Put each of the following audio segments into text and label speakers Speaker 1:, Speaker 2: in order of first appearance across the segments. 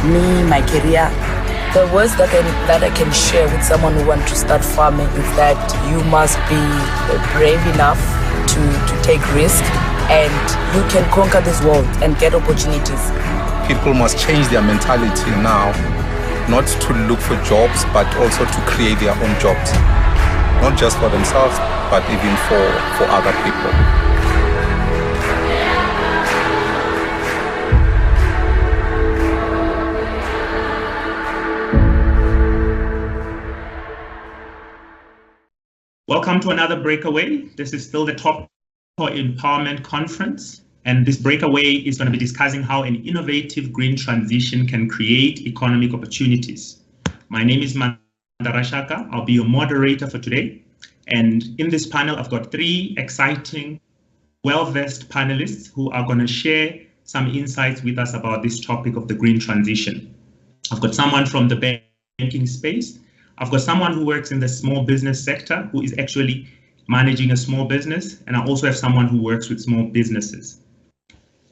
Speaker 1: me, my career. The words that I can share with someone who wants to start farming is that you must be brave enough to take risk, and you can conquer this world and get opportunities.
Speaker 2: People must change their mentality now, not to look for jobs, but also to create their own jobs. Not just for themselves, but even for other people.
Speaker 3: Welcome to another Breakaway. This is still the Top Empowerment Conference, and this Breakaway is going to be discussing how an innovative green transition can create economic opportunities. My name is Mandara Shaka. I'll be your moderator for today. And in this panel, I've got three exciting, well-versed panelists who are going to share some insights with us about this topic of the green transition. I've got someone from the banking space. I've got someone who works in the small business sector who is actually managing a small business, and I also have someone who works with small businesses.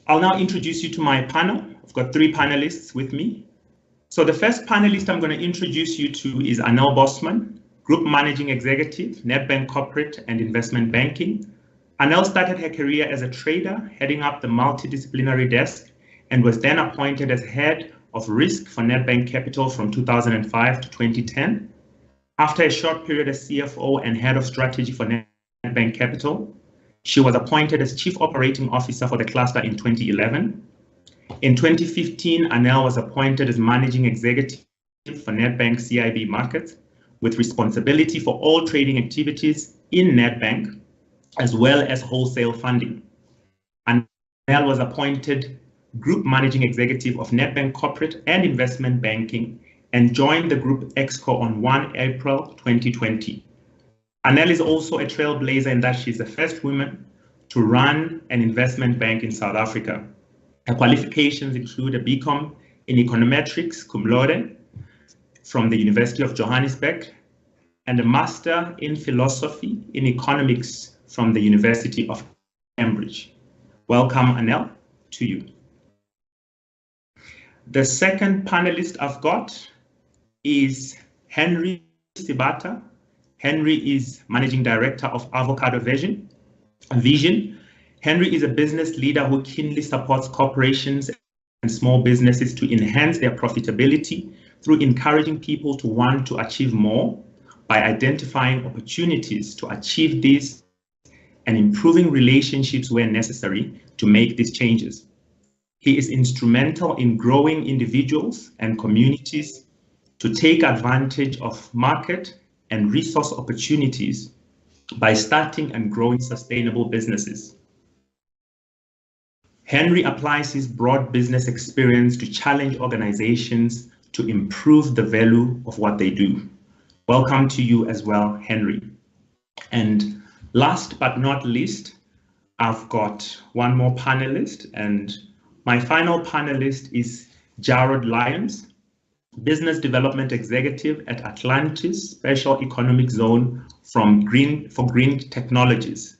Speaker 3: I'll now introduce you to my panel. I've got three panelists with me. So the first panelist I'm going to introduce you to is Anel Bosman, Group Managing Executive, Nedbank Corporate and Investment Banking. Anel started her career as a trader, heading up the multidisciplinary desk, and was then appointed as Head of Risk for Nedbank Capital from 2005 to 2010. After a short period as CFO and Head of Strategy for Nedbank Capital, she was appointed as Chief Operating Officer for the cluster in 2011. In 2015, Anel was appointed as Managing Executive for Nedbank CIB Markets, with responsibility for all trading activities in Nedbank, as well as wholesale funding. Anel was appointed Group Managing Executive of Nedbank Corporate and Investment Banking and joined the Group Exco on 1 April 2020. Anel is also a trailblazer in that she's the first woman to run an investment bank in South Africa. Her qualifications include a BCom in Econometrics cum laude from the University of Johannesburg and a Master in Philosophy in Economics from the University of Cambridge. Welcome, Anel, to you. The second panelist I've got is Henry Sibata. Henry is Managing Director of Avocado Vision. Henry is a business leader who keenly supports corporations and small businesses to enhance their profitability through encouraging people to want to achieve more by identifying opportunities to achieve this and improving relationships where necessary to make these changes. He is instrumental in growing individuals and communities to take advantage of market and resource opportunities by starting and growing sustainable businesses. Henry applies his broad business experience to challenge organizations to improve the value of what they do. Welcome to you as well, Henry. And last but not least, I've got one more panelist, and my final panelist is Jared Lyons, Business Development Executive at Atlantis Special Economic Zone for Green Technologies.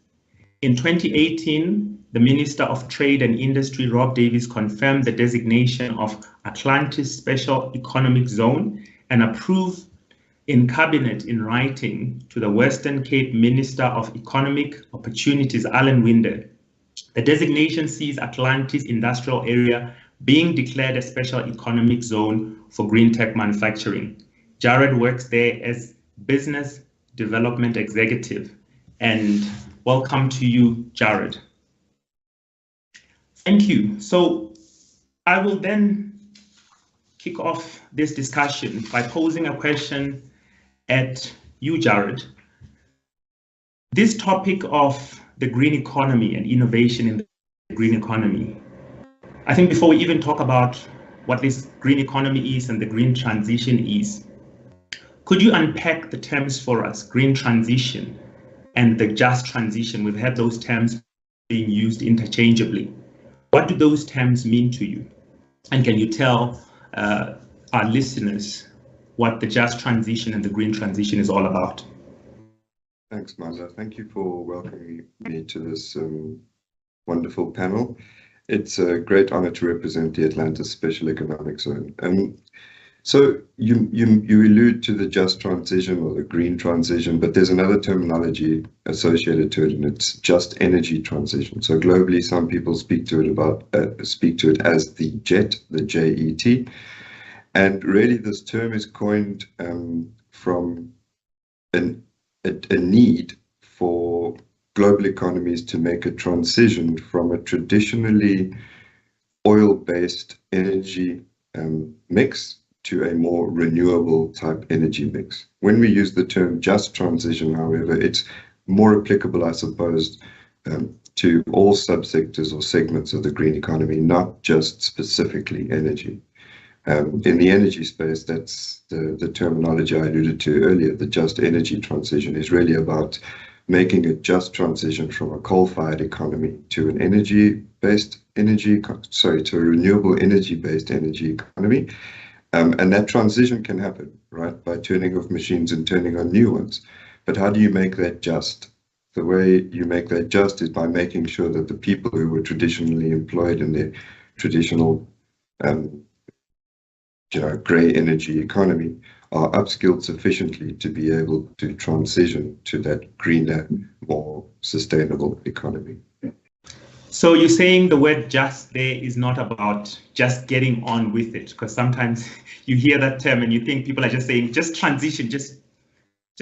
Speaker 3: In 2018, the Minister of Trade and Industry, Rob Davies, confirmed the designation of Atlantis Special Economic Zone and approved in Cabinet in writing to the Western Cape Minister of Economic Opportunities, Alan Winde. The designation sees Atlantis Industrial Area being declared a special economic zone for green tech manufacturing. Jared works there as Business Development Executive. And welcome to you, Jared. Thank you. So I will then kick off this discussion by posing a question at you, Jared. This topic of the green economy and innovation in the green economy, I think before we even talk about what this green economy is and the green transition is, could you unpack the terms for us, green transition and the just transition? We've had those terms being used interchangeably. What do those terms mean to you? And can you tell our listeners what the just transition and the green transition is all about?
Speaker 4: Thanks, Maza. Thank you for welcoming me to this wonderful panel. It's a great honor to represent the Atlanta Special Economic Zone. So you allude to the just transition or the green transition, but there's another terminology associated to it, and it's just energy transition. So globally, some people speak to it as the JET, the JET, and really this term is coined from a need for global economies to make a transition from a traditionally oil-based energy mix to a more renewable type energy mix. When we use the term just transition, however, it's more applicable, I suppose, to all subsectors or segments of the green economy, not just specifically energy. In the energy space, that's the terminology I alluded to earlier. The just energy transition is really about making a just transition from a coal-fired economy to an to a renewable energy-based energy economy. And that transition can happen, right, by turning off machines and turning on new ones. But how do you make that just? The way you make that just is by making sure that the people who were traditionally employed in their traditional, grey energy economy are upskilled sufficiently to be able to transition to that greener, more sustainable economy.
Speaker 3: So you're saying the word just there is not about just getting on with it, because sometimes you hear that term and you think people are just saying, just transition, just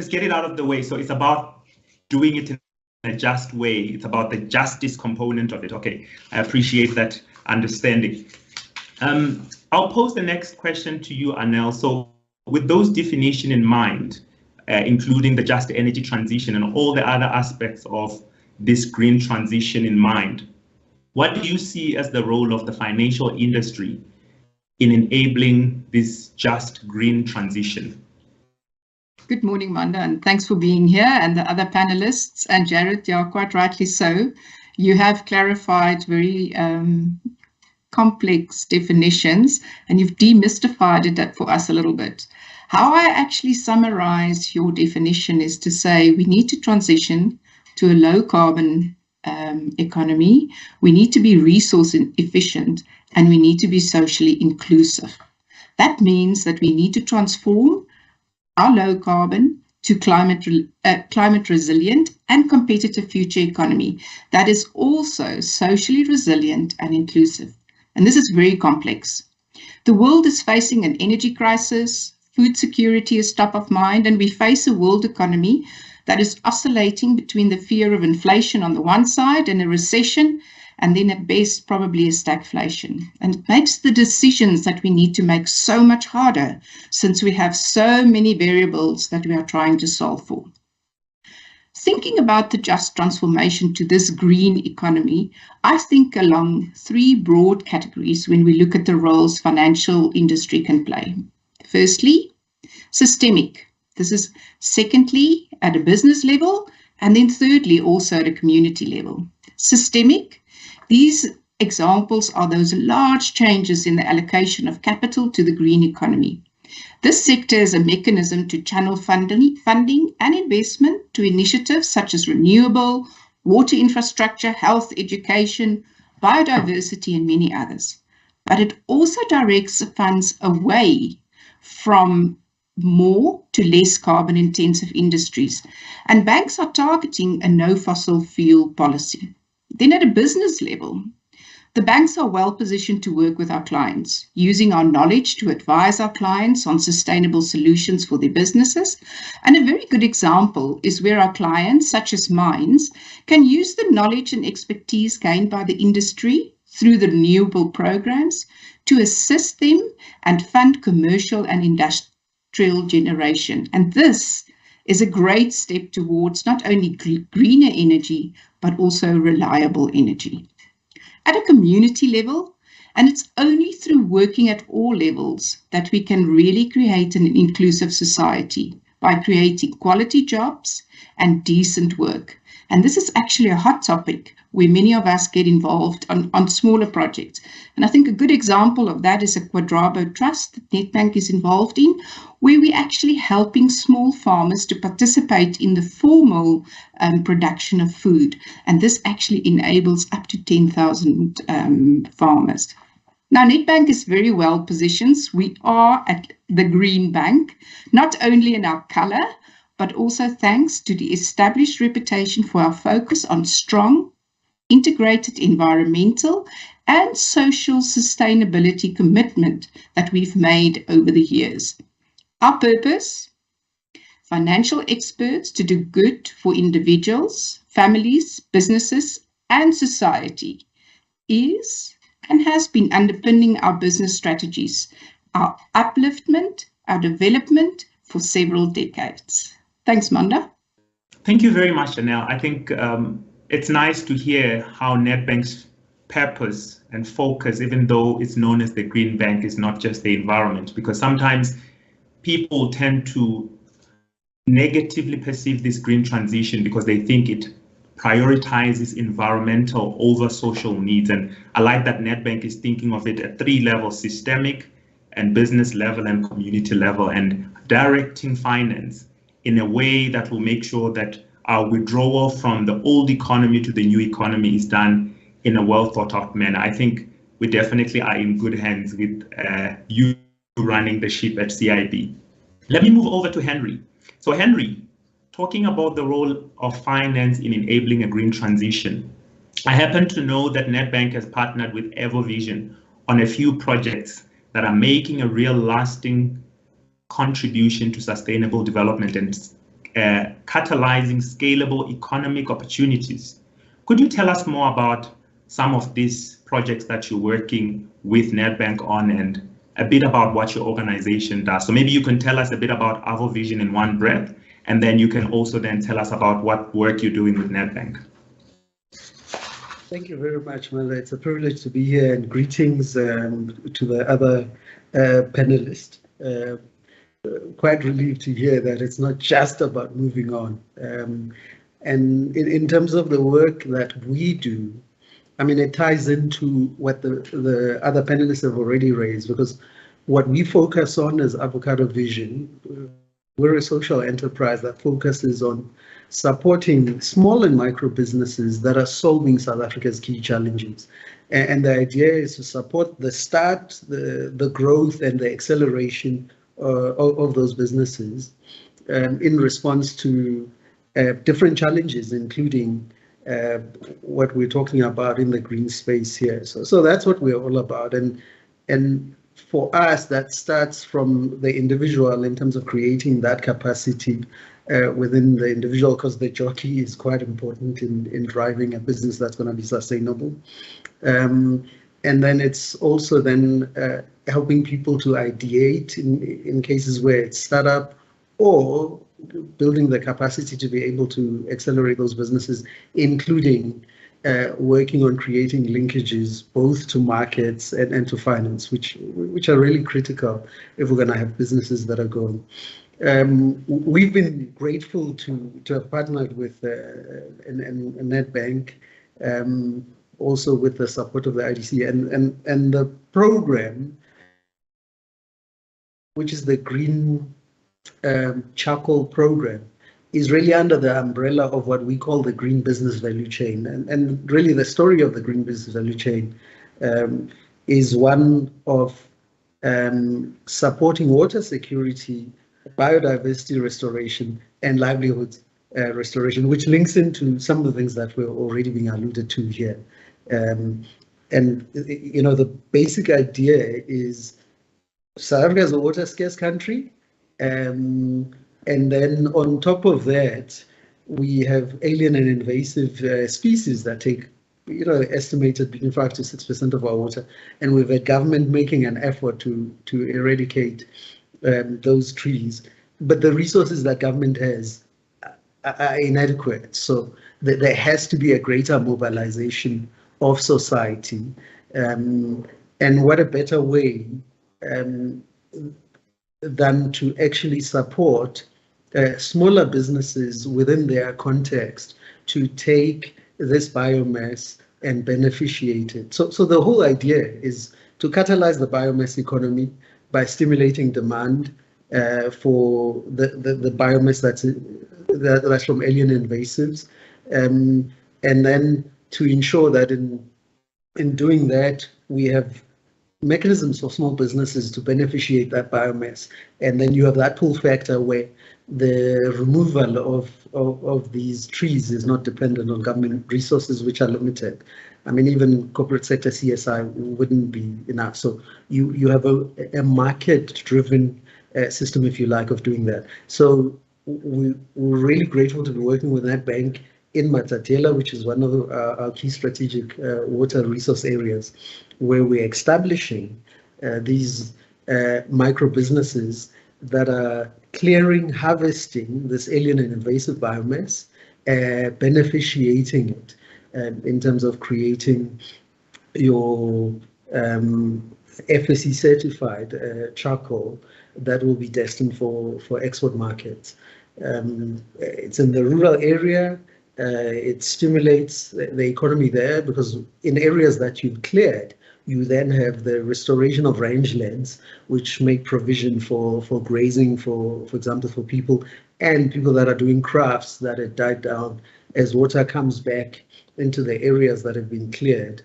Speaker 3: get it out of the way. So it's about doing it in a just way. It's about the justice component of it. Okay, I appreciate that understanding. I'll pose the next question to you, Anel. So with those definitions in mind, including the just energy transition and all the other aspects of this green transition in mind, what do you see as the role of the financial industry in enabling this just green transition?
Speaker 5: Good morning, Manda, and thanks for being here, and the other panelists. And Jared, yeah, quite rightly so. You have clarified very complex definitions, and you've demystified it for us a little bit. How I actually summarize your definition is to say we need to transition to a low carbon economy, we need to be resource efficient, and we need to be socially inclusive. That means that we need to transform our low carbon to climate resilient and competitive future economy that is also socially resilient and inclusive. And this is very complex. The world is facing an energy crisis, food security is top of mind, and we face a world economy that is oscillating between the fear of inflation on the one side and a recession, and then at best probably a stagflation. And it makes the decisions that we need to make so much harder since we have so many variables that we are trying to solve for. Thinking about the just transformation to this green economy, I think along three broad categories when we look at the roles financial industry can play. Firstly, systemic. This is secondly at a business level, and then thirdly also at a community level. Systemic, these examples are those large changes in the allocation of capital to the green economy. This sector is a mechanism to channel funding and investment to initiatives such as renewable, water infrastructure, health, education, biodiversity, and many others. But it also directs the funds away from more to less carbon intensive industries, and banks are targeting a no fossil fuel policy. Then at a business level, the banks are well positioned to work with our clients, using our knowledge to advise our clients on sustainable solutions for their businesses. And a very good example is where our clients, such as mines, can use the knowledge and expertise gained by the industry through the renewable programs to assist them and fund commercial and industrial generation. And this is a great step towards not only greener energy, but also reliable energy. At a community level, and it's only through working at all levels that we can really create an inclusive society by creating quality jobs and decent work. And this is actually a hot topic where many of us get involved on smaller projects. And I think a good example of that is a Quadrabo Trust that Nedbank is involved in, where we're actually helping small farmers to participate in the formal production of food. And this actually enables up to 10,000 farmers. Now, Nedbank is very well positioned. We are at the Green Bank, not only in our color, but also thanks to the established reputation for our focus on strong, integrated environmental and social sustainability commitment that we've made over the years. Our purpose: financial experts to do good for individuals, families, businesses, and society, is and has been underpinning our business strategies, our upliftment, our development for several decades. Thanks, Manda.
Speaker 3: Thank you very much, Janelle. I think it's nice to hear how Nedbank's purpose and focus, even though it's known as the Green Bank, is not just the environment, because sometimes people tend to negatively perceive this green transition because they think it prioritizes environmental over social needs. And I like that Nedbank is thinking of it at 3 levels: systemic and business level and community level, and directing finance in a way that will make sure that our withdrawal from the old economy to the new economy is done in a well thought out manner. I think we definitely are in good hands with you running the ship at CIB. Let me move over to Henry. So Henry, talking about the role of finance in enabling a green transition, I happen to know that Nedbank has partnered with EvoVision on a few projects that are making a real lasting contribution to sustainable development and catalyzing scalable economic opportunities. Could you tell us more about some of these projects that you're working with Nedbank on and a bit about what your organization does? So maybe you can tell us a bit about EvoVision in one breath, and then you can also then tell us about what work you're doing with Nedbank.
Speaker 6: Thank you very much, Manda. It's a privilege to be here, and greetings to the other panelists. Quite relieved to hear that it's not just about moving on. And in terms of the work that we do, I mean, it ties into what the other panelists have already raised, because what we focus on is Avocado Vision. We're a social enterprise that focuses on supporting small and micro businesses that are solving South Africa's key challenges. And the idea is to support the start, the growth, and the acceleration of those businesses in response to different challenges, including what we're talking about in the green space here. So that's what we're all about. And for us, that starts from the individual in terms of creating that capacity within the individual, because the jockey is quite important in driving a business that's going to be sustainable. And then it's also then helping people to ideate in cases where it's startup, or building the capacity to be able to accelerate those businesses, including working on creating linkages both to markets and to finance, which are really critical if we're going to have businesses that are growing. We've been grateful to have partnered with Nedbank, also with the support of the IDC, and the program, which is the Green Charcoal Program, is really under the umbrella of what we call the green business value chain. And really the story of the green business value chain is one of supporting water security, biodiversity restoration, and livelihood restoration, which links into some of the things that were already being alluded to here. And you know, the basic idea is South Africa is a water scarce country, and then on top of that, we have alien and invasive species that take, you know, estimated between 5 to 6% of our water, and we've had government making an effort to eradicate those trees, but the resources that government has are inadequate. So there has to be a greater mobilization of society, and what a better way than to actually support smaller businesses within their context to take this biomass and beneficiate it. So the whole idea is to catalyze the biomass economy by stimulating demand for the biomass that's from alien invasives, and then to ensure that in doing that we have mechanisms for small businesses to beneficiate that biomass, and then you have that pull factor where the removal of these trees is not dependent on government resources, which are limited. I mean, even corporate sector CSI wouldn't be enough. So you have a market-driven system, if you like, of doing that. So we're really grateful to be working with that bank in Matatiele, which is one of our key strategic water resource areas, where we're establishing these micro businesses that are clearing, harvesting this alien and invasive biomass, beneficiating it in terms of creating your FSC certified charcoal that will be destined for export markets. It's in the rural area. It stimulates the economy there, because in areas that you've cleared, you then have the restoration of rangelands, which make provision for grazing, for example, for people and people that are doing crafts that had died down. As water comes back into the areas that have been cleared,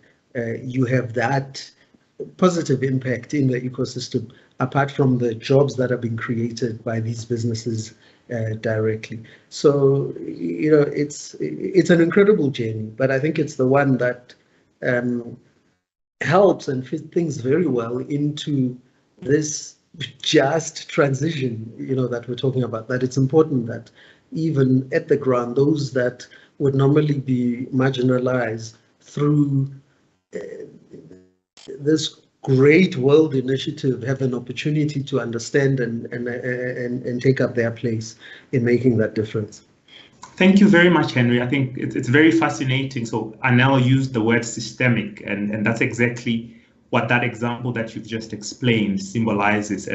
Speaker 6: you have that positive impact in the ecosystem, apart from the jobs that have been created by these businesses directly. So, you know, it's an incredible journey, but I think it's the one that helps and fits things very well into this just transition, you know, that we're talking about. That it's important that even at the ground, those that would normally be marginalized through this great world initiative have an opportunity to understand and take up their place in making that difference.
Speaker 3: Thank you very much, Henry. I think it's very fascinating. So Anel used the word systemic, and that's exactly what that example that you've just explained symbolizes.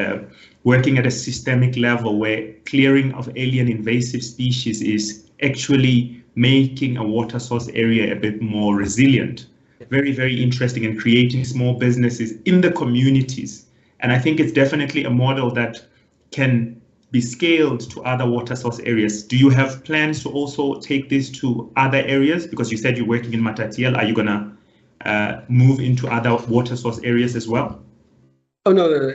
Speaker 3: Working at a systemic level where clearing of alien invasive species is actually making a water source area a bit more resilient. Very, very interesting, and creating small businesses in the communities. And I think it's definitely a model that can be scaled to other water source areas. Do you have plans to also take this to other areas? Because you said you're working in Matatiele. Are you gonna move into other water source areas as well?
Speaker 6: Oh no,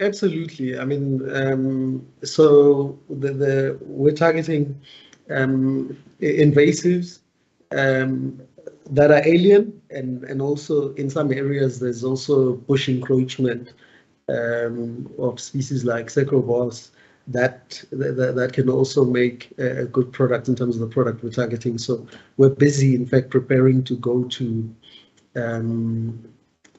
Speaker 6: absolutely. I mean, so we're targeting invasives that are alien, and also in some areas there's also bush encroachment of species like Secroboss that can also make a good product in terms of the product we're targeting. So we're busy, in fact, preparing to go to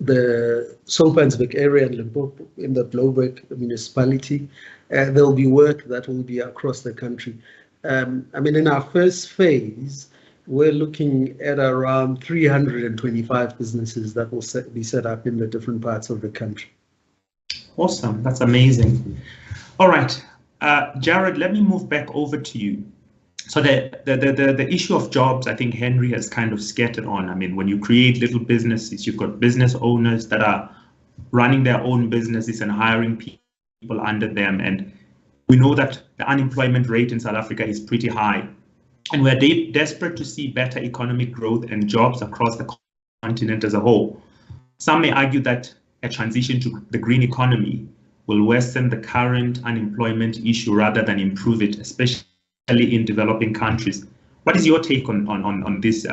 Speaker 6: the Solpansvik area in Limpopo, in the Blouberg municipality. There'll be work that will be across the country. I mean, in our first phase, we're looking at around 325 businesses that will be set up in the different parts of the country.
Speaker 3: Awesome, that's amazing. All right, Jared, let me move back over to you. So the issue of jobs, I think Henry has kind of scattered on. I mean, when you create little businesses, you've got business owners that are running their own businesses and hiring people under them. And we know that the unemployment rate in South Africa is pretty high. And we're desperate to see better economic growth and jobs across the continent as a whole. Some may argue that a transition to the green economy will worsen the current unemployment issue rather than improve it, especially in developing countries. What is your take on this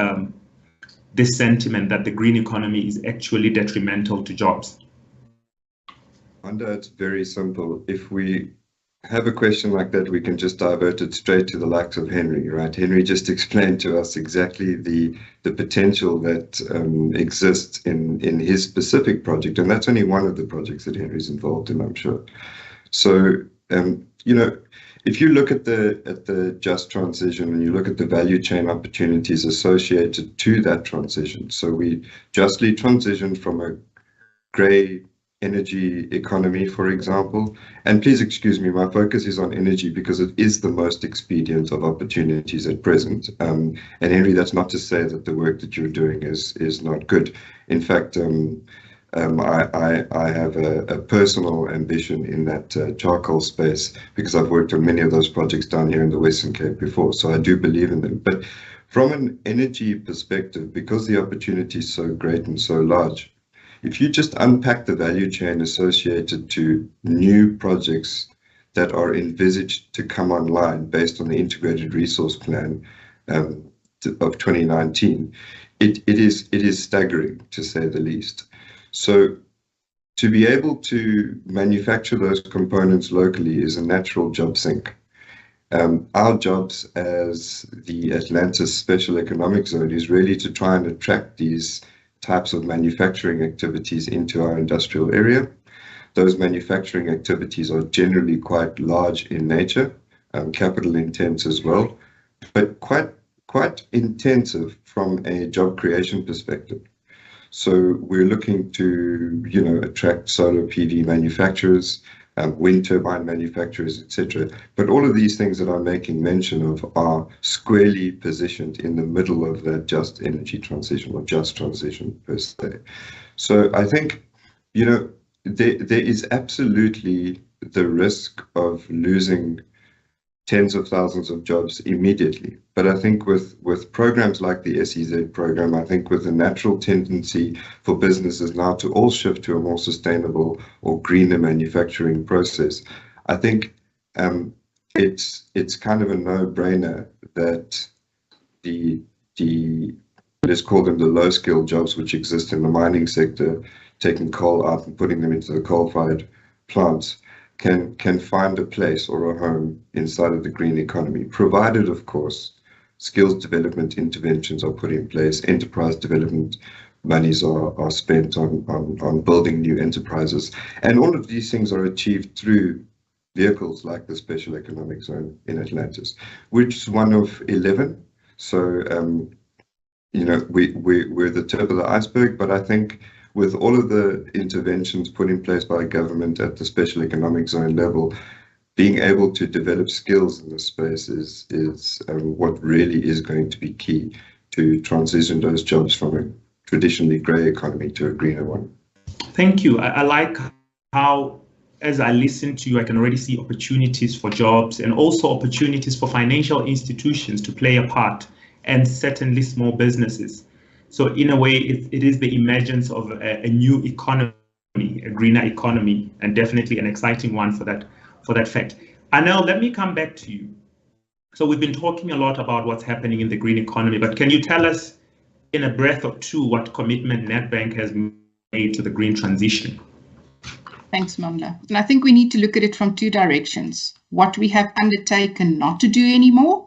Speaker 3: this sentiment that the green economy is actually detrimental to jobs?
Speaker 4: Wanda, it's very simple. If we have a question like that, we can just divert it straight to the likes of Henry, right? Henry just explained to us exactly the potential that exists in his specific project, and that's only one of the projects that Henry's involved in, I'm sure. So, you know, if you look at the just transition and you look at the value chain opportunities associated to that transition, so we justly transitioned from a grey energy economy, for example. And please excuse me, my focus is on energy because it is the most expedient of opportunities at present. And Henry, that's not to say that the work that you're doing is not good. In fact, I have a personal ambition in that charcoal space because I've worked on many of those projects down here in the Western Cape before, so I do believe in them. But from an energy perspective, because the opportunity is so great and so large, if you just unpack the value chain associated to new projects that are envisaged to come online based on the Integrated Resource Plan of 2019, it is staggering, to say the least. So to be able to manufacture those components locally is a natural job sink. Our jobs as the Atlantis Special Economic Zone is really to try and attract these types of manufacturing activities into our industrial area. Those manufacturing activities are generally quite large in nature, capital intense as well, but quite intensive from a job creation perspective. So we're looking to, attract solar PV manufacturers, wind turbine manufacturers, etc. But all of these things that I'm making mention of are squarely positioned in the middle of that just energy transition or just transition per se. So I think, there is absolutely the risk of losing tens of thousands of jobs immediately. But I think with programs like the SEZ program, I think with the natural tendency for businesses now to all shift to a more sustainable or greener manufacturing process, I think it's kind of a no-brainer that the let's call them the low-skill jobs which exist in the mining sector, taking coal out and putting them into the coal-fired plants, can find a place or a home inside of the green economy, provided, of course, skills development interventions are put in place, enterprise development monies are spent on building new enterprises. And all of these things are achieved through vehicles like the Special Economic Zone in Atlantis, which is one of 11. So, we're the tip of the iceberg, but I think with all of the interventions put in place by government at the Special Economic Zone level, being able to develop skills in this space is what really is going to be key to transition those jobs from a traditionally grey economy to a greener one.
Speaker 3: Thank you. I like how, as I listen to you, I can already see opportunities for jobs and also opportunities for financial institutions to play a part, and certainly small businesses. So in a way, it is the emergence of a new economy, a greener economy, and definitely an exciting one for that fact. Anel, let me come back to you. So we've been talking a lot about what's happening in the green economy, but can you tell us in a breath or two what commitment Nedbank has made to the green transition?
Speaker 5: Thanks, Mandla. And I think we need to look at it from two directions. What we have undertaken not to do anymore,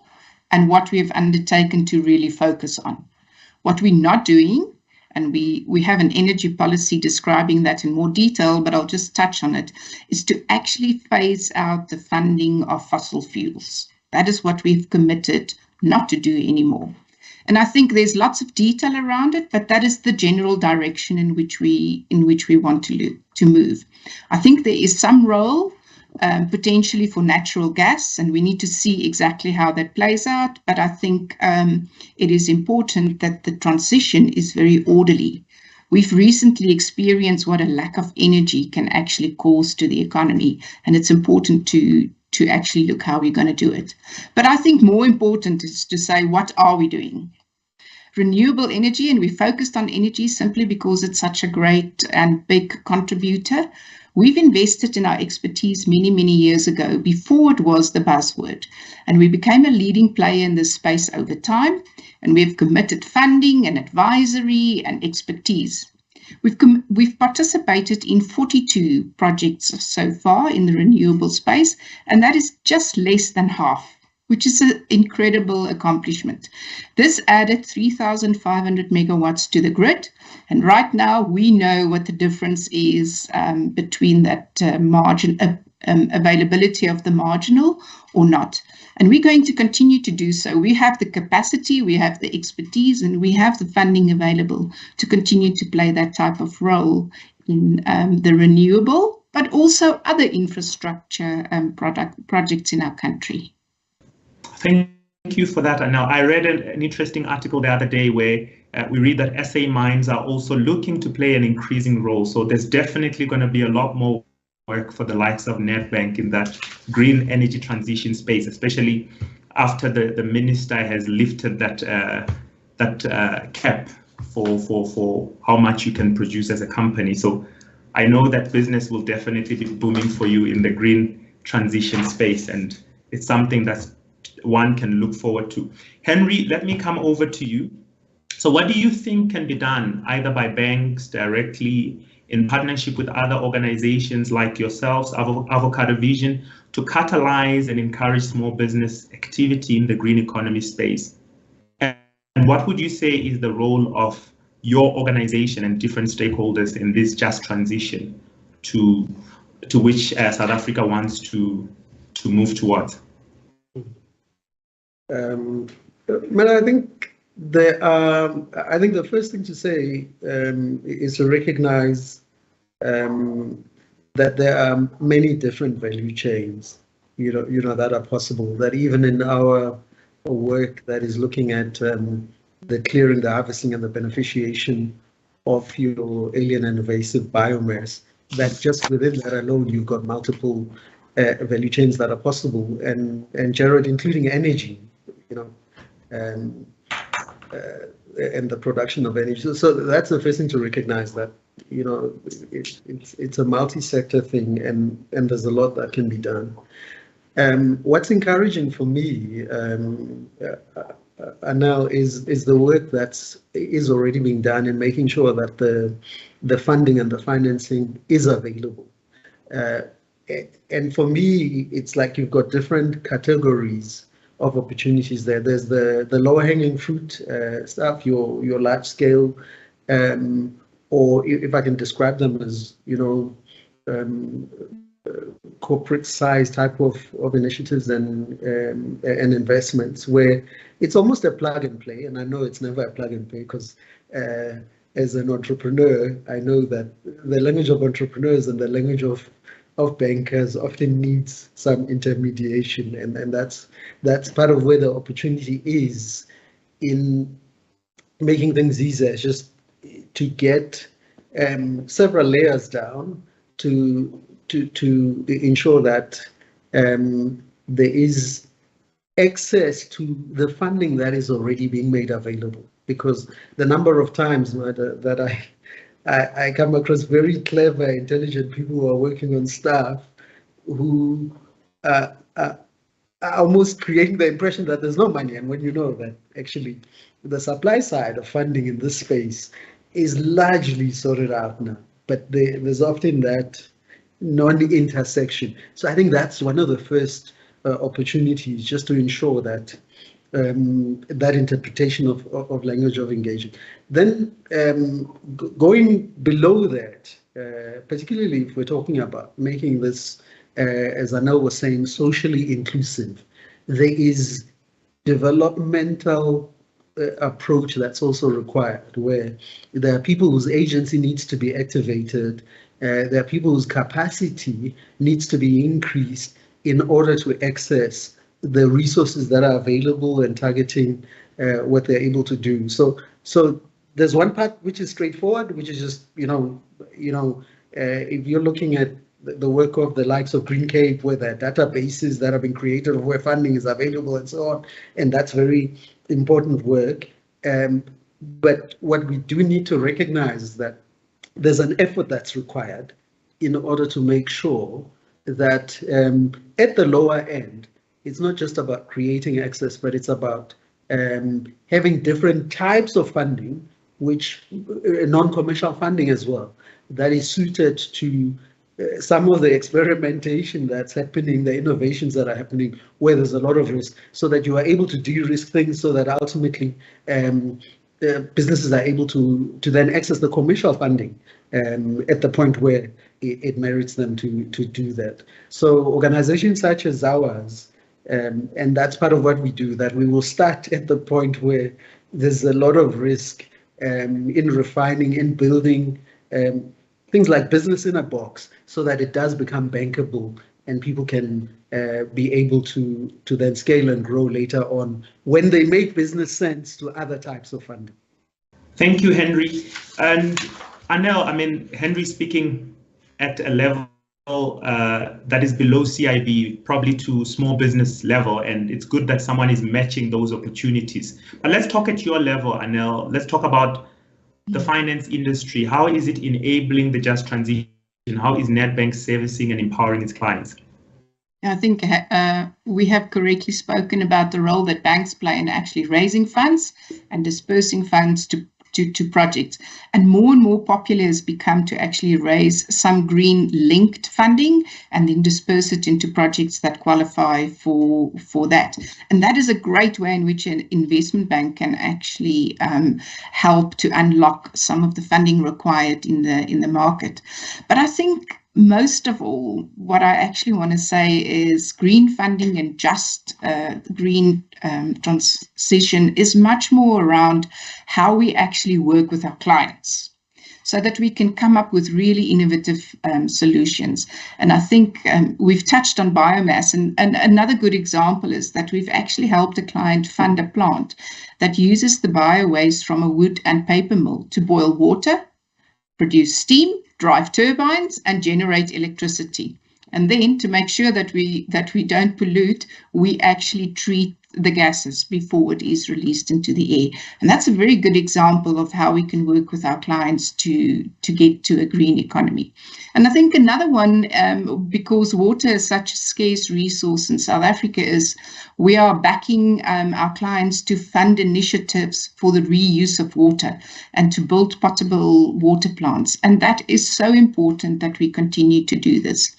Speaker 5: and what we have undertaken to really focus on. What we're not doing, and we have an energy policy describing that in more detail, but I'll just touch on it, is to actually phase out the funding of fossil fuels. That is what we've committed not to do anymore. And I think there's lots of detail around it, but that is the general direction in which we want to move. I think there is some role potentially for natural gas, and we need to see exactly how that plays out. But I think it is important that the transition is very orderly. We've recently experienced what a lack of energy can actually cause to the economy, and it's important to actually look how we're going to do it. But I think more important is to say, what are we doing? Renewable energy, and we focused on energy simply because it's such a great and big contributor. We've invested in our expertise many, many years ago, before it was the buzzword, and we became a leading player in this space over time, and we've committed funding and advisory and expertise. We've participated in 42 projects so far in the renewable space, and that is just less than half, which is an incredible accomplishment. This added 3,500 megawatts to the grid. And right now we know what the difference is between that margin availability of the marginal or not. And we're going to continue to do so. We have the capacity, we have the expertise, and we have the funding available to continue to play that type of role in the renewable, but also other infrastructure projects in our country?
Speaker 3: Thank you for that. Now, I read an interesting article the other day where we read that SA Mines are also looking to play an increasing role. So there's definitely going to be a lot more work for the likes of Nedbank in that green energy transition space, especially after the minister has lifted that cap for how much you can produce as a company. So I know that business will definitely be booming for you in the green transition space, and it's something that one can look forward to. Henry, let me come over to you. So what do you think can be done either by banks directly, in partnership with other organizations like yourselves, Avocado Vision, to catalyze and encourage small business activity in the green economy space? And what would you say is the role of your organization and different stakeholders in this just transition to which South Africa wants to move towards?
Speaker 6: I think the first thing to say is to recognize that there are many different value chains, that are possible. That even in our work that is looking at the clearing, the harvesting, and the beneficiation of your alien and invasive biomass, that just within that alone you've got multiple value chains that are possible, and Jared, including energy, and the production of energy. So that's the first thing to recognize, that it's a multi-sector thing, and there's a lot that can be done. What's encouraging for me now is the work that is already being done in making sure that the funding and the financing is available. And for me, it's like you've got different categories of opportunities there. There's the lower hanging fruit stuff, your large scale, or if I can describe them as, corporate size type of initiatives and investments, where it's almost a plug and play. And I know it's never a plug and play, because as an entrepreneur, I know that the language of entrepreneurs and the language of bankers often needs some intermediation, and that's part of where the opportunity is in making things easier, just to get several layers down to ensure that there is access to the funding that is already being made available. Because the number of times that I come across very clever, intelligent people who are working on stuff who are almost creating the impression that there's no money, and when you know that actually the supply side of funding in this space is largely sorted out now, but there's often that non-intersection. So I think that's one of the first opportunities, just to ensure that that interpretation of language of engagement. Then going below that, particularly if we're talking about making this, as Anel was saying, socially inclusive, there is developmental approach that's also required, where there are people whose agency needs to be activated, there are people whose capacity needs to be increased in order to access the resources that are available and targeting what they're able to do. So there's one part which is straightforward, which is just, if you're looking at the work of the likes of Green Cape, where there are databases that have been created of where funding is available and so on, and that's very important work. But what we do need to recognize is that there's an effort that's required in order to make sure that at the lower end, it's not just about creating access, but it's about having different types of funding, which non-commercial funding as well, that is suited to some of the experimentation that's happening, the innovations that are happening, where there's a lot of risk, so that you are able to de-risk things, so that ultimately businesses are able to then access the commercial funding at the point where it merits them to do that. So organizations such as ours, and that's part of what we do, that we will start at the point where there's a lot of risk in refining, in building things like business in a box, so that it does become bankable and people can be able to then scale and grow later on when they make business sense to other types of funding.
Speaker 3: Thank you, Henry. And Anel, I mean, Henry speaking at a level that is below CIB, probably to small business level, and it's good that someone is matching those opportunities. But let's talk at your level, Anel. Let's talk about the finance industry. How is it enabling the just transition? How is Nedbank servicing and empowering its clients?
Speaker 5: I think we have correctly spoken about the role that banks play in actually raising funds and dispersing funds to projects. And more popular has become to actually raise some green linked funding and then disperse it into projects that qualify for that. And that is a great way in which an investment bank can actually help to unlock some of the funding required in the market. But I think most of all, what I actually want to say is green funding and just green transition is much more around how we actually work with our clients so that we can come up with really innovative solutions. And I think we've touched on biomass. And another good example is that we've actually helped a client fund a plant that uses the biowaste from a wood and paper mill to boil water, produce steam, drive turbines, and generate electricity. And then to make sure that we don't pollute, we actually treat the gases before it is released into the air. And that's a very good example of how we can work with our clients to get to a green economy. And I think another one, because water is such a scarce resource in South Africa, is we are backing our clients to fund initiatives for the reuse of water and to build potable water plants. And that is so important that we continue to do this.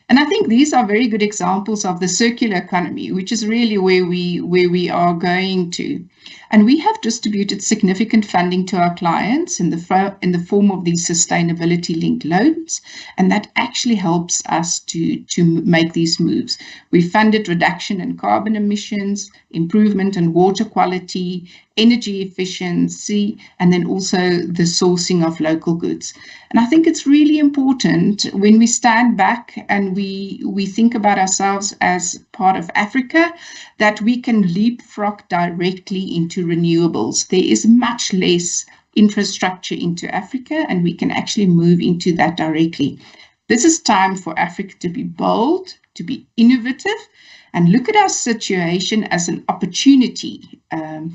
Speaker 5: And I think these are very good examples of the circular economy, which is really where we are going to. And we have distributed significant funding to our clients in the form of these sustainability-linked loans, and that actually helps us to make these moves. We funded reduction in carbon emissions, improvement in water quality, energy efficiency, and then also the sourcing of local goods. And I think it's really important when we stand back and we think about ourselves as part of Africa, that we can leapfrog directly into renewables. There is much less infrastructure into Africa, and we can actually move into that directly. This is time for Africa to be bold, to be innovative, and look at our situation as an opportunity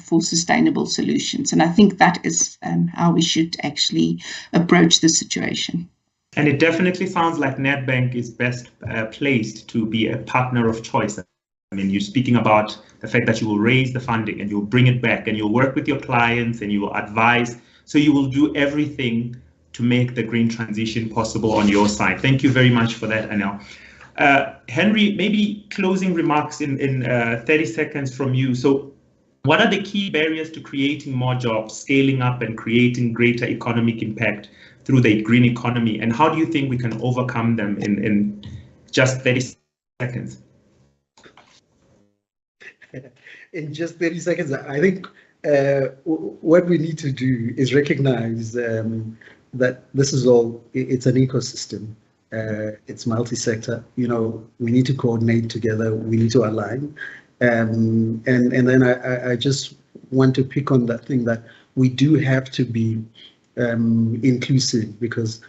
Speaker 5: for sustainable solutions. And I think that is how we should actually approach the situation.
Speaker 3: And it definitely sounds like Nedbank is best placed to be a partner of choice. I mean, you're speaking about the fact that you will raise the funding and you'll bring it back and you'll work with your clients and you will advise. So you will do everything to make the green transition possible on your side. Thank you very much for that, Anel. Henry, maybe closing remarks in 30 seconds from you. So what are the key barriers to creating more jobs, scaling up and creating greater economic impact through the green economy? And how do you think we can overcome them in just 30 seconds?
Speaker 6: In just 30 seconds, I think what we need to do is recognize that this is all, it's an ecosystem. It's multi-sector. You know, we need to coordinate together. We need to align. And then I just want to pick on that thing that we do have to be inclusive, because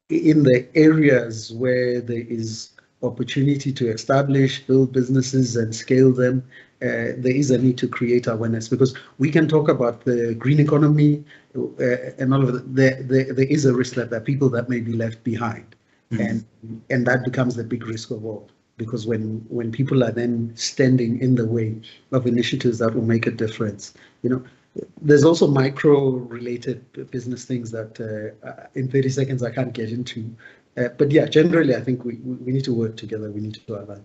Speaker 6: in the areas where there is opportunity to establish, build businesses and scale them, there is a need to create awareness, because we can talk about the green economy and all of that. There is a risk that there are people that may be left behind. Mm-hmm. And that becomes the big risk of all, because when people are then standing in the way of initiatives that will make a difference, you know, there's also micro-related business things that in 30 seconds I can't get into. But yeah, generally, I think we need to work together. We need to align.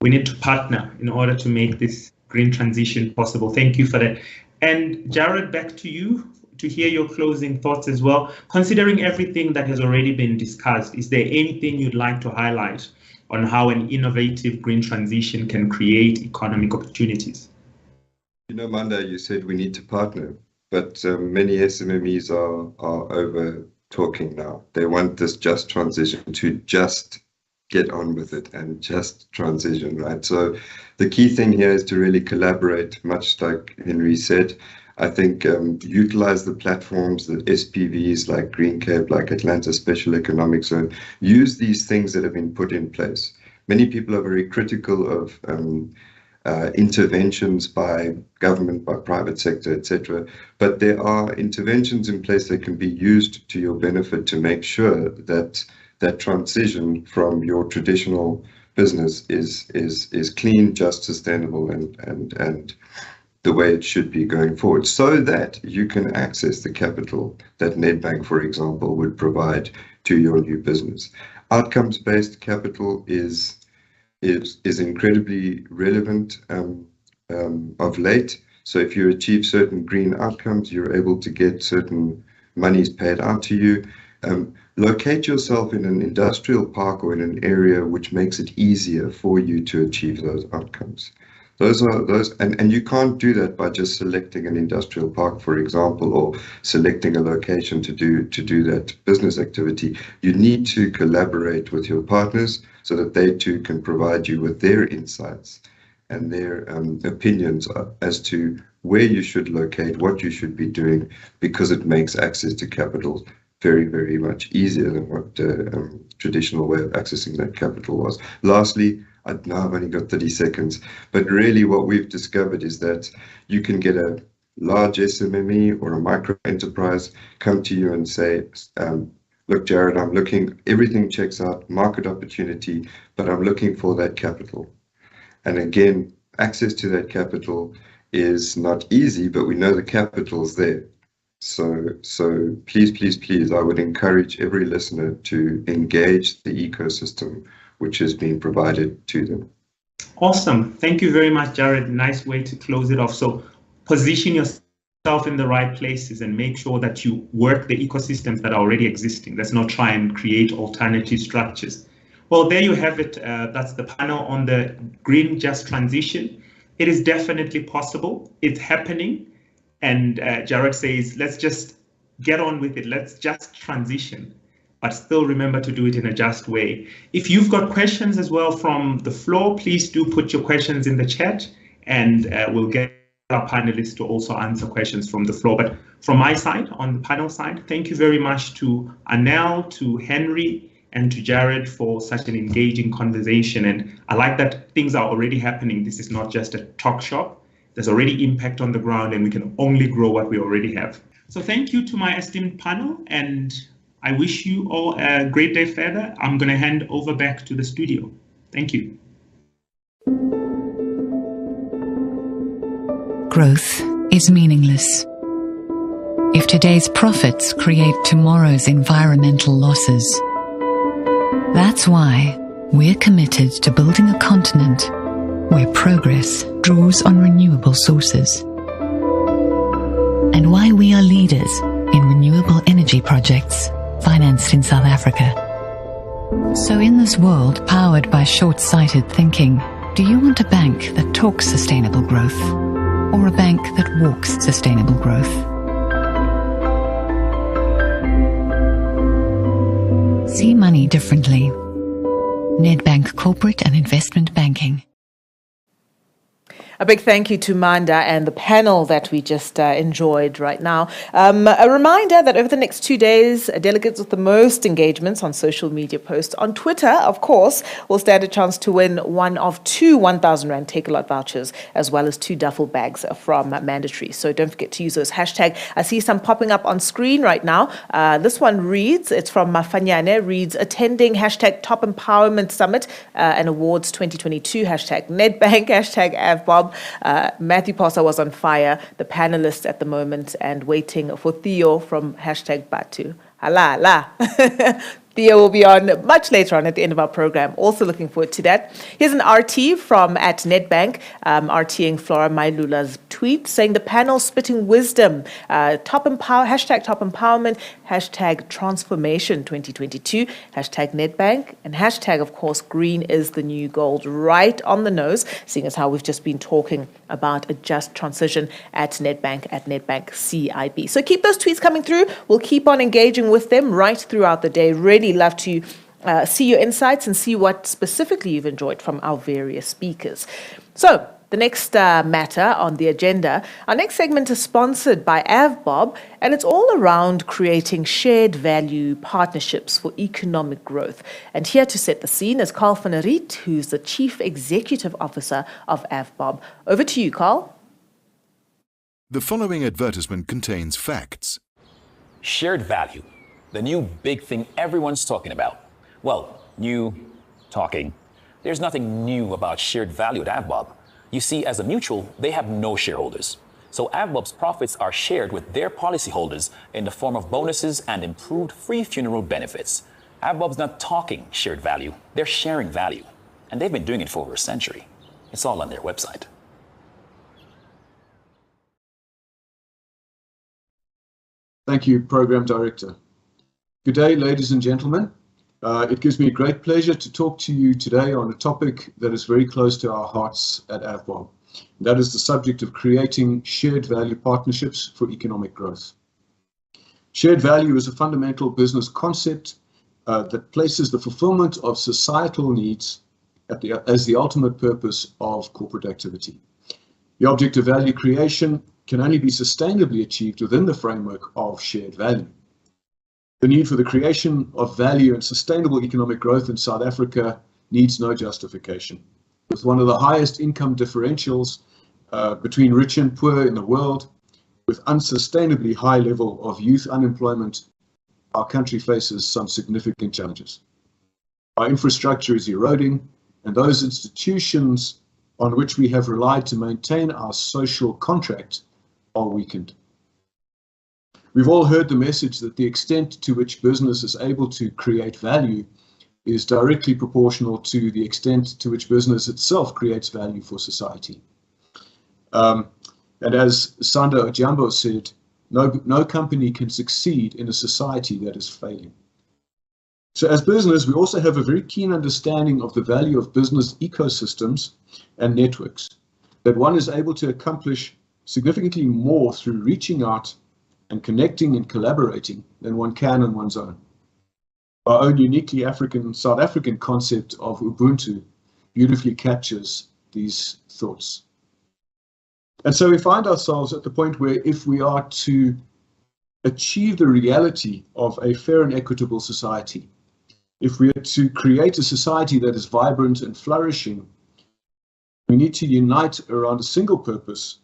Speaker 3: We need to partner in order to make this green transition possible. Thank you for that. And Jared, back to you to hear your closing thoughts as well. Considering everything that has already been discussed, is there anything you'd like to highlight on how an innovative green transition can create economic opportunities?
Speaker 4: You know, Manda, you said we need to partner, but many SMMEs are talking now. They want this just transition to just get on with it and just transition, right? So the key thing here is to really collaborate, much like Henry said. I think utilize the platforms, the SPVs like Green Cape, like Atlanta Special Economic Zone. Use these things that have been put in place. Many people are very critical of interventions by government, by private sector, etc. But there are interventions in place that can be used to your benefit to make sure that that transition from your traditional business is clean, just, sustainable, and the way it should be going forward, so that you can access the capital that Nedbank, for example, would provide to your new business. Outcomes-based capital is incredibly relevant of late. So if you achieve certain green outcomes, you're able to get certain monies paid out to you. Locate yourself in an industrial park or in an area which makes it easier for you to achieve those outcomes. And you can't do that by just selecting an industrial park, for example, or selecting a location to do that business activity. You need to collaborate with your partners so that they too can provide you with their insights and their opinions as to where you should locate, what you should be doing, because it makes access to capital very, very much easier than what the traditional way of accessing that capital was. Lastly, now I've only got 30 seconds, but really what we've discovered is that you can get a large SMME or a micro enterprise come to you and say, look, Jared, I'm looking, everything checks out, market opportunity, but I'm looking for that capital. And again, access to that capital is not easy, but we know the capital's there. So please, I would encourage every listener to engage the ecosystem which has been provided to them.
Speaker 3: Awesome. Thank you very much, Jared. Nice way to close it off. So position yourself in the right places and make sure that you work the ecosystems that are already existing. Let's not try and create alternative structures. Well, there you have it. That's the panel on the green just transition. It is definitely possible. It's happening. And Jared says, let's just get on with it. Let's just transition, but still remember to do it in a just way. If you've got questions as well from the floor, please do put your questions in the chat, and we'll get our panelists to also answer questions from the floor. But from my side, on the panel side, thank you very much to Anel, to Henry, and to Jared for such an engaging conversation. And I like that things are already happening. This is not just a talk shop. There's already impact on the ground, and we can only grow what we already have. So thank you to my esteemed panel, and I wish you all a great day further. I'm going to hand over back to the studio. Thank you.
Speaker 7: Growth is meaningless if today's profits create tomorrow's environmental losses. That's why we're committed to building a continent where progress draws on renewable sources, and why we are leaders in renewable energy projects financed in South Africa. So in this world powered by short-sighted thinking, do you want a bank that talks sustainable growth, or a bank that walks sustainable growth? See money differently. Nedbank Corporate and Investment Banking.
Speaker 8: A big thank you to Manda and the panel that we just enjoyed right now. A reminder that over the next 2 days, delegates with the most engagements on social media posts on Twitter, of course, will stand a chance to win one of 2 1,000 Rand Take-A-Lot vouchers, as well as 2 duffel bags from Mandatory. So don't forget to use those hashtags. I see some popping up on screen right now. This one reads, it's from Mafanyane, reads, attending hashtag Top Empowerment Summit and Awards 2022, hashtag Nedbank, hashtag AvBob. Matthew Posa was on fire, the panelist at the moment, and waiting for Theo from hashtag Batu. Hala. Theo will be on much later on at the end of our program. Also looking forward to that. Here's an RT from at Nedbank, RTing Flora Mailula's tweet saying the panel spitting wisdom, hashtag top empowerment, hashtag transformation 2022, hashtag Nedbank, and hashtag, of course, green is the new gold, right on the nose, seeing as how we've just been talking about a just transition at Nedbank CIB. So keep those tweets coming through. We'll keep on engaging with them right throughout the day. Really love to see your insights and see what specifically you've enjoyed from our various speakers. So the next matter on the agenda, our next segment is sponsored by AVBOB, and it's all around creating shared value partnerships for economic growth. And here to set the scene is Carl van der Riet, who's the Chief Executive Officer of AVBOB. Over to you, Carl.
Speaker 9: The following advertisement contains facts.
Speaker 10: Shared value, the new big thing everyone's talking about. Well, new, talking. There's nothing new about shared value at AVBOB. You see, as a mutual, they have no shareholders. So AVBOB's profits are shared with their policyholders in the form of bonuses and improved free funeral benefits. AVBOB's not talking shared value, they're sharing value. And they've been doing it for over a century. It's all on their website.
Speaker 11: Thank you, Program Director. Good day, ladies and gentlemen. It gives me a great pleasure to talk to you today on a topic that is very close to our hearts at AVBOB. That is the subject of creating shared value partnerships for economic growth. Shared value is a fundamental business concept that places the fulfillment of societal needs as the ultimate purpose of corporate activity. The object of value creation can only be sustainably achieved within the framework of shared value. The need for the creation of value and sustainable economic growth in South Africa needs no justification. With one of the highest income differentials between rich and poor in the world, with unsustainably high level of youth unemployment, our country faces some significant challenges. Our infrastructure is eroding, and those institutions on which we have relied to maintain our social contract are weakened. We've all heard the message that the extent to which business is able to create value is directly proportional to the extent to which business itself creates value for society. And as Sanda Ojambo said, no company can succeed in a society that is failing. So as business, we also have a very keen understanding of the value of business ecosystems and networks, that one is able to accomplish significantly more through reaching out and connecting and collaborating than one can on one's own. Our own uniquely South African concept of Ubuntu beautifully captures these thoughts. And so we find ourselves at the point where if we are to achieve the reality of a fair and equitable society, if we are to create a society that is vibrant and flourishing, we need to unite around a single purpose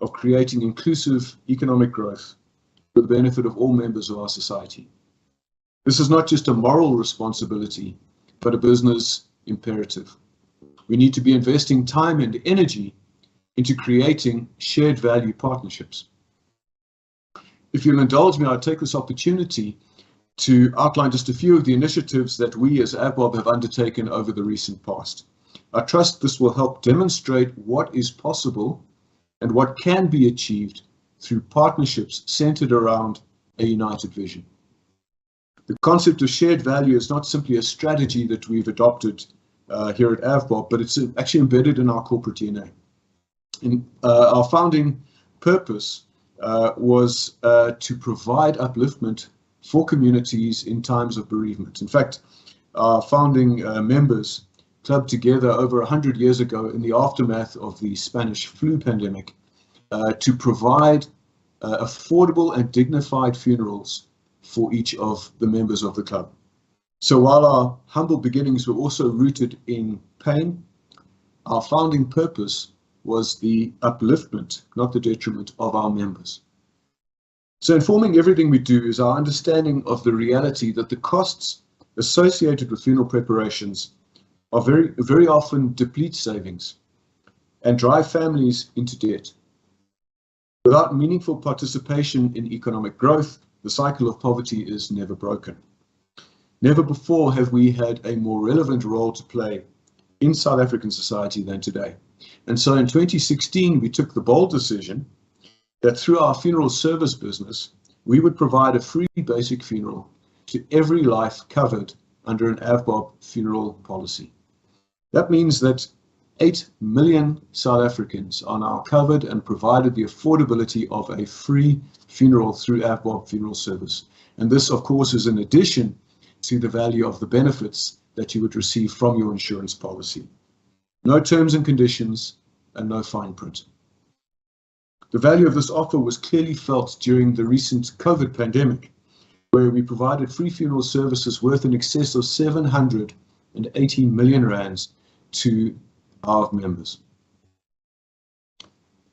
Speaker 11: of creating inclusive economic growth for the benefit of all members of our society. This is not just a moral responsibility, but a business imperative. We need to be investing time and energy into creating shared value partnerships. If you'll indulge me, I'll take this opportunity to outline just a few of the initiatives that we as AVBOB have undertaken over the recent past. I trust this will help demonstrate what is possible and what can be achieved through partnerships centered around a united vision. The concept of shared value is not simply a strategy that we've adopted here at AVBOB, but it's actually embedded in our corporate DNA. Our founding purpose was to provide upliftment for communities in times of bereavement. In fact, our founding members clubbed together over 100 years ago in the aftermath of the Spanish flu pandemic to provide affordable and dignified funerals for each of the members of the club. So while our humble beginnings were also rooted in pain, our founding purpose was the upliftment, not the detriment, of our members. So informing everything we do is our understanding of the reality that the costs associated with funeral preparations are very often deplete savings and drive families into debt. Without meaningful participation in economic growth, the cycle of poverty is never broken. Never before have we had a more relevant role to play in South African society than today. And so in 2016, we took the bold decision that through our funeral service business, we would provide a free basic funeral to every life covered under an AVBOB funeral policy. That means that 8 million South Africans are now covered and provided the affordability of a free funeral through AVBOB funeral service. And this, of course, is in addition to the value of the benefits that you would receive from your insurance policy. No terms and conditions and no fine print. The value of this offer was clearly felt during the recent COVID pandemic, where we provided free funeral services worth in excess of 780 million rands to our members.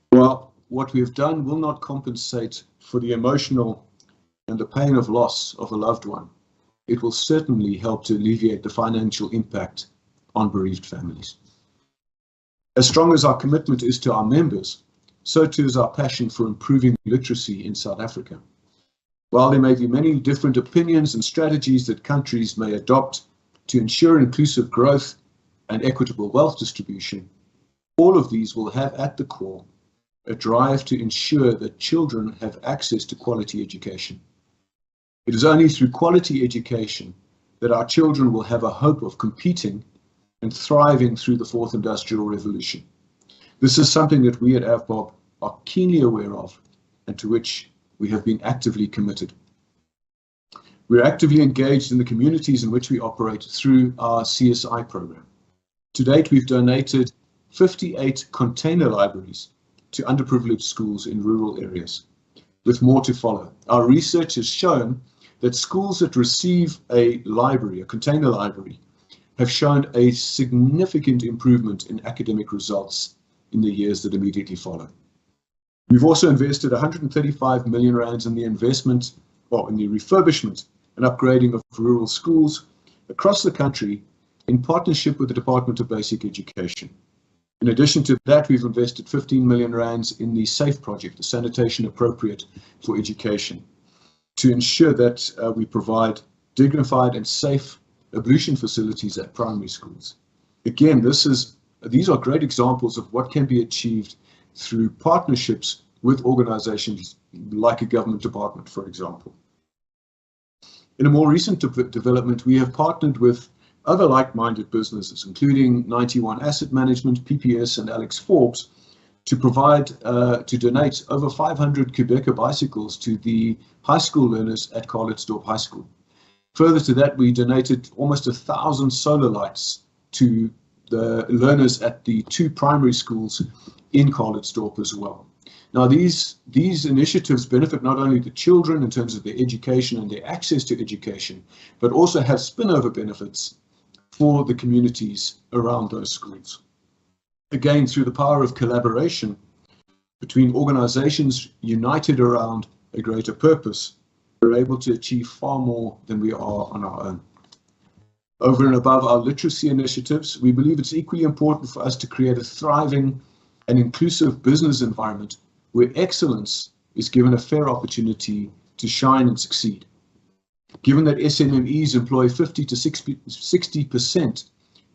Speaker 11: While what we have done will not compensate for the emotional and the pain of loss of a loved one, it will certainly help to alleviate the financial impact on bereaved families. As strong as our commitment is to our members, so too is our passion for improving literacy in South Africa. While there may be many different opinions and strategies that countries may adopt to ensure inclusive growth and equitable wealth distribution, all of these will have at the core a drive to ensure that children have access to quality education. It is only through quality education that our children will have a hope of competing and thriving through the fourth industrial revolution. This is something that we at AVBOB are keenly aware of and to which we have been actively committed. We're actively engaged in the communities in which we operate through our CSI program. To date, we've donated 58 container libraries to underprivileged schools in rural areas, with more to follow. Our research has shown that schools that receive a library, a container library, have shown a significant improvement in academic results in the years that immediately follow. We've also invested 135 million rands in the investment, or in the refurbishment and upgrading of rural schools across the country in partnership with the Department of Basic Education. In addition to that, we've invested 15 million rands in the SAFE project, the Sanitation Appropriate for Education, to ensure that we provide dignified and safe ablution facilities at primary schools. Again, these are great examples of what can be achieved through partnerships with organizations like a government department, for example. In a more recent development, we have partnered with other like-minded businesses, including 91 Asset Management, PPS, and Alex Forbes, to donate over 500 Quebecer bicycles to the high school learners at Carletsdorp High School. Further to that, we donated almost 1,000 solar lights to the learners at the 2 primary schools in Carletsdorp as well. Now, these initiatives benefit not only the children in terms of their education and their access to education, but also have spillover benefits for the communities around those schools. Again, through the power of collaboration between organizations united around a greater purpose, we're able to achieve far more than we are on our own. Over and above our literacy initiatives, we believe it's equally important for us to create a thriving and inclusive business environment where excellence is given a fair opportunity to shine and succeed. Given that SMMEs employ 50 to 60%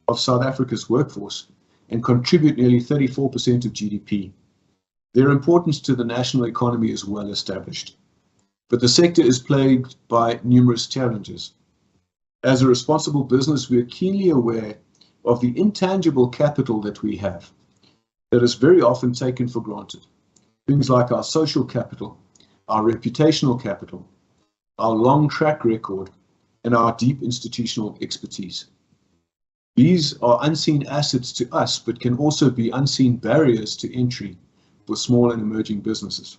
Speaker 11: of South Africa's workforce and contribute nearly 34% of GDP, their importance to the national economy is well established. But the sector is plagued by numerous challenges. As a responsible business, we are keenly aware of the intangible capital that we have that is very often taken for granted. Things like our social capital, our reputational capital, our long track record, and our deep institutional expertise. These are unseen assets to us, but can also be unseen barriers to entry for small and emerging businesses.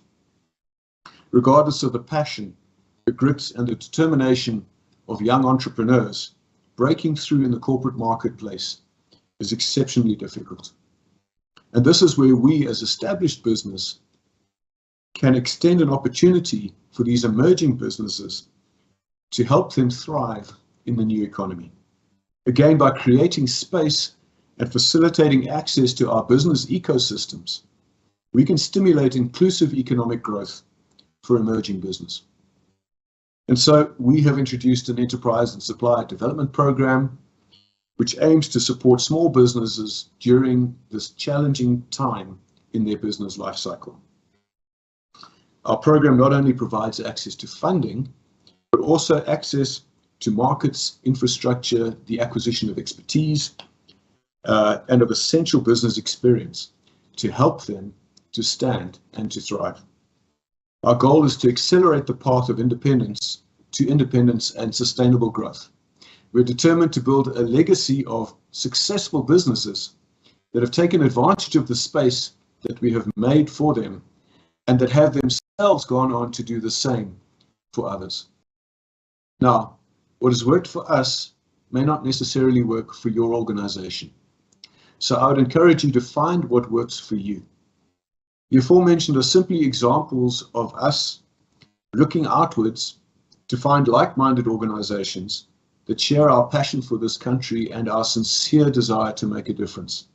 Speaker 11: Regardless of the passion, the grit, and the determination of young entrepreneurs, breaking through in the corporate marketplace is exceptionally difficult. And this is where we, as established business, can extend an opportunity for these emerging businesses to help them thrive in the new economy. Again, by creating space and facilitating access to our business ecosystems, we can stimulate inclusive economic growth for emerging business. And so we have introduced an enterprise and supplier development program, which aims to support small businesses during this challenging time in their business life cycle. Our program not only provides access to funding, but also access to markets, infrastructure, the acquisition of expertise, and of essential business experience to help them to stand and to thrive. Our goal is to accelerate the path of independence and sustainable growth. We're determined to build a legacy of successful businesses that have taken advantage of the space that we have made for them and that have themselves gone on to do the same for others. Now, what has worked for us may not necessarily work for your organization. So I would encourage you to find what works for you. The aforementioned are simply examples of us looking outwards to find like-minded organizations that share our passion for this country and our sincere desire to make a difference.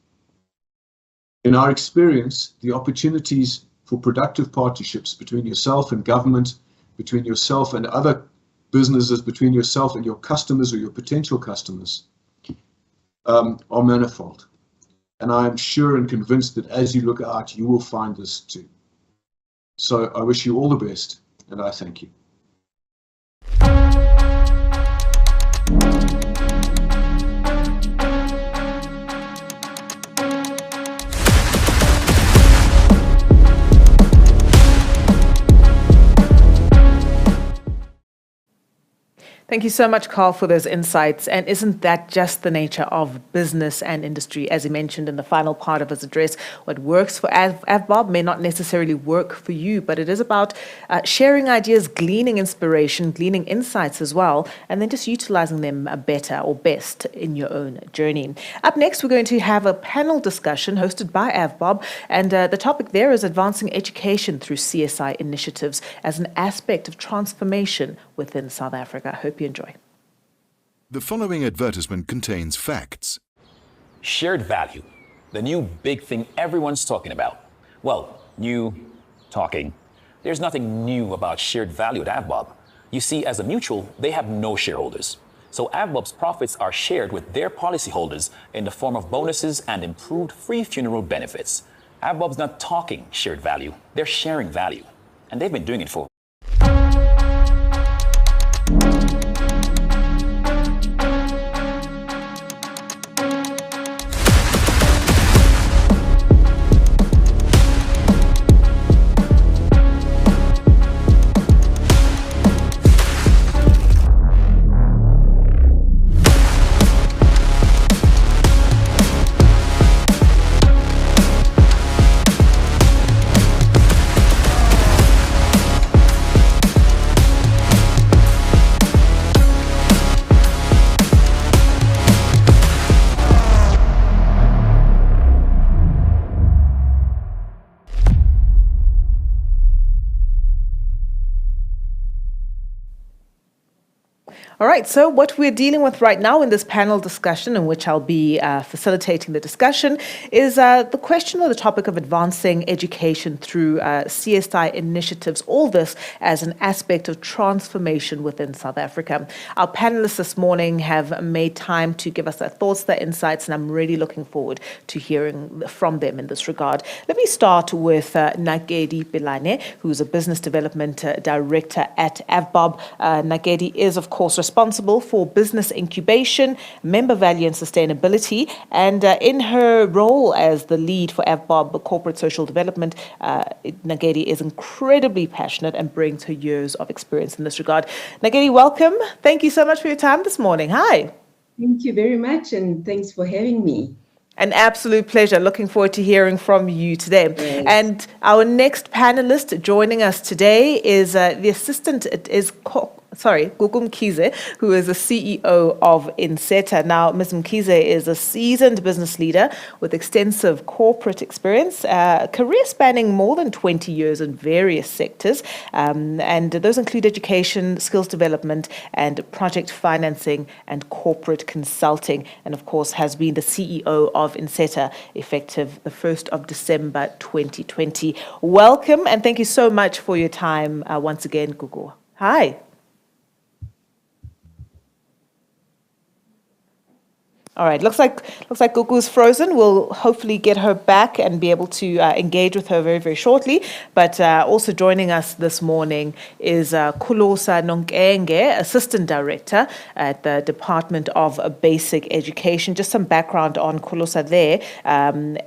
Speaker 11: In our experience, the opportunities for productive partnerships between yourself and government, between yourself and other businesses, between yourself and your customers or your potential customers, are manifold. And I am sure and convinced that as you look out, you will find this too. So I wish you all the best, and I thank you.
Speaker 8: Thank you so much, Carl, for those insights. And isn't that just the nature of business and industry? As he mentioned in the final part of his address, what works for AVBOB may not necessarily work for you, but it is about sharing ideas, gleaning inspiration, gleaning insights as well, and then just utilizing them better or best in your own journey. Up next, we're going to have a panel discussion hosted by AVBOB, and the topic there is advancing education through CSI initiatives as an aspect of transformation within South Africa. I hope you enjoy.
Speaker 9: The following advertisement contains facts.
Speaker 10: Shared value, the new big thing everyone's talking about. Well, talking. There's nothing new about shared value at AVBOB. You see, as a mutual, they have no shareholders. So AVBOB's profits are shared with their policyholders in the form of bonuses and improved free funeral benefits. AVBOB's not talking shared value, they're sharing value. And they've been doing it for
Speaker 8: All right, so what we're dealing with right now in this panel discussion, in which I'll be facilitating the discussion, is the question or the topic of advancing education through CSI initiatives, all this as an aspect of transformation within South Africa. Our panelists this morning have made time to give us their thoughts, their insights, and I'm really looking forward to hearing from them in this regard. Let me start with Nakedi Pilane, who's a business development director at AVBOB. Nakedi is, of course, responsible for business incubation, member value and sustainability. And in her role as the lead for AVBOB Corporate Social Development, Nakedi is incredibly passionate and brings her years of experience in this regard. Nakedi, welcome. Thank you so much for your time this morning. Hi.
Speaker 12: Thank you very much, and thanks for having me.
Speaker 8: An absolute pleasure. Looking forward to hearing from you today.
Speaker 12: Yes.
Speaker 8: And our next panelist joining us today is the assistant, Gugu Mkhize, who is the CEO of Inseta. Now, Ms. Mkhize is a seasoned business leader with extensive corporate experience, career spanning more than 20 years in various sectors, and those include education, skills development, and project financing and corporate consulting, and of course has been the CEO of Inseta effective the 1st of December 2020. Welcome, and thank you so much for your time once again, Gugu. Hi. All right, looks like Gugu's frozen. We'll hopefully get her back and be able to engage with her very, very shortly. But also joining us this morning is Kholosa Nonkenge, Assistant Director at the Department of Basic Education. Just some background on Kholosa there.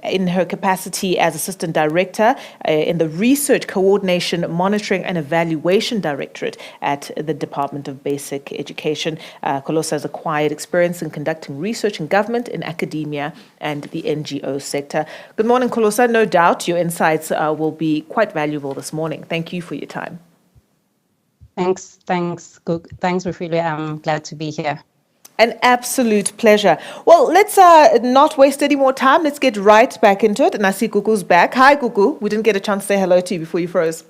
Speaker 8: In her capacity as Assistant Director in the Research Coordination, Monitoring and Evaluation Directorate at the Department of Basic Education. Kholosa has acquired experience in conducting research in government, in academia, and the NGO sector. Good morning, Kholosa. No doubt your insights will be quite valuable this morning. Thank you for your time.
Speaker 13: Thanks, Gug. Thanks, Refilwe. I'm glad to be here.
Speaker 8: An absolute pleasure. Well, let's not waste any more time. Let's get right back into it. And I see Gugu's back. Hi, Gugu. We didn't get a chance to say hello to you before you froze.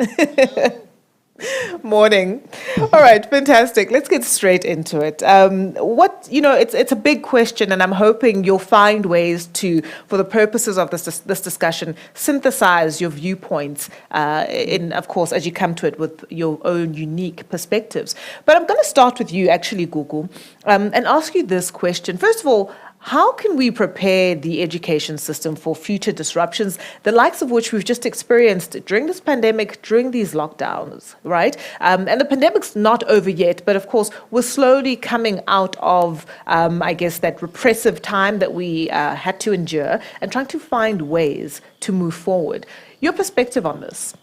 Speaker 8: Morning. All right, fantastic. Let's get straight into it. It's a big question, and I'm hoping you'll find ways to, for the purposes of this discussion, synthesize your viewpoints of course, as you come to it with your own unique perspectives. But I'm going to start with you, actually, Gugu, and ask you this question. First of all, how can we prepare the education system for future disruptions, the likes of which we've just experienced during this pandemic, during these lockdowns, right? And the pandemic's not over yet, but of course, we're slowly coming out of, that repressive time that we had to endure and trying to find ways to move forward. Your perspective on this?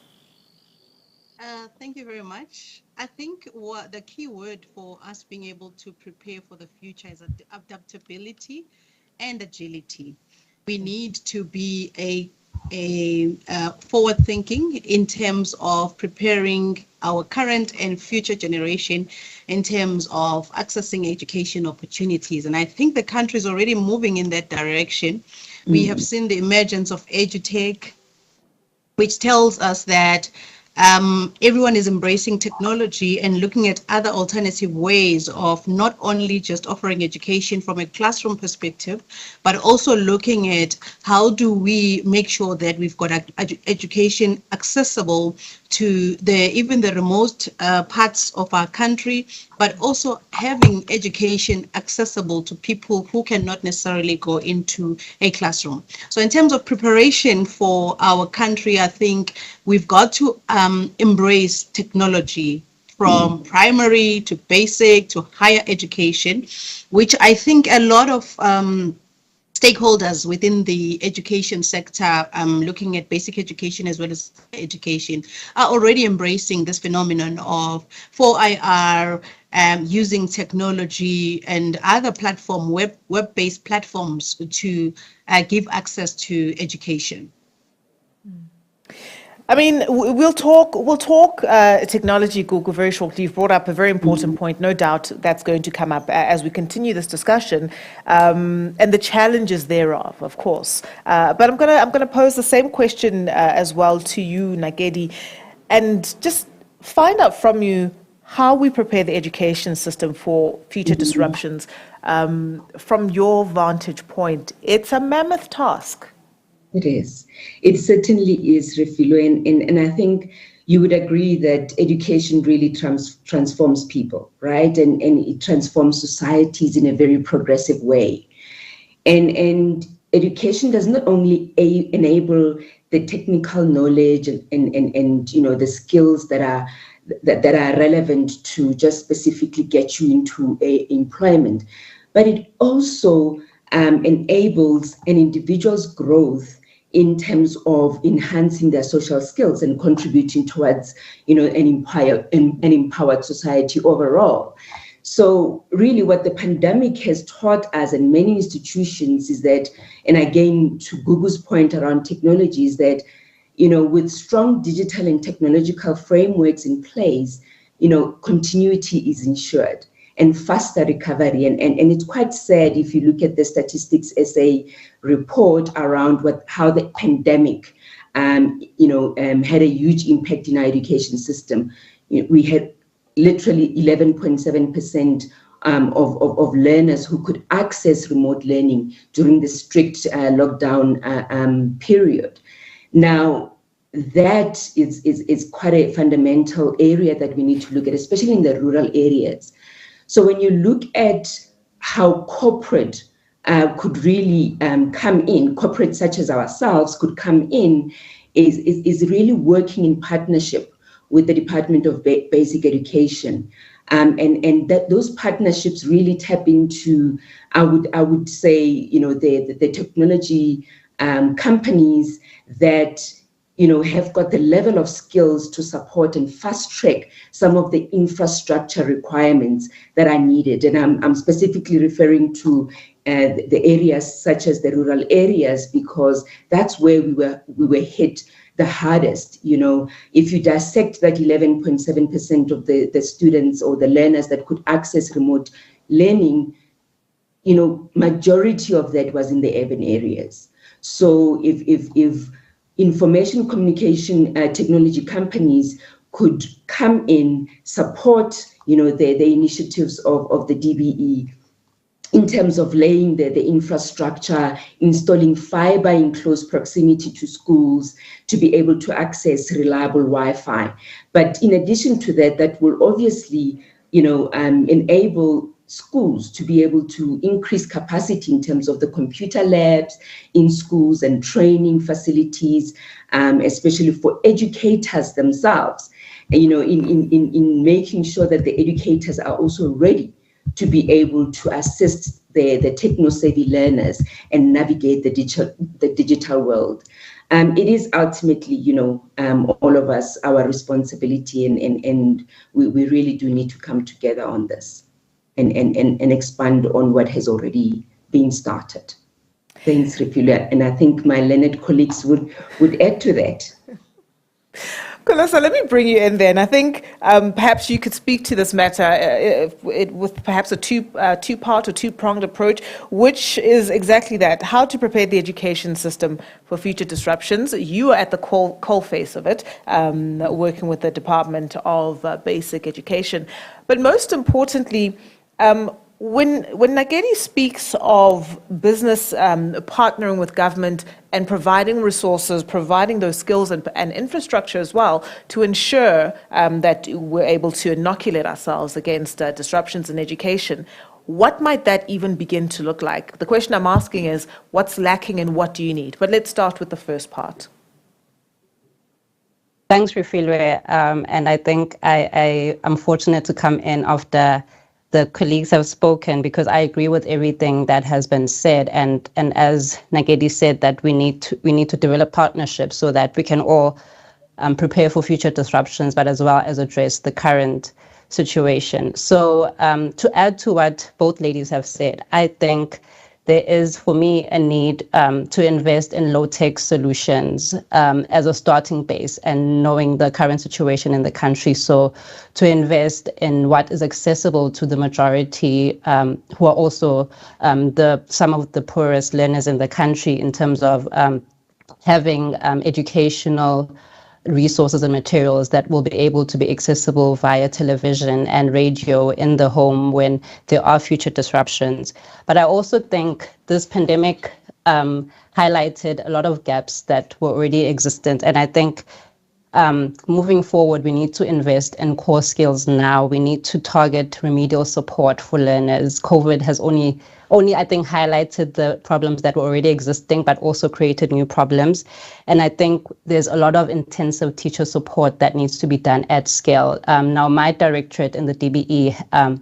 Speaker 14: Thank you very much. I think what the key word for us being able to prepare for the future is adaptability and agility. We need to be forward thinking in terms of preparing our current and future generation in terms of accessing education opportunities. And I think the country is already moving in that direction. We have seen the emergence of EduTech, which tells us that everyone is embracing technology and looking at other alternative ways of not only just offering education from a classroom perspective, but also looking at how do we make sure that we've got education accessible to even the remote parts of our country, but also having education accessible to people who cannot necessarily go into a classroom. So in terms of preparation for our country, I think we've got to embrace technology from primary to basic to higher education, which I think a lot of stakeholders within the education sector, looking at basic education as well as education, are already embracing this phenomenon of 4IR, using technology and other web-based platforms to give access to education.
Speaker 8: I mean, we'll talk technology, Gugu, very shortly. You've brought up a very important point. No doubt that's going to come up as we continue this discussion, and the challenges thereof, of course. But I'm gonna pose the same question as well to you, Nagedi, and just find out from you how we prepare the education system for future disruptions. From your vantage point, it's a mammoth task.
Speaker 12: It is. It certainly is, Refilwe, and I think you would agree that education really transforms people, right? And it transforms societies in a very progressive way. And education does not only enable the technical knowledge and the skills that are relevant to just specifically get you into employment, but it also enables an individual's growth in terms of enhancing their social skills and contributing towards, an empowered society overall. So really what the pandemic has taught us and many institutions is that, and again, to Gugu's point around technology, is that, with strong digital and technological frameworks in place, continuity is ensured and faster recovery. And it's quite sad if you look at the statistics as a report around how the pandemic, had a huge impact in our education system. We had literally 11.7% of learners who could access remote learning during the strict lockdown period. Now, that is quite a fundamental area that we need to look at, especially in the rural areas. So when you look at how corporate could really come in, corporates such as ourselves could come in, is really working in partnership with the Department of Basic Education. And that those partnerships really tap into, I would say, the technology companies that have got the level of skills to support and fast track some of the infrastructure requirements that are needed. And I'm specifically referring to the areas such as the rural areas, because that's where we were hit the hardest. If you dissect that 11.7% of the students or the learners that could access remote learning, majority of that was in the urban areas. So if information communication technology companies could come in, support, the initiatives of the DBE in terms of laying the infrastructure, installing fiber in close proximity to schools to be able to access reliable Wi-Fi. But in addition to that, that will obviously, enable schools to be able to increase capacity in terms of the computer labs in schools and training facilities, especially for educators themselves, in making sure that the educators are also ready to be able to assist the techno-savvy learners and navigate the digital world. It is ultimately, all of us, our responsibility, and we really do need to come together on this and expand on what has already been started. Thanks, Refilwe. And I think my learned colleagues would add to that.
Speaker 8: Kolisa, let me bring you in then. I think perhaps you could speak to this matter with perhaps a two-part or two-pronged approach, which is exactly that, how to prepare the education system for future disruptions. You are at the coalface of it, working with the Department of Basic Education. But most importantly, when Nagedi speaks of business partnering with government and providing resources, providing those skills and infrastructure as well to ensure that we're able to inoculate ourselves against disruptions in education, what might that even begin to look like? The question I'm asking is, what's lacking and what do you need? But let's start with the first part.
Speaker 13: Thanks, Refilwe. And I think I am fortunate to come in after the colleagues have spoken, because I agree with everything that has been said. And as Nagedi said, that we need to develop partnerships so that we can all prepare for future disruptions, but as well as address the current situation. So to add to what both ladies have said, I think there is, for me, a need to invest in low-tech solutions as a starting base, and knowing the current situation in the country. So to invest in what is accessible to the majority, who are also some of the poorest learners in the country, in terms of having educational resources and materials that will be able to be accessible via television and radio in the home when there are future disruptions. But I also think this pandemic highlighted a lot of gaps that were already existent. And I think moving forward, we need to invest in core skills now. We need to target remedial support for learners. COVID has only I think highlighted the problems that were already existing, but also created new problems. And I think there's a lot of intensive teacher support that needs to be done at scale. Now, my directorate in the DBE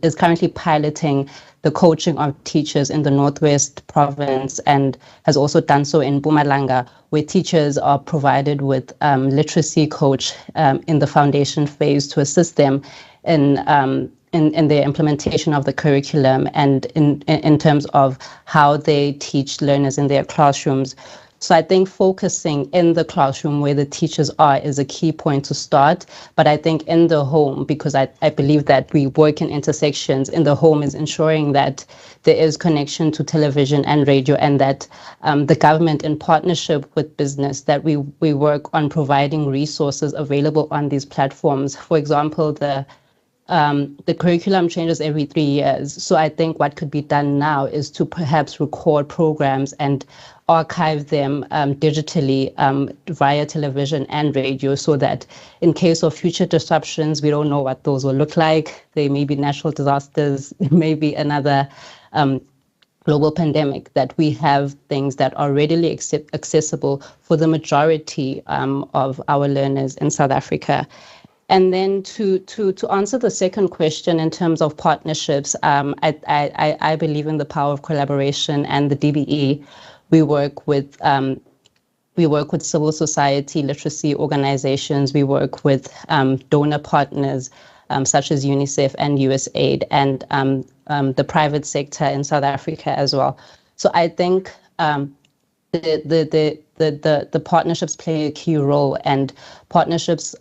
Speaker 13: is currently piloting the coaching of teachers in the Northwest Province, and has also done so in Mpumalanga, where teachers are provided with literacy coach in the foundation phase to assist them in their implementation of the curriculum, and in terms of how they teach learners in their classrooms. So I think focusing in the classroom where the teachers are is a key point to start. But I think in the home, because I believe that we work in intersections, in the home is ensuring that there is connection to television and radio, and that the government, in partnership with business, that we work on providing resources available on these platforms. For example, the curriculum changes every 3 years. So I think what could be done now is to perhaps record programs and archive them digitally via television and radio, so that in case of future disruptions, we don't know what those will look like. They may be natural disasters, there may be another global pandemic, that we have things that are readily accessible for the majority of our learners in South Africa. And then to answer the second question in terms of partnerships, I believe in the power of collaboration, and the DBE, we work with civil society literacy organizations, we work with donor partners such as UNICEF and USAID, and the private sector in South Africa as well. So I think the partnerships play a key role, and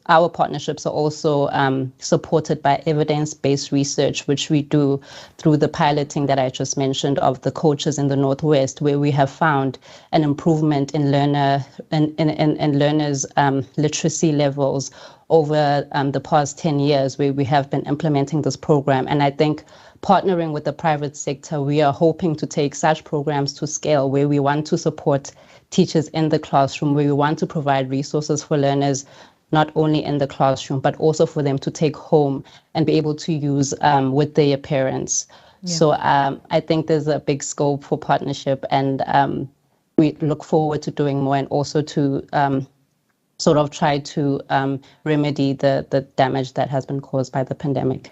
Speaker 13: our partnerships are also supported by evidence-based research, which we do through the piloting that I just mentioned of the coaches in the Northwest, where we have found an improvement in learners' literacy levels over the past 10 years, where we have been implementing this program. And I think partnering with the private sector, we are hoping to take such programs to scale, where we want to support teachers in the classroom, where we want to provide resources for learners, not only in the classroom, but also for them to take home and be able to use with their parents. Yeah. So I think there's a big scope for partnership, and we look forward to doing more, and also to sort of try to remedy the damage that has been caused by the pandemic.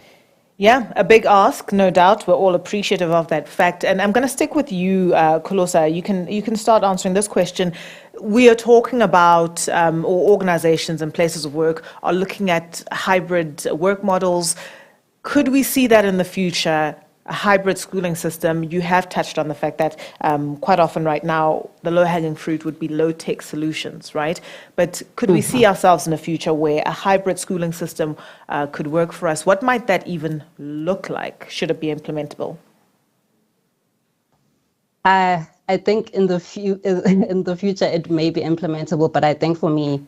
Speaker 8: Yeah, a big ask, no doubt. We're all appreciative of that fact. And I'm going to stick with you, Kholosa. You can start answering this question. We are talking about, or organizations and places of work are looking at hybrid work models. Could we see that in the future? A hybrid schooling system? You have touched on the fact that quite often right now, the low-hanging fruit would be low-tech solutions, right? But could we see ourselves in a future where a hybrid schooling system could work for us? What might that even look like? Should it be implementable?
Speaker 13: I think in the future it may be implementable, but I think for me,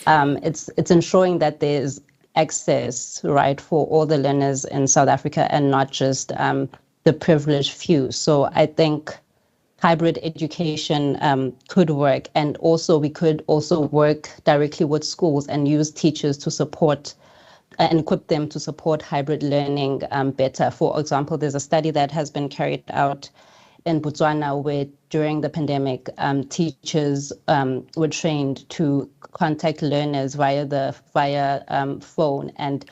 Speaker 13: it's ensuring that there's access, right, for all the learners in South Africa, and not just the privileged few. So I think hybrid education could work, and also we could also work directly with schools and use teachers to support and equip them to support hybrid learning better. For example, there's a study that has been carried out in Botswana, where during the pandemic, teachers were trained to contact learners via phone, and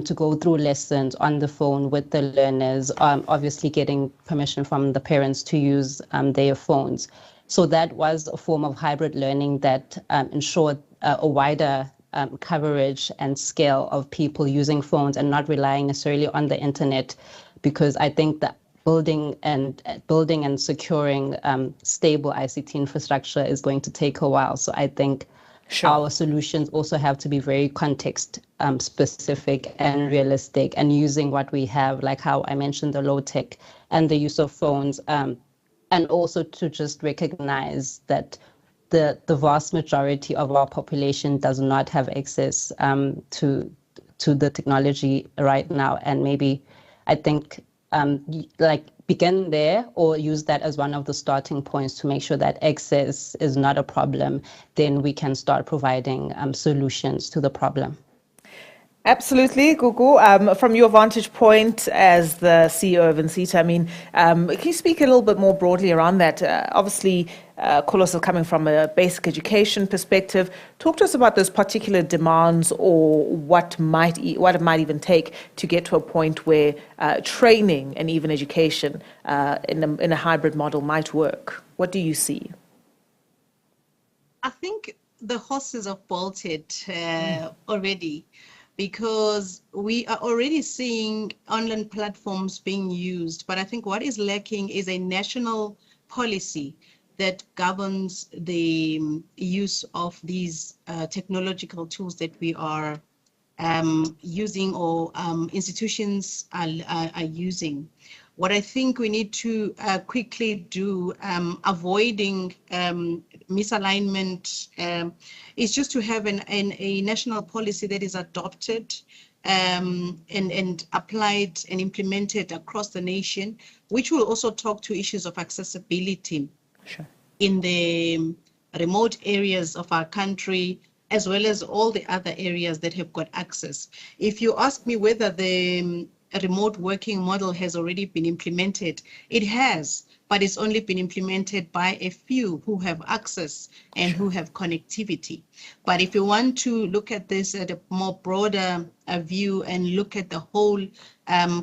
Speaker 13: to go through lessons on the phone with the learners, obviously getting permission from the parents to use their phones. So that was a form of hybrid learning that ensured a wider coverage and scale of people using phones and not relying necessarily on the internet, because I think that building and securing stable ICT infrastructure is going to take a while. So I think our solutions also have to be very context specific and realistic, and using what we have, like how I mentioned the low tech and the use of phones, and also to just recognize that the vast majority of our population does not have access to the technology right now. And maybe I think begin there, or use that as one of the starting points to make sure that access is not a problem. Then we can start providing solutions to the problem.
Speaker 8: Absolutely, Gugu. From your vantage point as the CEO of Insita, I mean, can you speak a little bit more broadly around that? Obviously, Kholosa, coming from a basic education perspective, talk to us about those particular demands, or what it might even take to get to a point where training and even education in a hybrid model might work. What do you see?
Speaker 14: I think the horses have bolted already, because we are already seeing online platforms being used. But I think what is lacking is a national policy that governs the use of these technological tools that we are using, or institutions are using. What I think we need to quickly do, avoiding misalignment, is just to have a national policy that is adopted and applied and implemented across the nation, which will also talk to issues of accessibility in the remote areas of our country, as well as all the other areas that have got access. If you ask me whether the remote working model has already been implemented, it has, but it's only been implemented by a few who have access and who have connectivity. But if you want to look at this at a more broader view and look at the whole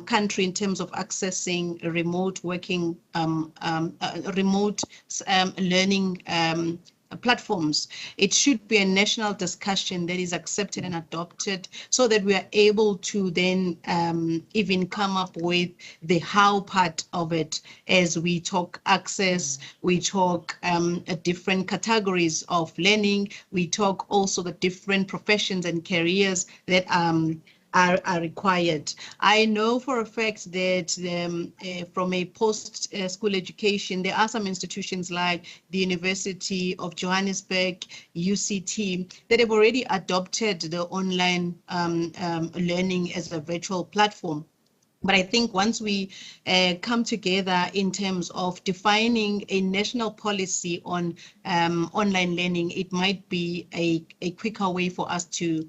Speaker 14: country in terms of accessing remote working, remote learning platforms, it should be a national discussion that is accepted and adopted so that we are able to then even come up with the how part of it as we talk access, we talk different categories of learning, we talk also the different professions and careers that are required. I know for a fact that from a post-school education, there are some institutions like the University of Johannesburg, UCT, that have already adopted the online learning as a virtual platform. But I think once we come together in terms of defining a national policy on online learning, it might be a quicker way for us to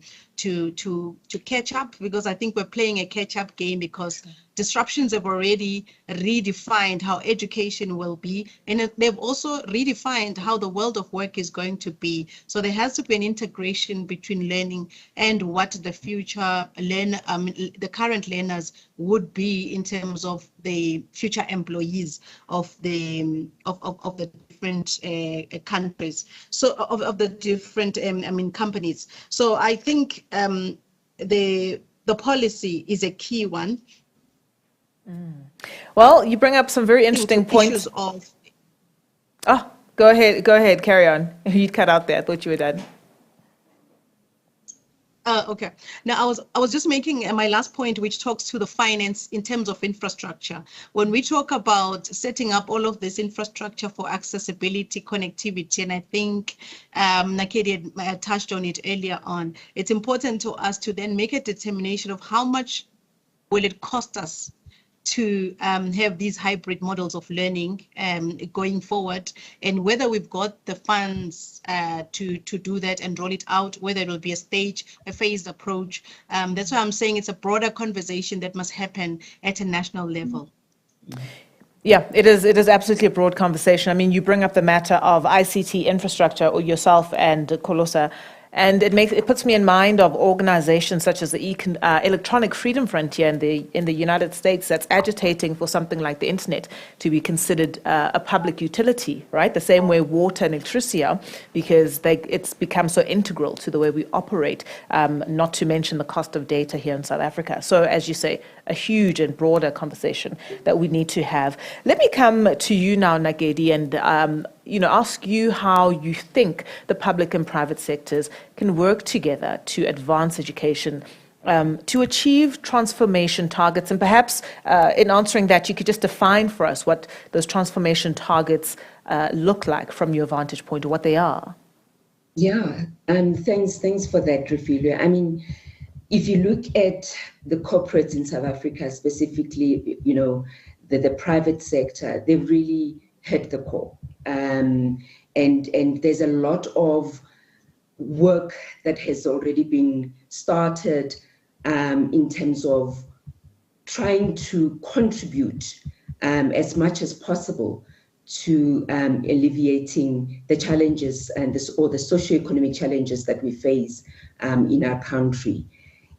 Speaker 14: catch up, because I think we're playing a catch-up game because disruptions have already redefined how education will be, and they've also redefined how the world of work is going to be. So there has to be an integration between learning and what the future the current learners would be in terms of the future employees of the different countries. So of the different companies. So I think the policy is a key one.
Speaker 8: Well, you bring up some very interesting points. Oh, go ahead, carry on. You'd cut out there. I thought you were done.
Speaker 14: Okay. Now, I was just making my last point, which talks to the finance in terms of infrastructure. When we talk about setting up all of this infrastructure for accessibility, connectivity, and I think Nakedi had touched on it earlier on, it's important to us to then make a determination of how much will it cost us to have these hybrid models of learning going forward, and whether we've got the funds to do that and roll it out, whether it will be a phased approach. That's why I'm saying it's a broader conversation that must happen at a national level.
Speaker 8: Yeah, it is absolutely a broad conversation. I mean, you bring up the matter of ICT infrastructure, or yourself and Kolosa, and it puts me in mind of organizations such as the Electronic Freedom Frontier in the United States that's agitating for something like the internet to be considered a public utility, right? The same way water and electricity are, because it's become so integral to the way we operate, not to mention the cost of data here in South Africa. So as you say, a huge and broader conversation that we need to have. Let me come to you now, Nakedi, and ask you how you think the public and private sectors can work together to advance education, to achieve transformation targets. And perhaps in answering that, you could just define for us what those transformation targets look like from your vantage point, or what they are.
Speaker 12: Yeah, thanks for that, Refilwe. I mean, if you look at the corporates in South Africa, specifically, the private sector, they've really hit the core. And there's a lot of work that has already been started in terms of trying to contribute as much as possible to alleviating the challenges and the socioeconomic challenges that we face in our country.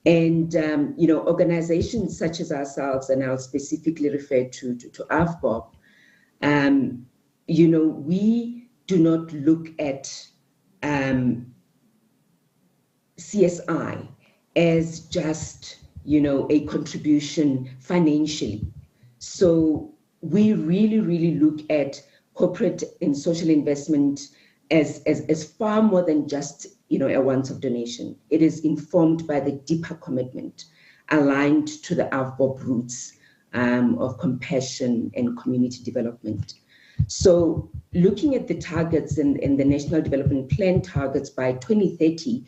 Speaker 12: And organizations such as ourselves, and I'll specifically refer to AFBOB, we do not look at CSI as just, a contribution financially. So we really look at corporate and social investment as far more than just, a once-off donation. It is informed by the deeper commitment aligned to the AFBOB roots of compassion and community development. So looking at the targets and the National Development Plan targets by 2030,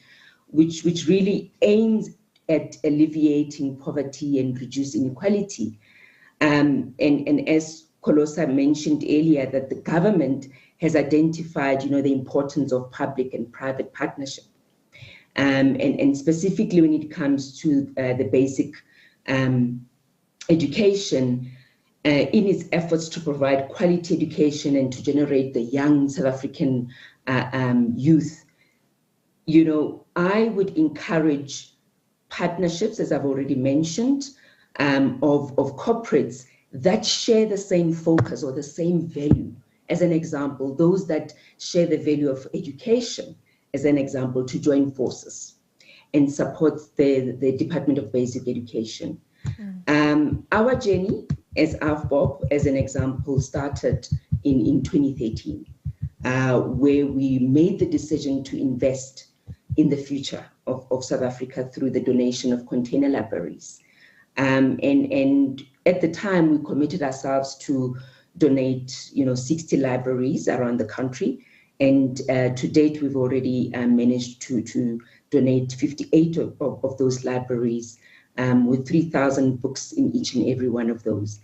Speaker 12: which really aims at alleviating poverty and reduce inequality. And as Kolosa mentioned earlier, that the government has identified, the importance of public and private partnership. And specifically when it comes to the basic education, in its efforts to provide quality education and to generate the young South African youth, I would encourage partnerships, as I've already mentioned, of corporates that share the same focus or the same value. As an example, those that share the value of education, as an example, to join forces and support the Department of Basic Education. Our journey as AFBOB, as an example, started in 2013, where we made the decision to invest in the future of South Africa through the donation of container libraries. And at the time, we committed ourselves to donate, 60 libraries around the country. And to date, we've already managed to donate 58 of those libraries, with 3,000 books in each and every one of those.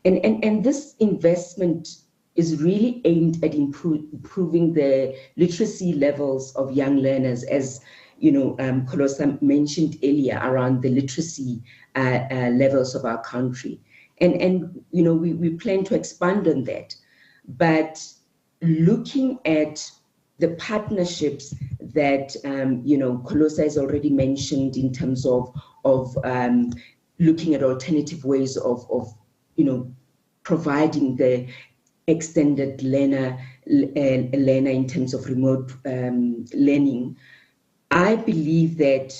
Speaker 12: And this investment is really aimed at improving the literacy levels of young learners, as Kholosa mentioned earlier, around the literacy levels of our country. And we plan to expand on that. But looking at the partnerships that Kholosa has already mentioned in terms of looking at alternative ways of providing the extended learner in terms of remote learning, I believe that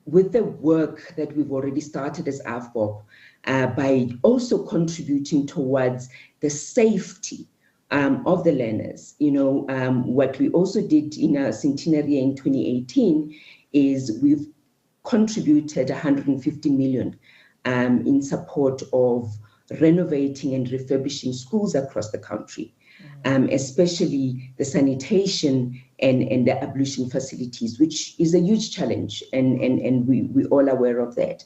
Speaker 12: with the work that we've already started as AFBOB, by also contributing towards the safety of the learners, what we also did in our centenary in 2018 is we've contributed 150 million in support of renovating and refurbishing schools across the country, especially the sanitation and the ablution facilities, which is a huge challenge, and we all aware of that.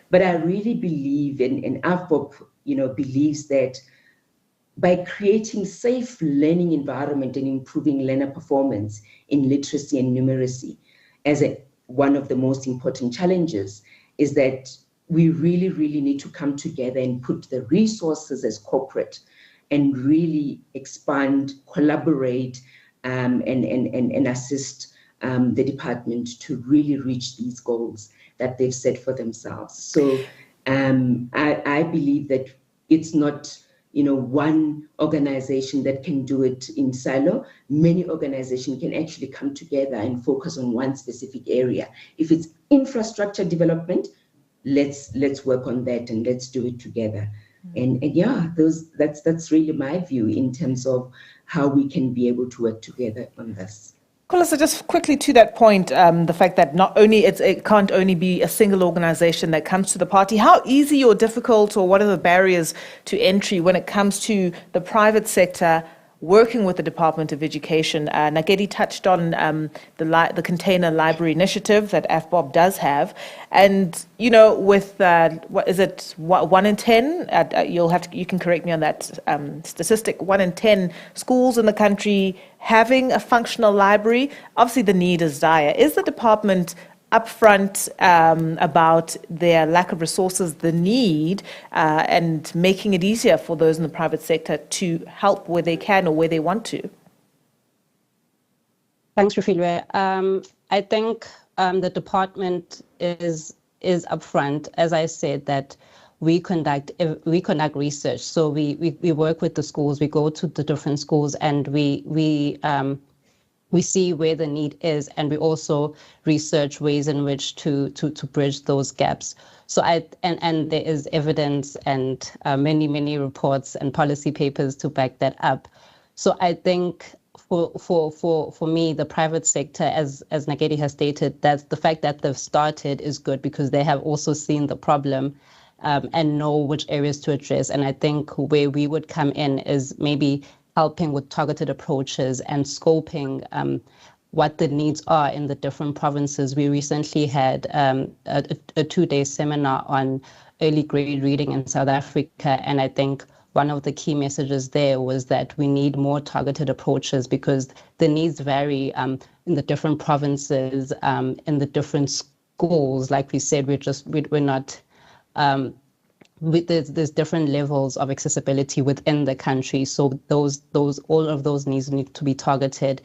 Speaker 12: But I really believe, and AFBOB, believes that by creating safe learning environment and improving learner performance in literacy and numeracy, as one of the most important challenges, is that we really, really need to come together and put the resources as corporate and really expand, collaborate, and assist the department to really reach these goals that they've set for themselves. So I believe that it's not one organization that can do it in silo. Many organizations can actually come together and focus on one specific area. If it's infrastructure development, let's work on that and let's do it together. And yeah, that's really my view in terms of how we can be able to work together on this.
Speaker 8: Kholosa, just quickly to that point, the fact that not only it can't only be a single organization that comes to the party. How easy or difficult, or what are the barriers to entry when it comes to the private sector working with the Department of Education? Nagedi touched on the container library initiative that AFBOB does have, and with what is it, 1 in 10? You can correct me on that statistic. 1 in 10 schools in the country having a functional library. Obviously, the need is dire. Is the department upfront about their lack of resources, the need, and making it easier for those in the private sector to help where they can or where they want to?
Speaker 13: Thanks, Refilwe. I think the department is upfront, as I said, that we conduct research. So we work with the schools, we go to the different schools, and we see where the need is, and we also research ways in which to bridge those gaps. So and there is evidence and many reports and policy papers to back that up. So I think for me, the private sector, as Nagedi has stated, that the fact that they've started is good because they have also seen the problem and know which areas to address. And I think where we would come in is maybe helping with targeted approaches and scoping what the needs are in the different provinces. We recently had a 2-day seminar on early grade reading in South Africa, and I think one of the key messages there was that we need more targeted approaches because the needs vary in the different provinces, in the different schools. Like we said, we're not there's different levels of accessibility within the country. So all of those needs need to be targeted.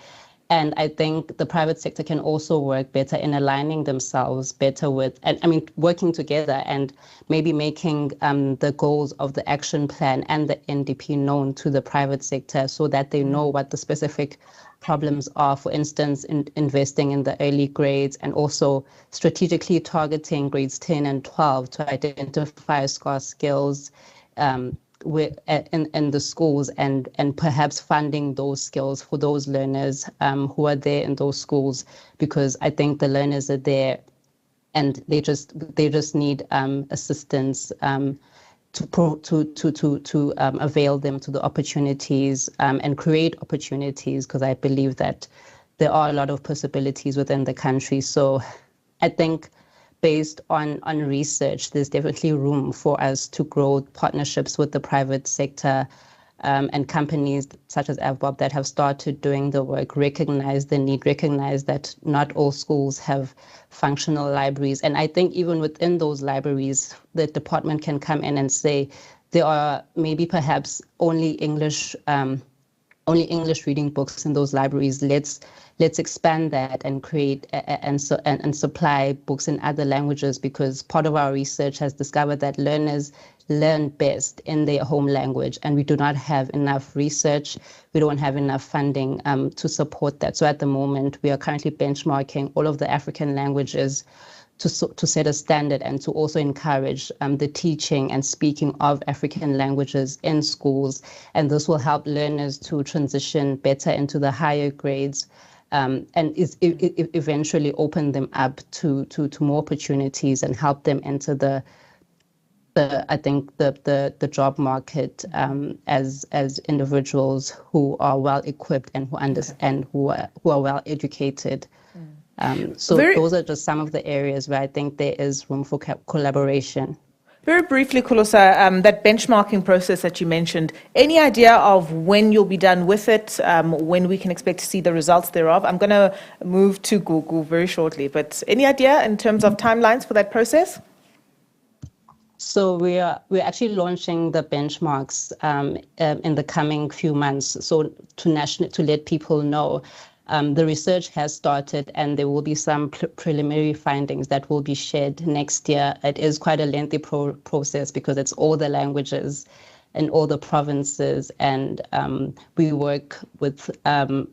Speaker 13: And I think the private sector can also work better in aligning themselves better with, and I mean, working together and maybe making the goals of the action plan and the NDP known to the private sector so that they know what the specific problems are. For instance, investing in the early grades and also strategically targeting grades 10 and 12 to identify scarce skills in the schools and perhaps funding those skills for those learners who are there in those schools, because I think the learners are there and they just need assistance to avail them to the opportunities and create opportunities, because I believe that there are a lot of possibilities within the country. So I think based on research, there's definitely room for us to grow partnerships with the private sector and companies such as AVBOB that have started doing the work, recognize the need, recognize that not all schools have functional libraries. And I think even within those libraries, the department can come in and say there are maybe perhaps only English reading books in those libraries. Let's expand that and create and supply books in other languages, because part of our research has discovered that learners learn best in their home language, and we do not have enough research. We don't have enough funding to support that. So at the moment, we are currently benchmarking all of the African languages to set a standard and to also encourage the teaching and speaking of African languages in schools. And this will help learners to transition better into the higher grades and eventually open them up to more opportunities and help them enter the job market as individuals who are well equipped and who understand, who are well educated. Those are just some of the areas where I think there is room for collaboration.
Speaker 8: Very briefly, Kholosa, that benchmarking process that you mentioned, any idea of when you'll be done with it, when we can expect to see the results thereof? I'm going to move to Gugu very shortly, but any idea in terms of timelines for that process?
Speaker 13: So we're actually launching the benchmarks in the coming few months. So to let people know. The research has started and there will be some preliminary findings that will be shared next year. It is quite a lengthy process because it's all the languages in all the provinces, and we work with a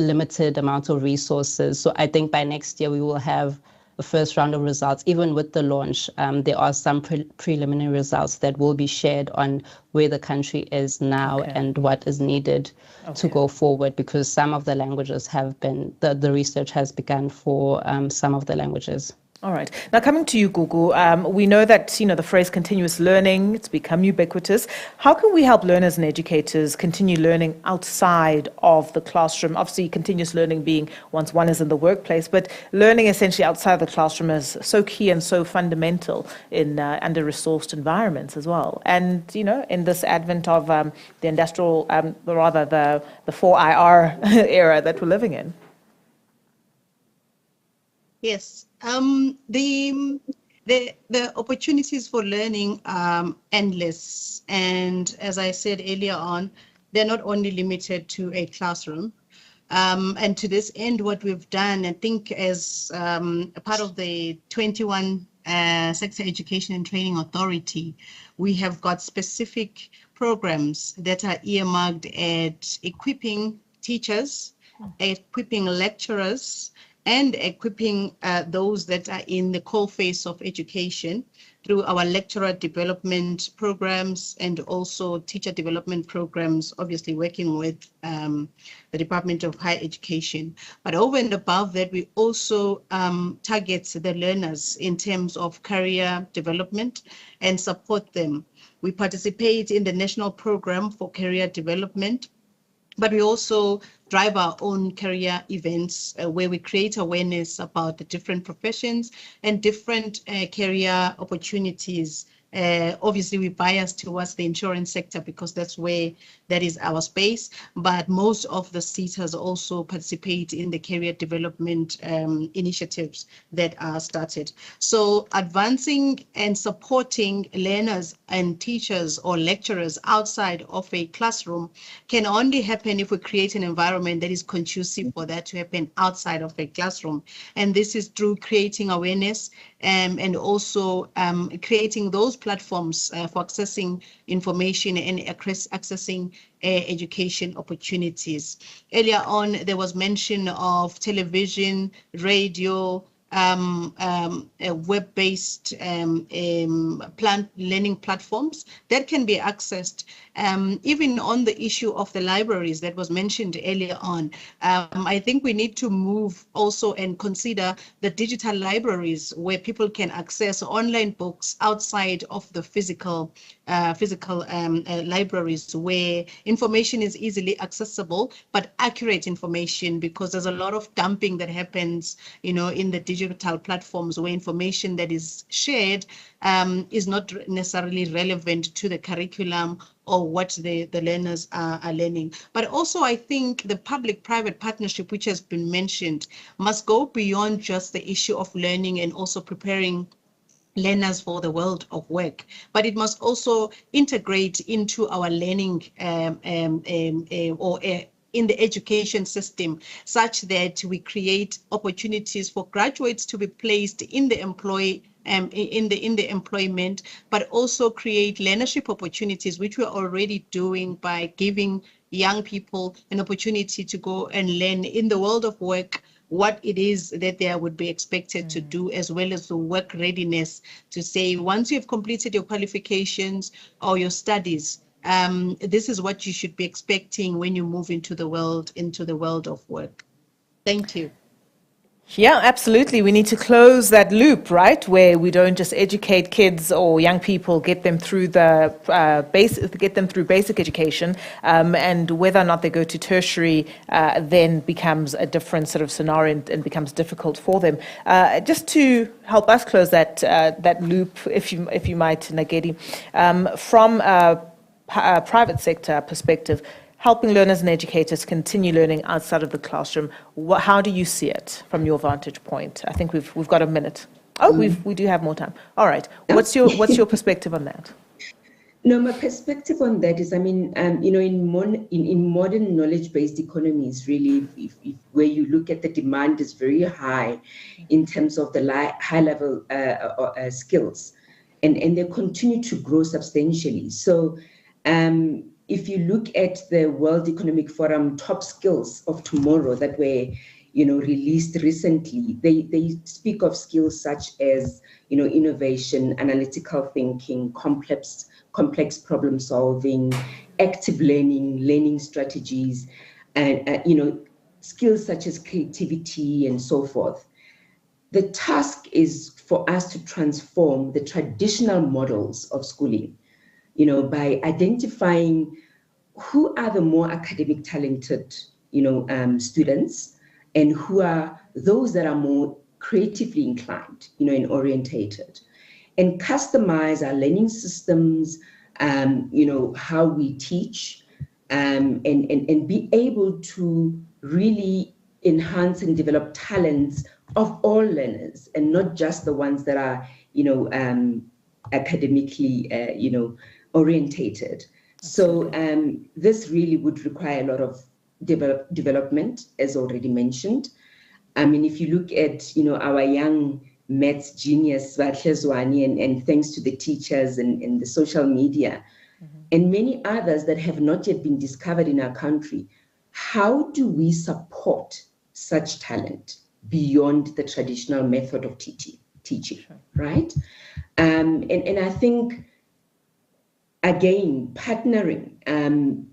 Speaker 13: limited amount of resources. So I think by next year we will have a first round of results. Even with the launch, there are some preliminary results that will be shared on where the country is now and what is needed to go forward, because some of the languages have been, the research has begun for some of the languages.
Speaker 8: All right. Now, coming to you, Gugu, we know that, the phrase continuous learning, it's become ubiquitous. How can we help learners and educators continue learning outside of the classroom? Obviously, continuous learning being once one is in the workplace, but learning essentially outside the classroom is so key and so fundamental in under-resourced environments as well. And, in this advent of the industrial, the 4IR era that we're living in.
Speaker 14: Yes. The opportunities for learning are endless, and as I said earlier on, they're not only limited to a classroom. And to this end, what we've done, I think, as a part of the 21 Sector Education and Training Authority, we have got specific programs that are earmarked at equipping teachers, equipping lecturers, and equipping those that are in the coalface of education through our lecturer development programs and also teacher development programs, obviously working with the Department of Higher Education. But over and above that, we also target the learners in terms of career development and support them. We participate in the National Program for Career Development, but we also drive our own career events where we create awareness about the different professions and different career opportunities Obviously, we bias towards the insurance sector because that is our space, but most of the SETAs also participate in the career development initiatives that are started. So advancing and supporting learners and teachers or lecturers outside of a classroom can only happen if we create an environment that is conducive for that to happen outside of a classroom. And this is through creating awareness and also creating those platforms for accessing information and accessing education opportunities. Earlier on, there was mention of television, radio, web-based learning platforms that can be accessed. Even on the issue of the libraries that was mentioned earlier on, I think we need to move also and consider the digital libraries where people can access online books outside of the physical libraries, where information is easily accessible, but accurate information, because there's a lot of dumping that happens, in the digital platforms where information that is shared is not necessarily relevant to the curriculum or what the learners are learning. But also, I think the public-private partnership, which has been mentioned, must go beyond just the issue of learning and also preparing learners for the world of work, but it must also integrate into our learning in the education system, such that we create opportunities for graduates to be placed in the employment, but also create learnership opportunities, which we're already doing by giving young people an opportunity to go and learn in the world of work what it is that they would be expected to do, as well as the work readiness to say, once you've completed your qualifications or your studies, this is what you should be expecting when you move into the world of work. Thank you.
Speaker 8: Yeah, absolutely. We need to close that loop, right? Where we don't just educate kids or young people, get them through basic education, and whether or not they go to tertiary then becomes a different sort of scenario and becomes difficult for them. Just to help us close that loop, if you might, Nagedi, from a private sector perspective, helping learners and educators continue learning outside of the classroom. How do you see it from your vantage point? I think we've got a minute. Oh, we do have more time. All right. What's your perspective on that?
Speaker 12: No, my perspective on that is, in modern knowledge-based economies, really, if where you look at the demand is very high in terms of the high-level skills, and they continue to grow substantially. So, if you look at the World Economic Forum top skills of tomorrow that were, released recently, they speak of skills such as, innovation, analytical thinking, complex problem solving, active learning strategies, and, skills such as creativity and so forth. The task is for us to transform the traditional models of schooling, by identifying who are the more academic talented, students, and who are those that are more creatively inclined, and orientated, and customize our learning systems, how we teach, and be able to really enhance and develop talents of all learners, and not just the ones that are, academically, orientated. So this really would require a lot of development, as already mentioned. If you look at, our young maths genius, Vatlezwani, and thanks to the teachers and the social media, and many others that have not yet been discovered in our country, how do we support such talent beyond the traditional method of teaching, right? And I think, again, partnering and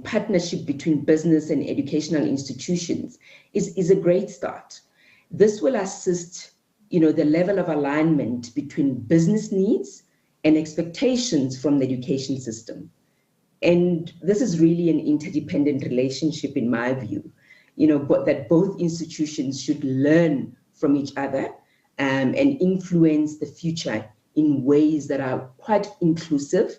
Speaker 12: partnership between business and educational institutions is a great start. This will assist, the level of alignment between business needs and expectations from the education system. And this is really an interdependent relationship, in my view, but that both institutions should learn from each other and influence the future in ways that are quite inclusive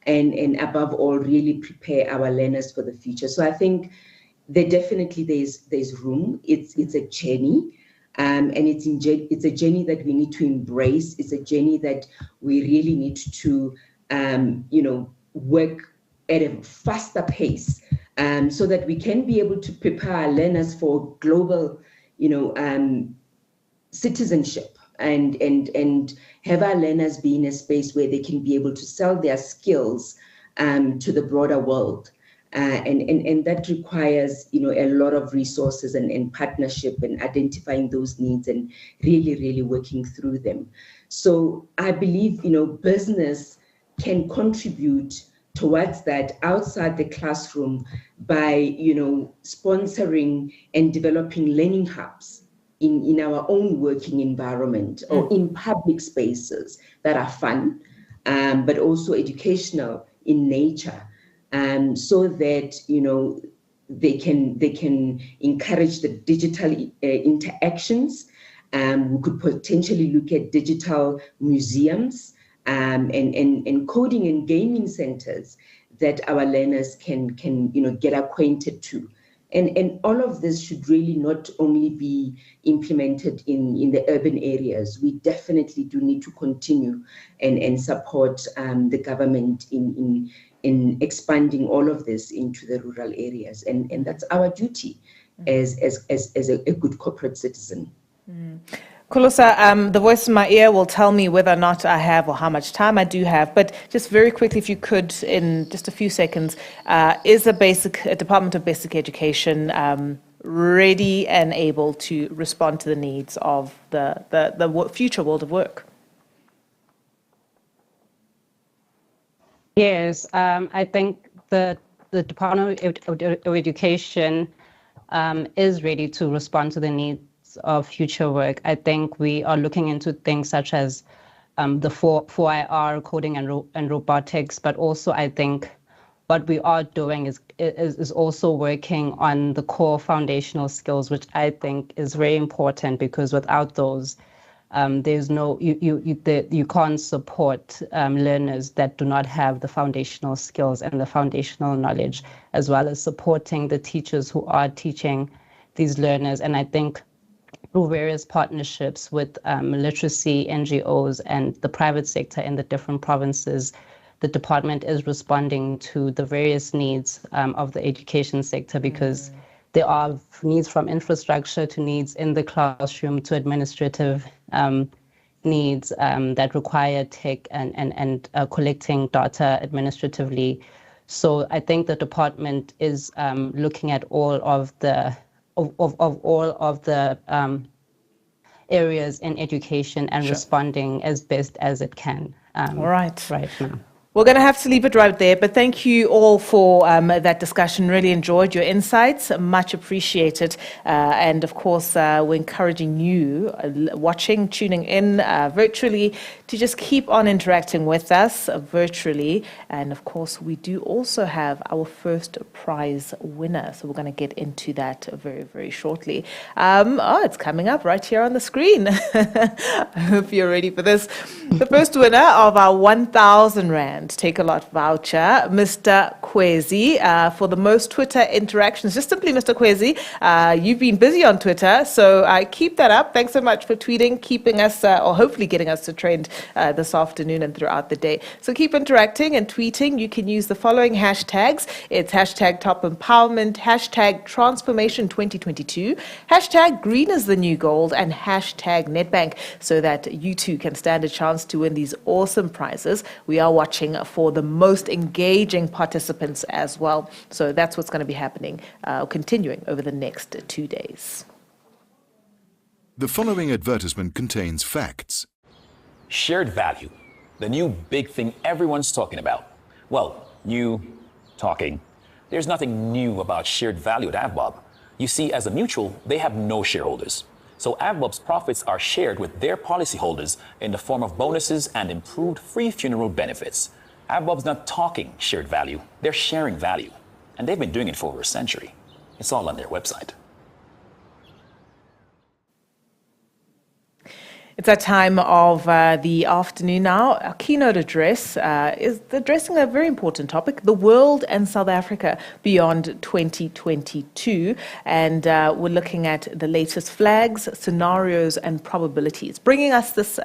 Speaker 12: and above all, really prepare our learners for the future. So I think there's room. It's a journey. And it's a journey that we need to embrace. It's a journey that we really need to, work at a faster pace, so that we can be able to prepare our learners for global, citizenship and have our learners be in a space where they can be able to sell their skills to the broader world. And that requires, a lot of resources and partnership and identifying those needs and really, really working through them. So I believe, business can contribute towards that outside the classroom by, sponsoring and developing learning hubs in our own working environment or in public spaces that are fun, but also educational in nature. So that they can encourage the digital interactions. We could potentially look at digital museums and coding and gaming centers that our learners can get acquainted to. And all of this should really not only be implemented in the urban areas. We definitely do need to continue and support the government in expanding all of this into the rural areas. And that's our duty as a good corporate citizen.
Speaker 8: Khulusa, the voice in my ear will tell me whether or not I have or how much time I do have, but just very quickly, if you could, in just a few seconds, is a Department of Basic Education ready and able to respond to the needs of the future world of work?
Speaker 13: Yes, I think the Department of Education is ready to respond to the needs of future work. I think we are looking into things such as the 4IR coding and robotics, but also I think what we are doing is also working on the core foundational skills, which I think is very important, because without those, there's no you can't support learners that do not have the foundational skills and the foundational knowledge, as well as supporting the teachers who are teaching these learners. And I think through various partnerships with literacy NGOs and the private sector in the different provinces, the department is responding to the various needs of the education sector, because there are needs from infrastructure to needs in the classroom to administrative needs that require tech and collecting data administratively. So I think the department is looking at all of the areas in education and responding as best as it can.
Speaker 8: All right.
Speaker 13: Right now.
Speaker 8: We're going to have to leave it right there, but thank you all for that discussion. Really enjoyed your insights, much appreciated. And of course, we're encouraging you watching, tuning in virtually, to just keep on interacting with us virtually. And of course, we do also have our first prize winner. So we're going to get into that very, very shortly. It's coming up right here on the screen. I hope you're ready for this. The first winner of our 1,000 Rand Take a Lot voucher, Mr. Kwezi, for the most Twitter interactions. Just simply Mr. Kwezi, you've been busy on Twitter, so keep that up. Thanks so much for tweeting, keeping us, or hopefully getting us to trend this afternoon and throughout the day. So keep interacting and tweeting. You can use the following hashtags. It's hashtag Top Empowerment, hashtag Transformation 2022, hashtag Green is the New Gold, and hashtag Nedbank, so that you too can stand a chance to win these awesome prizes. We are watching for the most engaging participants as well. So that's what's going to be happening, continuing over the next 2 days.
Speaker 9: The following advertisement contains facts.
Speaker 10: Shared value, the new big thing everyone's talking about. Well, new, talking. There's nothing new about shared value at AVBOB. You see, as a mutual, they have no shareholders. So AVBOB's profits are shared with their policyholders in the form of bonuses and improved free funeral benefits. AVBOB's not talking shared value, they're sharing value. And they've been doing it for over a century. It's all on their website.
Speaker 8: It's that time of the afternoon now. Our keynote address is addressing a very important topic, the world and South Africa beyond 2022. And we're looking at the latest flags, scenarios, and probabilities. Bringing us this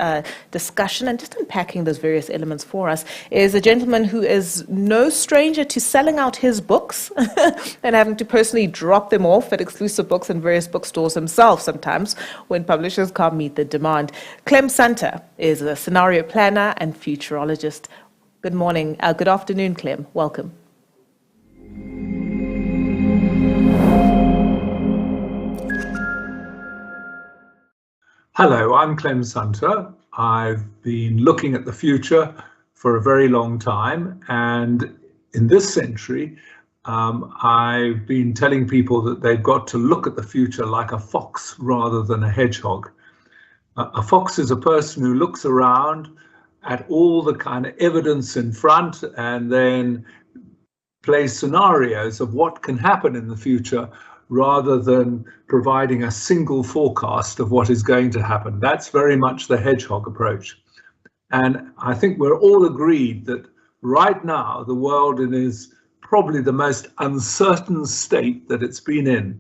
Speaker 8: discussion and just unpacking those various elements for us is a gentleman who is no stranger to selling out his books and having to personally drop them off at exclusive books and various bookstores himself sometimes when publishers can't meet the demand. Clem Sunter is a scenario planner and futurologist. Good morning, good afternoon, Clem. Welcome.
Speaker 15: Hello, I'm Clem Sunter. I've been looking at the future for a very long time, and in this century, I've been telling people that they've got to look at the future like a fox rather than a hedgehog. A fox is a person who looks around at all the kind of evidence in front and then plays scenarios of what can happen in the future rather than providing a single forecast of what is going to happen. That's very much the hedgehog approach. And I think we're all agreed that right now the world is probably the most uncertain state that it's been in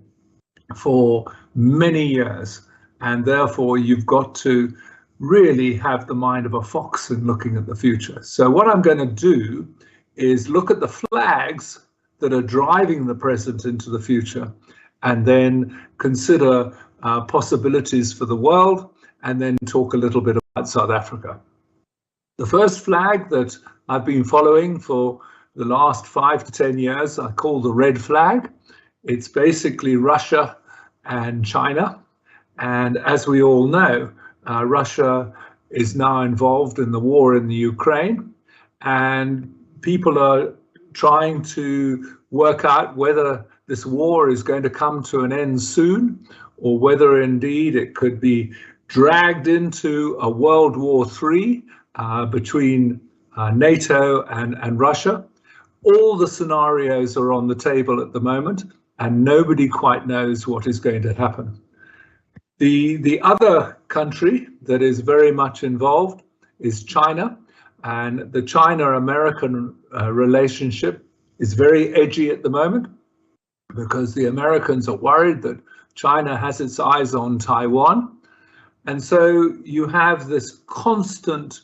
Speaker 15: for many years. And therefore, you've got to really have the mind of a fox in looking at the future. So what I'm going to do is look at the flags that are driving the present into the future, and then consider possibilities for the world, and then talk a little bit about South Africa. The first flag that I've been following for the last 5 to 10 years, I call the red flag. It's basically Russia and China. And as we all know, Russia is now involved in the war in the Ukraine, and people are trying to work out whether this war is going to come to an end soon, or whether indeed it could be dragged into a World War III between NATO and Russia. All the scenarios are on the table at the moment, and nobody quite knows what is going to happen. The other country that is very much involved is China, and the China-American relationship is very edgy at the moment because the Americans are worried that China has its eyes on Taiwan. And so you have this constant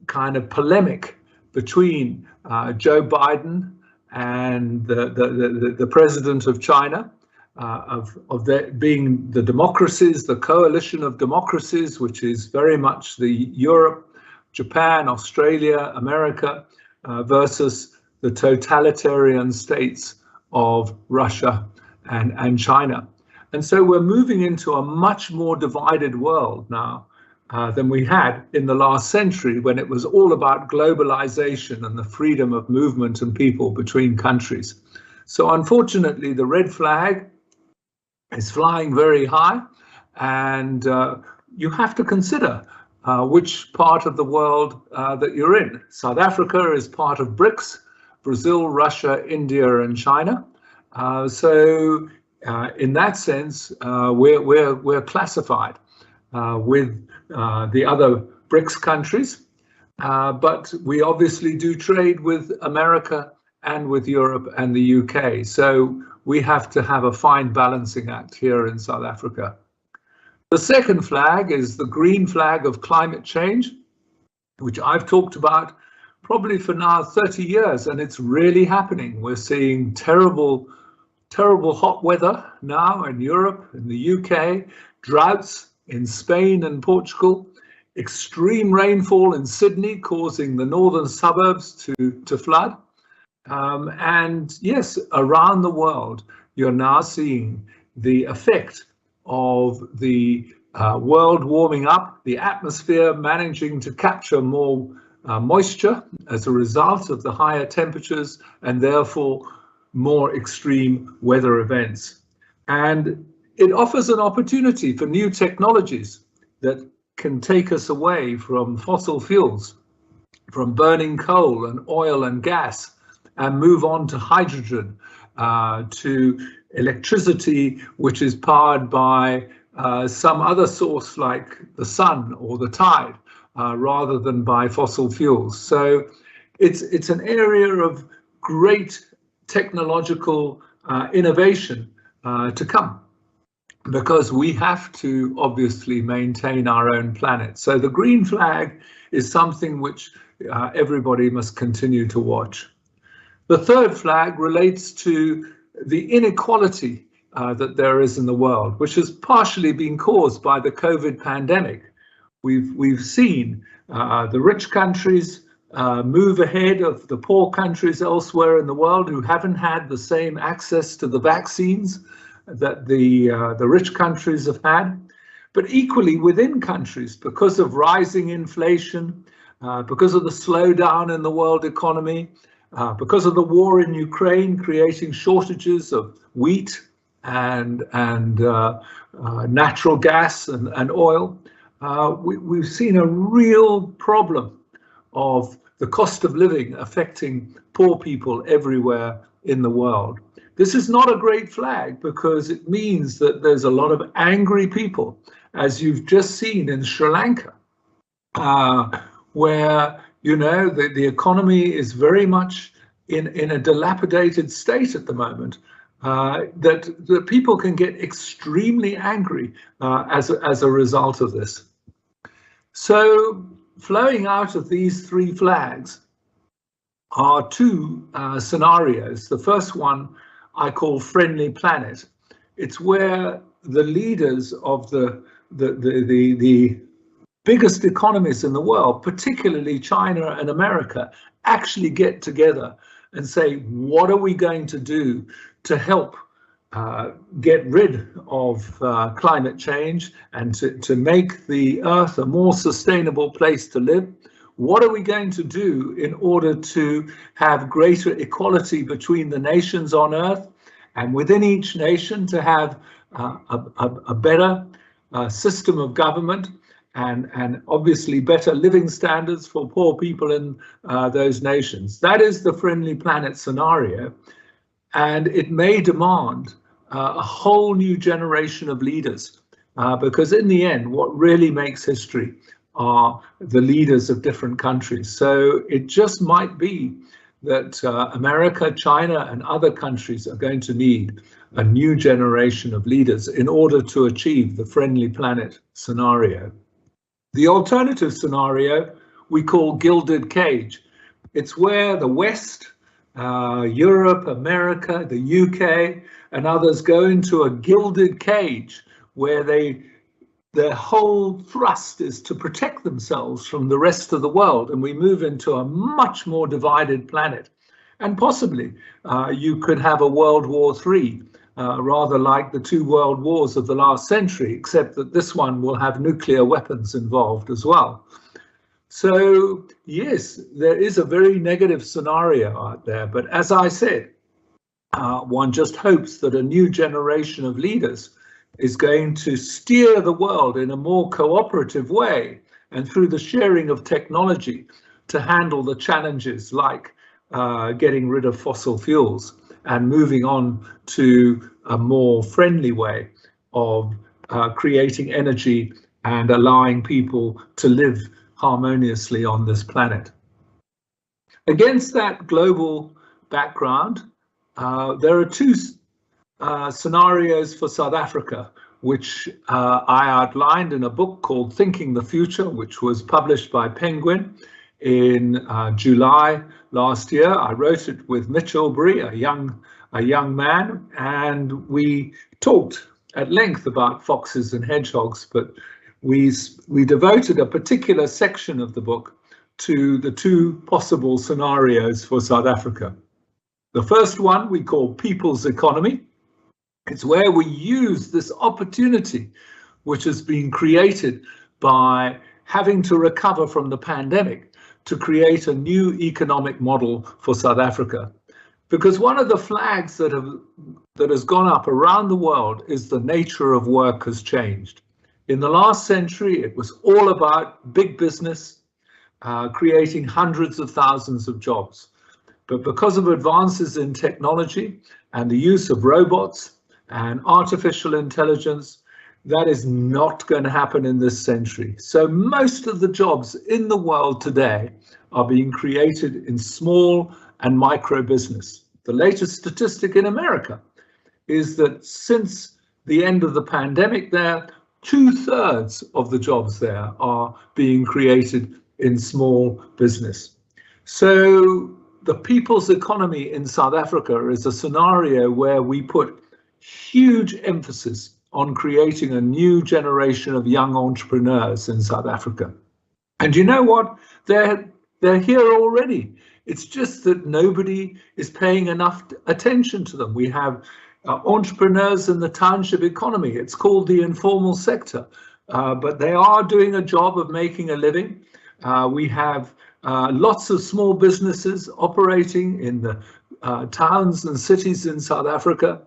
Speaker 15: kind of polemic between Joe Biden and the president of China, being the democracies, the coalition of democracies, which is very much the Europe, Japan, Australia, America, versus the totalitarian states of Russia and China. And so we're moving into a much more divided world now than we had in the last century, when it was all about globalization and the freedom of movement and people between countries. So unfortunately, the red flag is flying very high, and you have to consider which part of the world that you're in. South Africa is part of BRICS, Brazil, Russia, India, and China. So in that sense, we're classified with the other BRICS countries, but we obviously do trade with America and with Europe and the UK. So we have to have a fine balancing act here in South Africa. The second flag is the green flag of climate change, which I've talked about probably for now 30 years, and it's really happening. We're seeing terrible hot weather now in Europe, in the UK, droughts in Spain and Portugal, extreme rainfall in Sydney causing the northern suburbs to flood. And yes, around the world, you're now seeing the effect of the world warming up, the atmosphere managing to capture more moisture as a result of the higher temperatures, and therefore more extreme weather events. And it offers an opportunity for new technologies that can take us away from fossil fuels, from burning coal and oil and gas, and move on to hydrogen, to electricity, which is powered by some other source like the sun or the tide, rather than by fossil fuels. So it's an area of great technological innovation to come, because we have to obviously maintain our own planet. So the green flag is something which everybody must continue to watch. The third flag relates to the inequality that there is in the world, which has partially been caused by the COVID pandemic. We've seen the rich countries move ahead of the poor countries elsewhere in the world who haven't had the same access to the vaccines that the rich countries have had. But equally within countries, because of rising inflation, because of the slowdown in the world economy, because of the war in Ukraine creating shortages of wheat and natural gas and oil, we've seen a real problem of the cost of living affecting poor people everywhere in the world. This is not a great flag, because it means that there's a lot of angry people, as you've just seen in Sri Lanka, where, you know, the economy is very much in a dilapidated state at the moment, that people can get extremely angry as a result of this. So flowing out of these three flags are two scenarios. The first one I call Friendly Planet. It's where the leaders of the biggest economies in the world, particularly China and America, actually get together and say, what are we going to do to help get rid of climate change and to make the Earth a more sustainable place to live? What are we going to do in order to have greater equality between the nations on Earth, and within each nation to have a better system of government and obviously better living standards for poor people in those nations? That is the Friendly Planet scenario, and it may demand a whole new generation of leaders, because in the end, what really makes history are the leaders of different countries. So it just might be that America, China, and other countries are going to need a new generation of leaders in order to achieve the Friendly Planet scenario. The alternative scenario we call Gilded Cage. It's where the West, Europe, America, the UK, and others go into a gilded cage where their whole thrust is to protect themselves from the rest of the world, and we move into a much more divided planet. And possibly you could have a World War III, rather like the two world wars of the last century, except that this one will have nuclear weapons involved as well. So yes, there is a very negative scenario out there, but as I said, one just hopes that a new generation of leaders is going to steer the world in a more cooperative way and through the sharing of technology to handle the challenges like getting rid of fossil fuels and moving on to a more friendly way of creating energy and allowing people to live harmoniously on this planet. Against that global background, there are two scenarios for South Africa, which I outlined in a book called Thinking the Future, which was published by Penguin in July last year. I wrote it with Mitch Aubrey, a young man, and we talked at length about foxes and hedgehogs, but we devoted a particular section of the book to the two possible scenarios for South Africa. The first one we call People's Economy. It's where we use this opportunity which has been created by having to recover from the pandemic to create a new economic model for South Africa. Because one of the flags that has gone up around the world is the nature of work has changed. In the last century, it was all about big business, creating hundreds of thousands of jobs. But because of advances in technology and the use of robots and artificial intelligence, That is not going to happen in this century. So most of the jobs in the world today are being created in small and micro business. The latest statistic in America is that since the end of the pandemic there, 2/3 of the jobs there are being created in small business. So the people's economy in South Africa is a scenario where we put huge emphasis on creating a new generation of young entrepreneurs in South Africa. And you know what? They're here already. It's just that nobody is paying enough attention to them. We have entrepreneurs in the township economy. It's called the informal sector, but they are doing a job of making a living. We have lots of small businesses operating in the towns and cities in South Africa,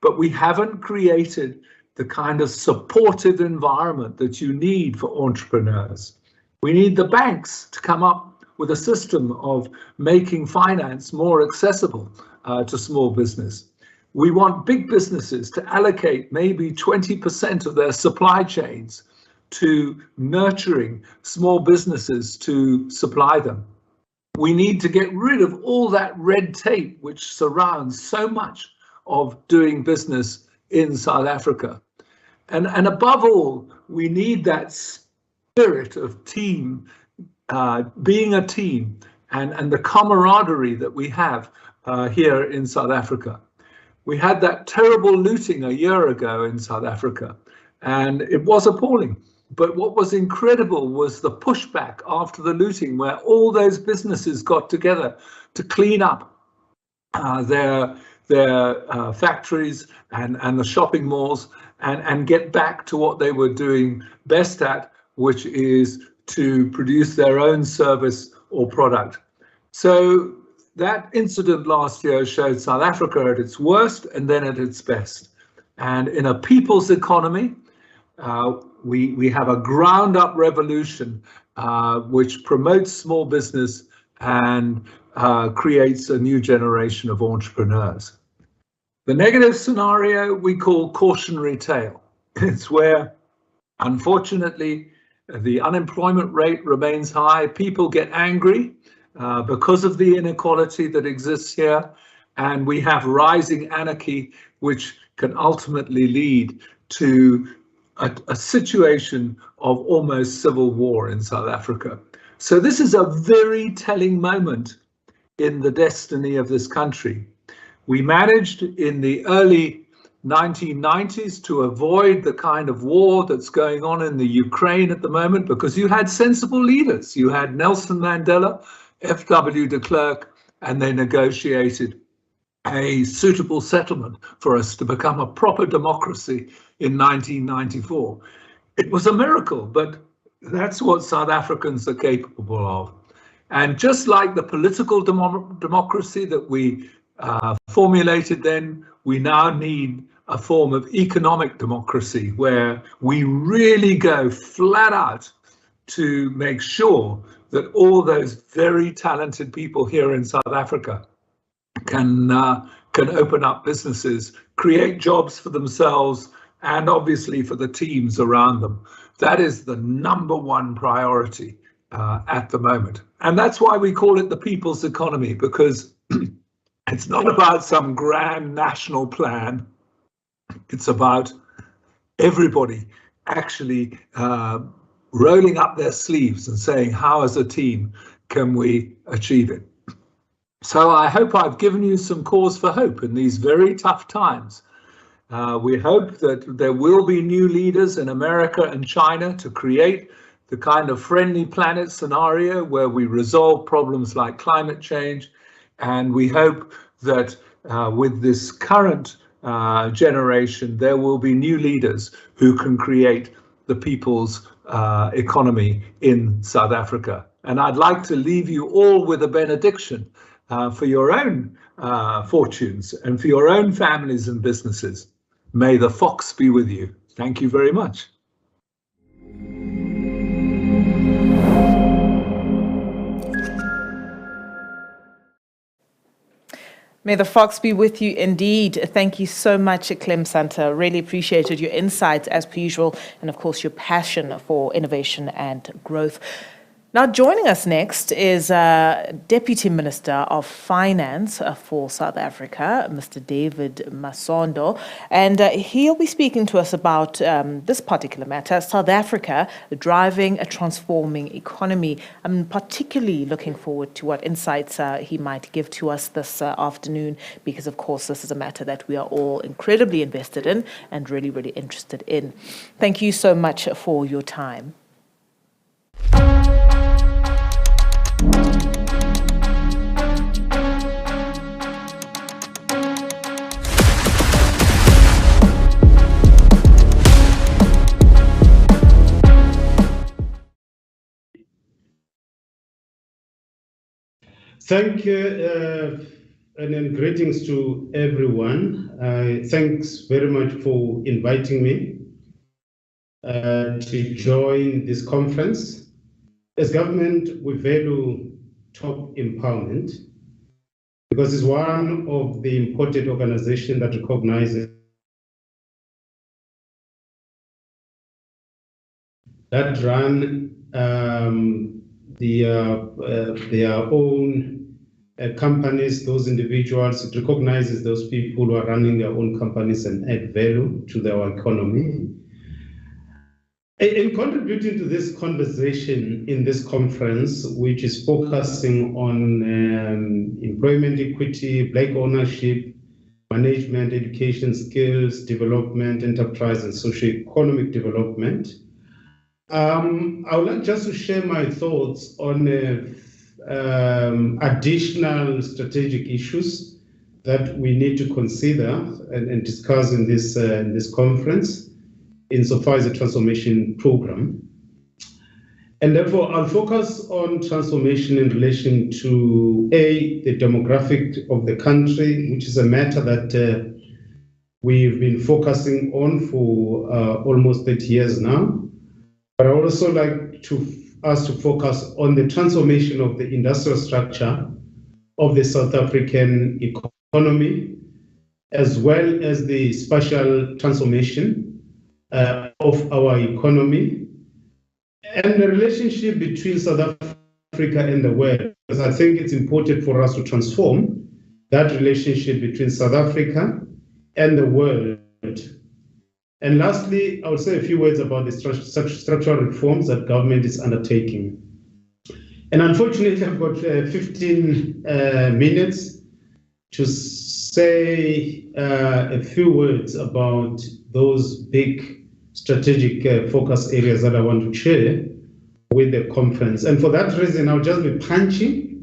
Speaker 15: but we haven't created the kind of supportive environment that you need for entrepreneurs. We need the banks to come up with a system of making finance more accessible to small business. We want big businesses to allocate maybe 20% of their supply chains to nurturing small businesses to supply them. We need to get rid of all that red tape which surrounds so much of doing business in South Africa. And above all, we need that spirit of team, being a team, and the camaraderie that we have here in South Africa. We had that terrible looting a year ago in South Africa, and it was appalling. But what was incredible was the pushback after the looting, where all those businesses got together to clean up their factories and the shopping malls and get back to what they were doing best at, which is to produce their own service or product. So that incident last year showed South Africa at its worst and then at its best. And in a people's economy, we have a ground-up revolution which promotes small business and creates a new generation of entrepreneurs. The negative scenario we call cautionary tale. It's where, unfortunately, the unemployment rate remains high. People get angry because of the inequality that exists here, and we have rising anarchy, which can ultimately lead to a situation of almost civil war in South Africa. So this is a very telling moment in the destiny of this country. We managed in the early 1990s to avoid the kind of war that's going on in the Ukraine at the moment because you had sensible leaders. You had Nelson Mandela, F.W. de Klerk, and they negotiated a suitable settlement for us to become a proper democracy in 1994. It was a miracle, but that's what South Africans are capable of. And just like the political democracy that we formulated then, we now need a form of economic democracy where we really go flat out to make sure that all those very talented people here in South Africa can open up businesses, create jobs for themselves, and obviously for the teams around them. That is the #1 priority at the moment. And that's why we call it the people's economy, because it's not about some grand national plan. It's about everybody actually rolling up their sleeves and saying, how as a team can we achieve it? So I hope I've given you some cause for hope in these very tough times. We hope that there will be new leaders in America and China to create the kind of friendly planet scenario where we resolve problems like climate change. And we hope that with this current generation, there will be new leaders who can create the people's economy in South Africa. And I'd like to leave you all with a benediction for your own fortunes and for your own families and businesses. May the fox be with you. Thank you very much.
Speaker 8: May the fox be with you indeed. Thank you so much, Clem Santa. Really appreciated your insights as per usual, and of course your passion for innovation and growth. Now, joining us next is Deputy Minister of Finance for South Africa, Mr. David Masondo, and he'll be speaking to us about this particular matter, South Africa driving a transforming economy. I'm particularly looking forward to what insights he might give to us this afternoon, because, of course, this is a matter that we are all incredibly invested in and really, really interested in. Thank you so much for your time.
Speaker 16: Thank you, and then greetings to everyone. Thanks very much for inviting me to join this conference. As government, we value top empowerment because it's one of the important organizations that recognizes that run their own companies, those individuals. It recognizes those people who are running their own companies and add value to our economy. In contributing to this conversation in this conference, which is focusing on employment equity, Black ownership, management, education, skills, development, enterprise, and socio-economic development, I would like just to share my thoughts on additional strategic issues that we need to consider and discuss in this conference, insofar as the transformation program. And therefore, I'll focus on transformation in relation to the demographic of the country, which is a matter that we've been focusing on for almost 30 years now. But I would also like us to focus on the transformation of the industrial structure of the South African economy, as well as the spatial transformation of our economy, and the relationship between South Africa and the world, because I think it's important for us to transform that relationship between South Africa and the world. And lastly, I will say a few words about the structural reforms that government is undertaking. And unfortunately, I've got 15 minutes to say a few words about those big strategic focus areas that I want to share with the conference. And for that reason, I'll just be punchy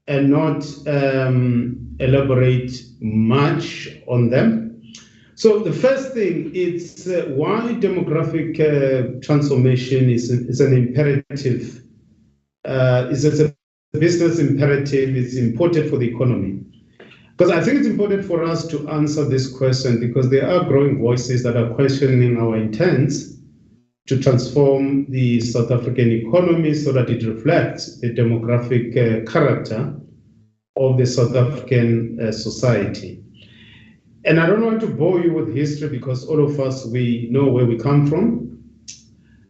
Speaker 16: and not elaborate much on them. So the first thing is why demographic transformation is an imperative. It's a business imperative. It's important for the economy. Because I think it's important for us to answer this question, because there are growing voices that are questioning our intents to transform the South African economy so that it reflects the demographic character of the South African society. And I don't want to bore you with history, because all of us, we know where we come from.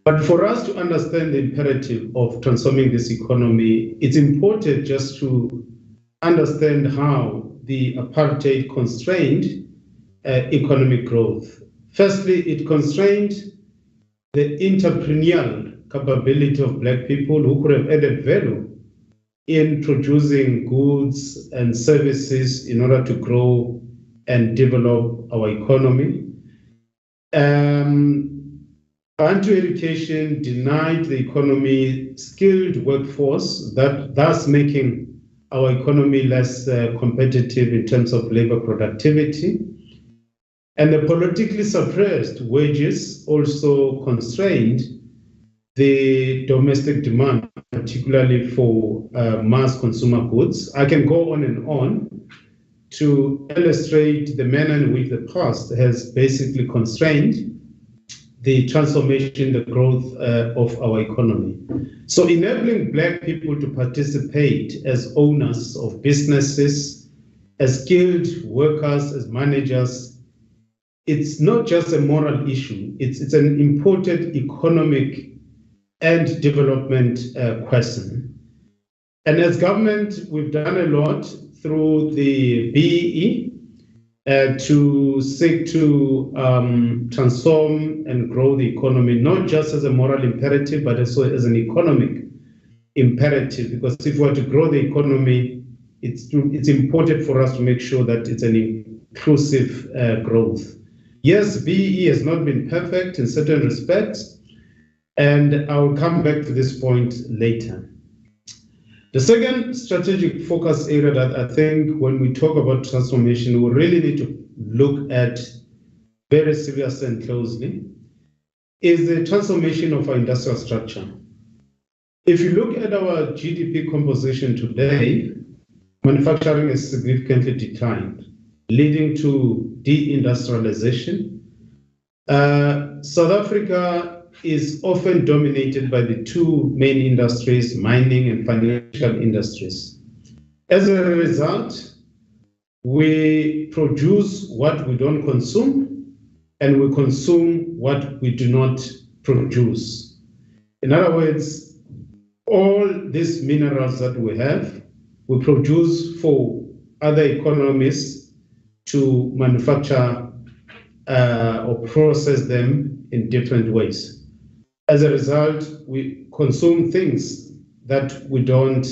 Speaker 16: But for us to understand the imperative of transforming this economy, it's important just to understand how the apartheid constrained economic growth. Firstly, it constrained the entrepreneurial capability of Black people who could have added value in producing goods and services in order to grow and develop our economy. Anti-education denied the economy skilled workforce, thus making our economy less competitive in terms of labor productivity. And the politically suppressed wages also constrained the domestic demand, particularly for mass consumer goods. I can go on and on to illustrate the manner in which the past has basically constrained the transformation, the growth of our economy. So enabling Black people to participate as owners of businesses, as skilled workers, as managers, it's not just a moral issue, it's an important economic and development question. And as government, we've done a lot through the BEE to seek to transform and grow the economy, not just as a moral imperative, but also as an economic imperative. Because if we are to grow the economy, it's important for us to make sure that it's an inclusive growth. Yes, BEE has not been perfect in certain respects, and I'll come back to this point later. The second strategic focus area that I think when we talk about transformation, we really need to look at very seriously and closely is the transformation of our industrial structure. If you look at our GDP composition today, manufacturing has significantly declined, leading to deindustrialization. South Africa is often dominated by the two main industries, mining and financial industries. As a result, we produce what we don't consume, and we consume what we do not produce. In other words, all these minerals that we have, we produce for other economies to manufacture or process them in different ways. As a result, we consume things that we don't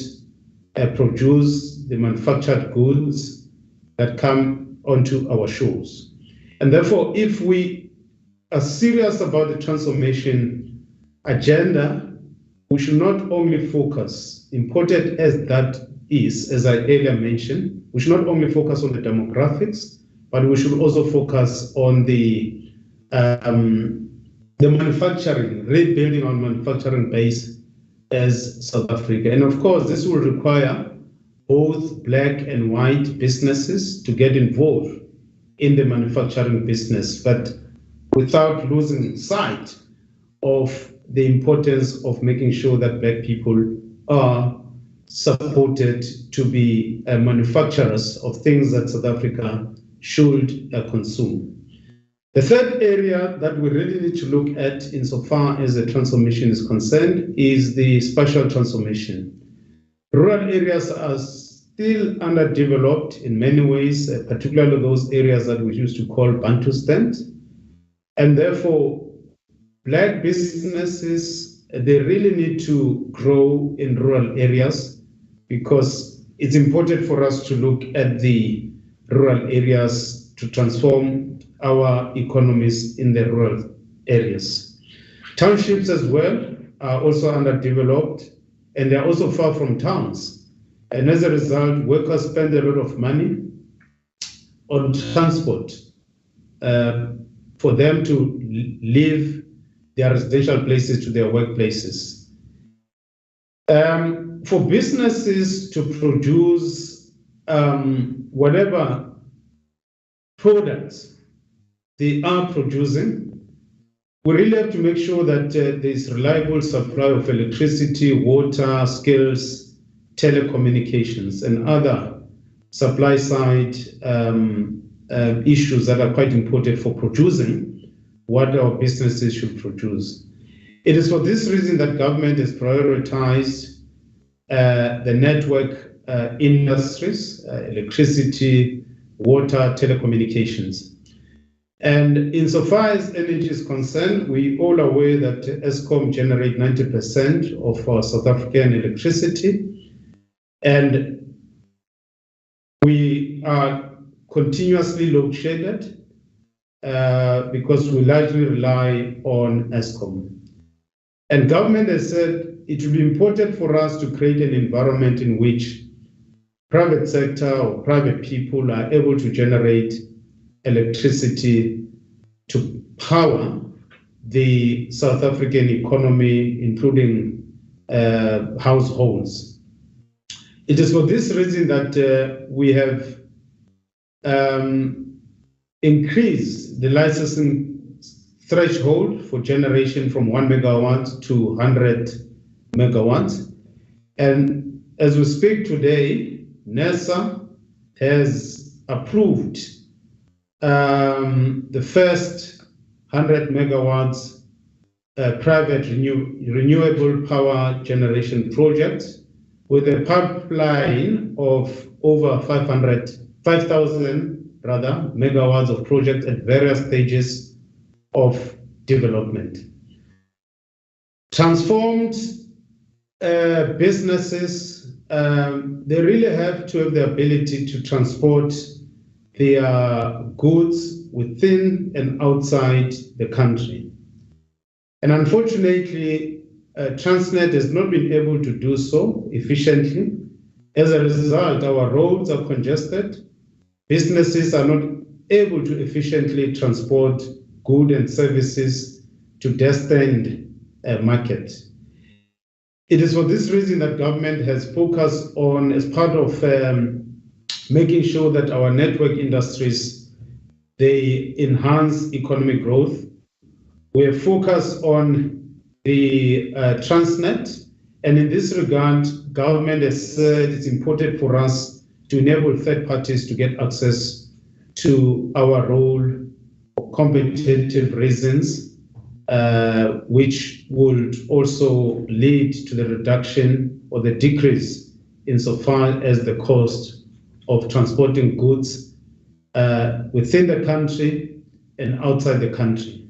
Speaker 16: produce, the manufactured goods that come onto our shores. And therefore, if we are serious about the transformation agenda, we should not only focus, important as that is, as I earlier mentioned, we should not only focus on the demographics, but we should also focus on the manufacturing, rebuilding our manufacturing base as South Africa. And of course, this will require both black and white businesses to get involved in the manufacturing business, but without losing sight of the importance of making sure that black people are supported to be manufacturers of things that South Africa should consume. The third area that we really need to look at insofar as the transformation is concerned is the spatial transformation. Rural areas are still underdeveloped in many ways, particularly those areas that we used to call Bantustan. And therefore, black businesses, they really need to grow in rural areas because it's important for us to look at the rural areas to transform our economies in the rural areas. Townships as well are also underdeveloped, and they're also far from towns. And as a result, workers spend a lot of money on transport for them to leave their residential places to their workplaces. For businesses to produce whatever products they are producing, we really have to make sure that there's reliable supply of electricity, water, skills, telecommunications, and other supply side issues that are quite important for producing what our businesses should produce. It is for this reason that government has prioritized the network industries, electricity, water, telecommunications. And insofar as energy is concerned, we all aware that Eskom generates 90% of our South African electricity, and we are continuously load-shedded because we largely rely on Eskom. And government has said it will be important for us to create an environment in which private sector or private people are able to generate electricity to power the South African economy, including households. It is for this reason that we have increased the licensing threshold for generation from 1 megawatt to 100 megawatts. And as we speak today, NERSA has approved the first 100 megawatts private renewable power generation project with a pipeline of over 5,000 megawatts of projects at various stages of development. Transformed businesses, they really have to have the ability to transport their goods within and outside the country. And unfortunately, Transnet has not been able to do so efficiently. As a result, our roads are congested. Businesses are not able to efficiently transport goods and services to destined markets. It is for this reason that government has focused on, as part of making sure that our network industries, they enhance economic growth. We have focused on the Transnet, and in this regard, government has said it's important for us to enable third parties to get access to our road for competitive reasons, which would also lead to the reduction or the decrease insofar as the cost of transporting goods within the country and outside the country.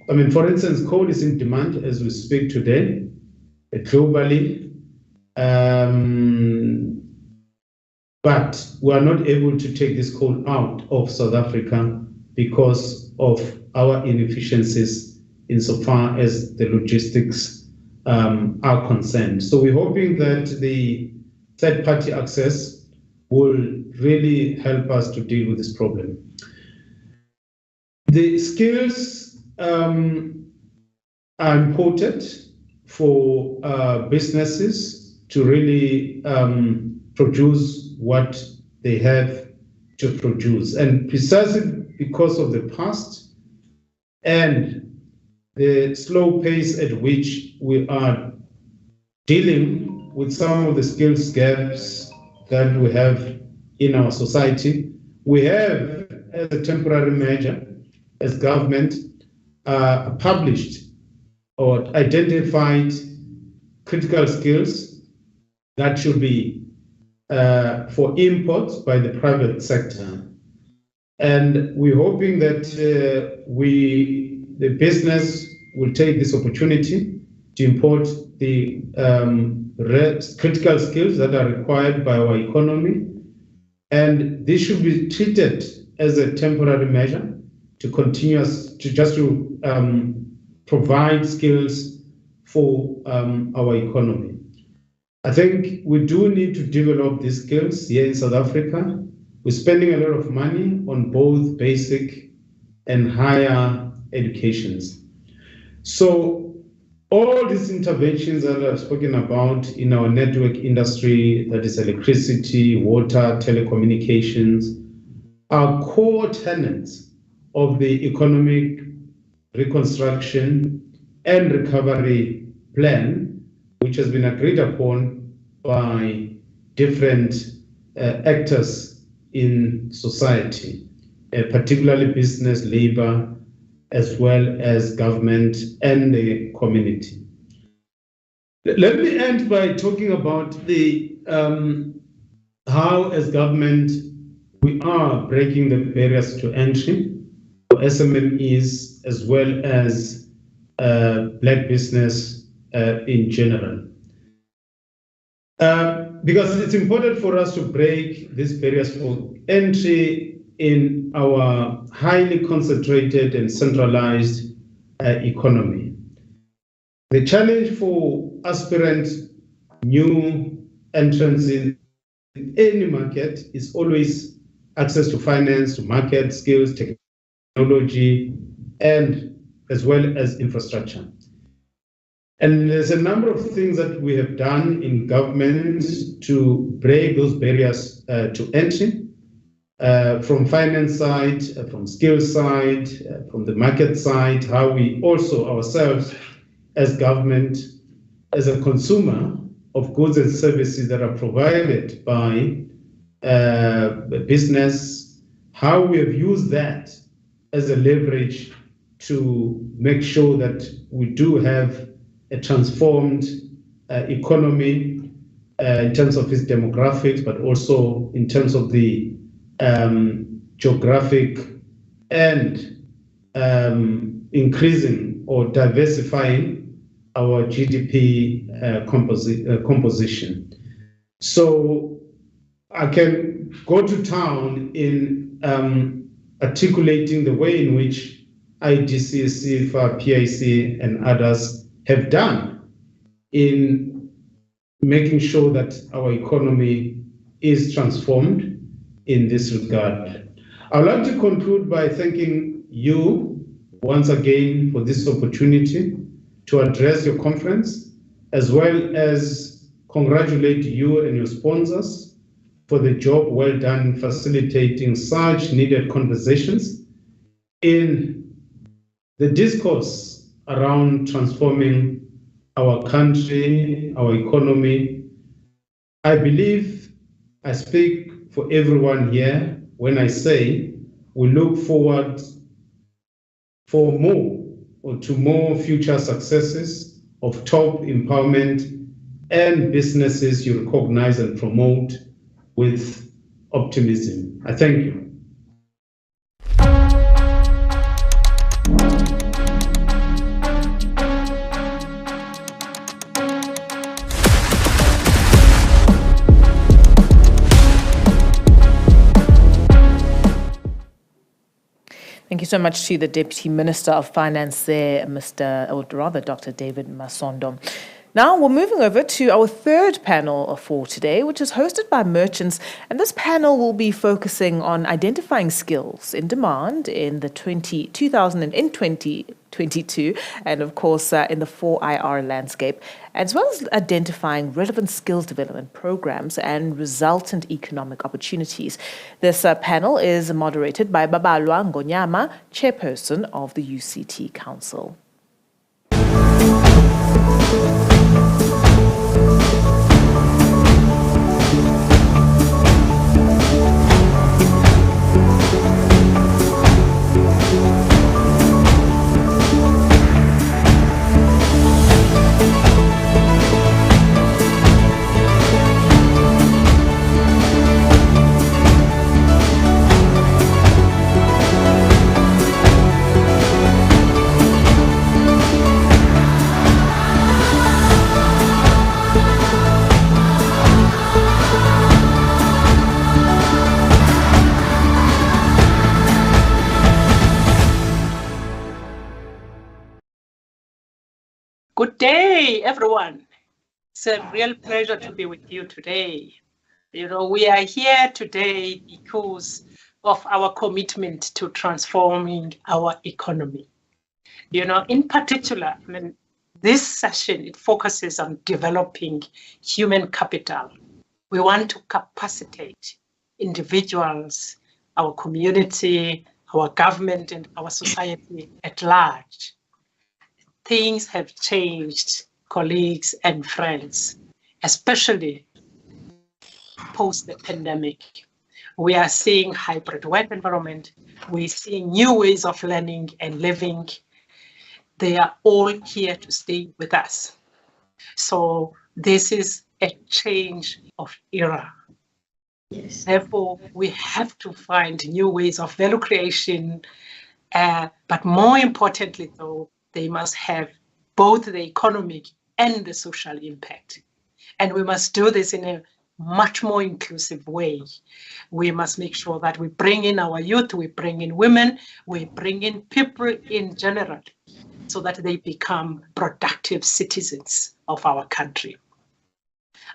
Speaker 16: I mean, for instance, coal is in demand as we speak today, globally, but we are not able to take this coal out of South Africa because of our inefficiencies insofar as the logistics are concerned. So we're hoping that the third-party access will really help us to deal with this problem. The skills are important for businesses to really produce what they have to produce. And precisely because of the past and the slow pace at which we are dealing with some of the skills gaps that we have in our society, we have, as a temporary measure, as government, published or identified critical skills that should be for import by the private sector. And we're hoping that the business will take this opportunity to import the critical skills that are required by our economy. And this should be treated as a temporary measure to continue to provide skills for our economy. I think we do need to develop these skills here in South Africa. We're spending a lot of money on both basic and higher educations. So all these interventions that I've spoken about in our network industry, that is electricity, water, telecommunications, are core tenets of the economic reconstruction and recovery plan, which has been agreed upon by different actors in society, particularly business, labor, as well as government and the community. Let me end by talking about the how, as government, we are breaking the barriers to entry for SMMEs as well as Black business in general. Because it's important for us to break these barriers for entry in our highly concentrated and centralized economy. The challenge for aspirant new entrants in any market is always access to finance, to market skills, technology, and as well as infrastructure. And there's a number of things that we have done in government to break those barriers to entry, from finance side, from skill side, from the market side, how we also ourselves as government, as a consumer of goods and services that are provided by business, how we have used that as a leverage to make sure that we do have a transformed economy in terms of its demographics, but also in terms of the geographic and increasing or diversifying our GDP composition. So I can go to town in articulating the way in which IDC, CIFA, PIC, and others have done in making sure that our economy is transformed in this regard. I would like to conclude by thanking you once again for this opportunity to address your conference, as well as congratulate you and your sponsors for the job well done in facilitating such needed conversations in the discourse around transforming our country, our economy. I believe I speak for everyone here when I say we look forward for more or to more future successes of top empowerment and businesses you recognize and promote with optimism. I thank you.
Speaker 8: Thank you so much to the Deputy Minister of Finance there, Dr. David Masondo. Now we're moving over to our third panel for today, which is hosted by merchants. And this panel will be focusing on identifying skills in demand in the 2022, and of course in the 4IR landscape, as well as identifying relevant skills development programs and resultant economic opportunities. This panel is moderated by Babalwa Ngonyama, chairperson of the UCT Council.
Speaker 17: Good day, everyone. It's a real pleasure to be with you today. You know, we are here today because of our commitment to transforming our economy. You know, in particular, I mean, this session, it focuses on developing human capital. We want to capacitate individuals, our community, our government, and our society at large. Things have changed, colleagues and friends, especially post the pandemic. We are seeing hybrid work environment. We're seeing new ways of learning and living. They are all here to stay with us. So this is a change of era. Yes. Therefore, we have to find new ways of value creation, but more importantly, though, they must have both the economic and the social impact. And we must do this in a much more inclusive way. We must make sure that we bring in our youth, we bring in women, we bring in people in general, so that they become productive citizens of our country.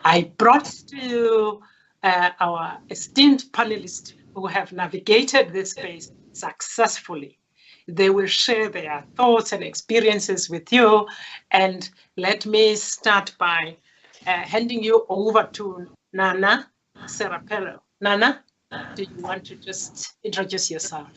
Speaker 17: I brought to our esteemed panelists who have navigated this space successfully. They will share their thoughts and experiences with you. And let me start by handing you over to Nana Serapelo. Nana, do you want to just introduce yourself?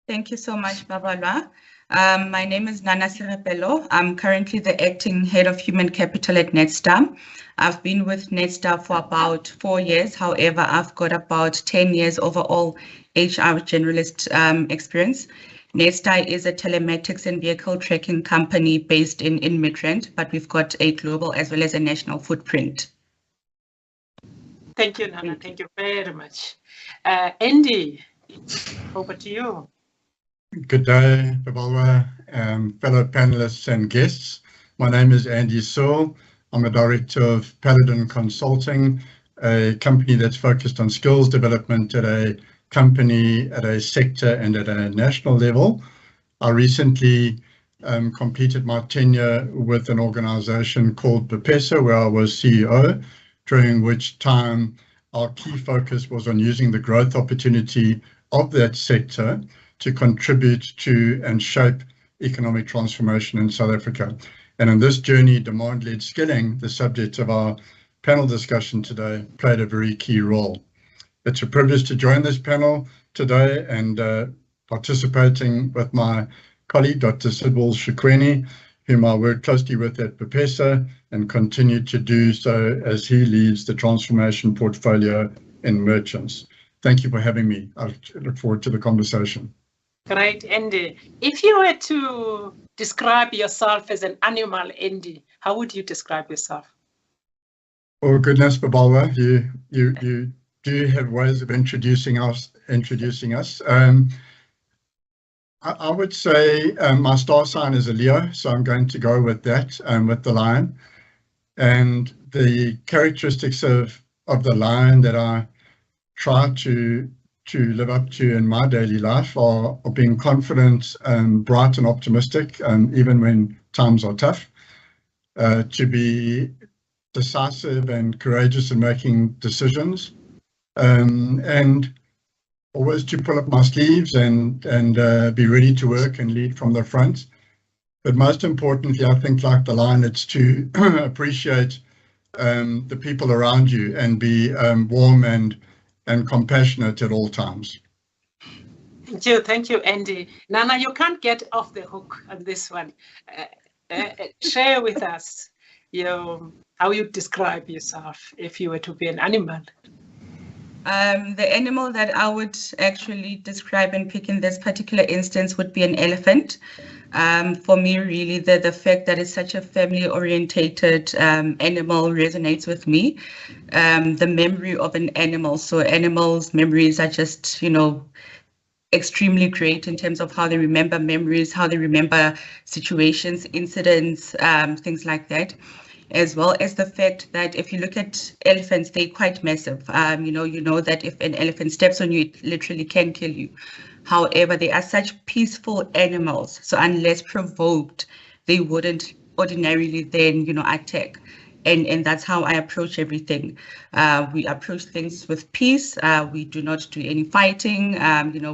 Speaker 18: Thank you so much, Babalwa. My name is Nana Sirapelo. I'm currently the acting head of human capital at Netstar. I've been with Netstar for about 4 years. However, I've got about 10 years overall HR generalist experience. Netstar is a telematics and vehicle tracking company based in Midrand, but we've got a global as well as a national footprint.
Speaker 17: Thank you, Nana. Thank you very much. Andy, over to you.
Speaker 19: Good day, Babalwa, fellow panelists and guests. My name is Andy Sewell. I'm a director of Paladin Consulting, a company that's focused on skills development at a company, at a sector and at a national level. I recently completed my tenure with an organization called Bepesa, where I was CEO, during which time our key focus was on using the growth opportunity of that sector to contribute to and shape economic transformation in South Africa. And in this journey, demand-led skilling, the subject of our panel discussion today, played a very key role. It's a privilege to join this panel today and participating with my colleague, Dr. Sidwal Shukweni, whom I work closely with at Bepesa and continue to do so as he leads the transformation portfolio in merchants. Thank you for having me. I look forward to the conversation.
Speaker 17: Great, Andy. If you were to describe yourself as an animal, Andy, how would you describe yourself?
Speaker 19: Oh goodness, Babalwa, you do have ways of introducing us. I would say my star sign is a Leo, so I'm going to go with that, with the lion. And the characteristics of the lion that I try to live up to in my daily life are being confident, bright and optimistic, even when times are tough, to be decisive and courageous in making decisions, and always to pull up my sleeves and be ready to work and lead from the front. But most importantly, I think like the lion, it's to appreciate the people around you and be warm and compassionate at all times.
Speaker 17: Thank you, Andy. Nana, you can't get off the hook on this one. Share with us how you describe yourself if you were to be an animal.
Speaker 18: The animal that I would actually describe and pick in this particular instance would be an elephant. For me, really, the fact that it's such a family-orientated animal resonates with me. The memory of an animal, so animals' memories are just, extremely great in terms of how they remember memories, how they remember situations, incidents, things like that. As well as the fact that if you look at elephants, they're quite massive. You know that if an elephant steps on you, it literally can kill you. However, they are such peaceful animals. So unless provoked, they wouldn't ordinarily then, attack. And that's how I approach everything. We approach things with peace. We do not do any fighting.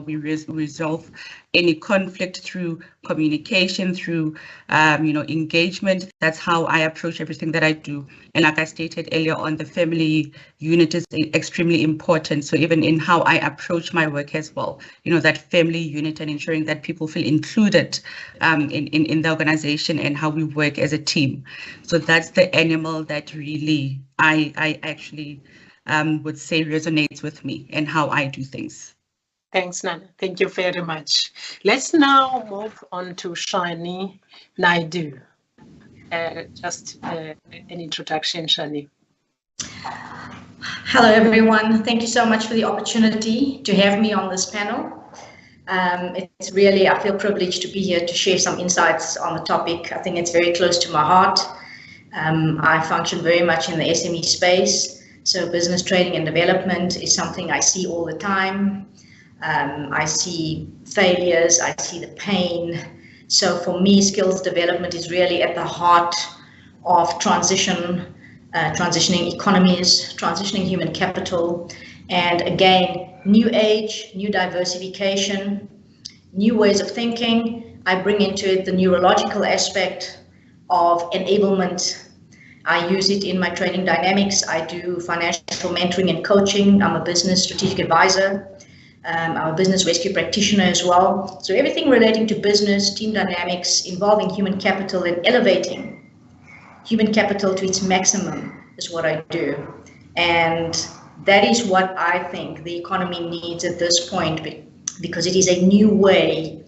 Speaker 18: We resolve any conflict through communication, through, engagement. That's how I approach everything that I do. And like I stated earlier on, the family unit is extremely important. So even in how I approach my work as well, that family unit and ensuring that people feel included in the organization and how we work as a team. So that's the animal that really I actually would say resonates with me and how I do things.
Speaker 17: Thanks, Nana. Thank you very much. Let's now move on to Shani Naidu. Just an introduction, Shani.
Speaker 20: Hello, everyone. Thank you so much for the opportunity to have me on this panel. It's really, I feel privileged to be here to share some insights on the topic. I think it's very close to my heart. I function very much in the SME space. So business training and development is something I see all the time. I see failures, I see the pain. So for me, skills development is really at the heart of transitioning economies, transitioning human capital, and again, new age, new diversification, new ways of thinking. I bring into it the neurological aspect of enablement. I use it in my training dynamics. I do financial mentoring and coaching. I'm a business strategic advisor. our business rescue practitioner as well. So everything relating to business, team dynamics, involving human capital and elevating human capital to its maximum is what I do. And that is what I think the economy needs at this point, because it is a new way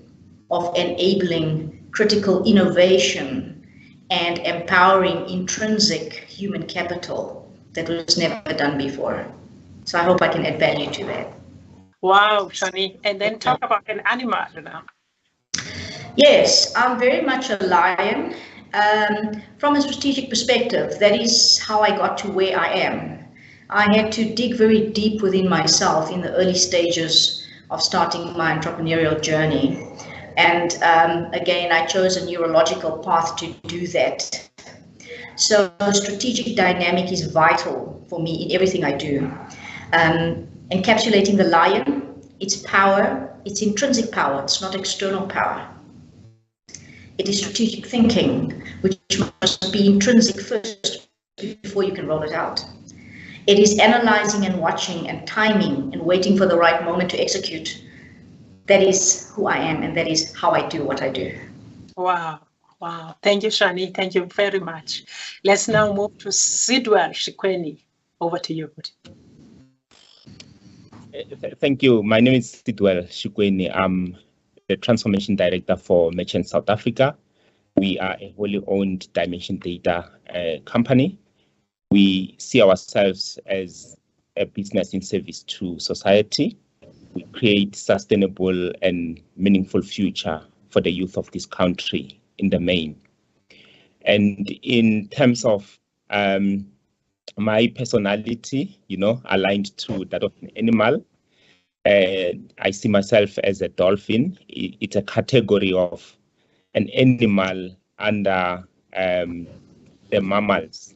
Speaker 20: of enabling critical innovation and empowering intrinsic human capital that was never done before. So I hope I can add value to that.
Speaker 17: Wow, Shani. And then talk about an animal now.
Speaker 20: Yes, I'm very much a lion. From a strategic perspective, that is how I got to where I am. I had to dig very deep within myself in the early stages of starting my entrepreneurial journey. And again, I chose a neurological path to do that. So strategic dynamic is vital for me in everything I do. Encapsulating the lion, its power, its intrinsic power, it's not external power. It is strategic thinking, which must be intrinsic first before you can roll it out. It is analyzing and watching and timing and waiting for the right moment to execute. That is who I am, and that is how I do what I do.
Speaker 17: Wow. Wow. Thank you, Shani. Thank you very much. Let's now move to Sidwell Shikweni. Over to you.
Speaker 21: Thank you. My name is Sidwell Shikweni. I'm the Transformation Director for Merchant South Africa. We are a wholly owned Dimension Data company. We see ourselves as a business in service to society. We create sustainable and meaningful future for the youth of this country in the main. And in terms of my personality, aligned to that of an animal, I see myself as a dolphin. It's a category of an animal under the mammals.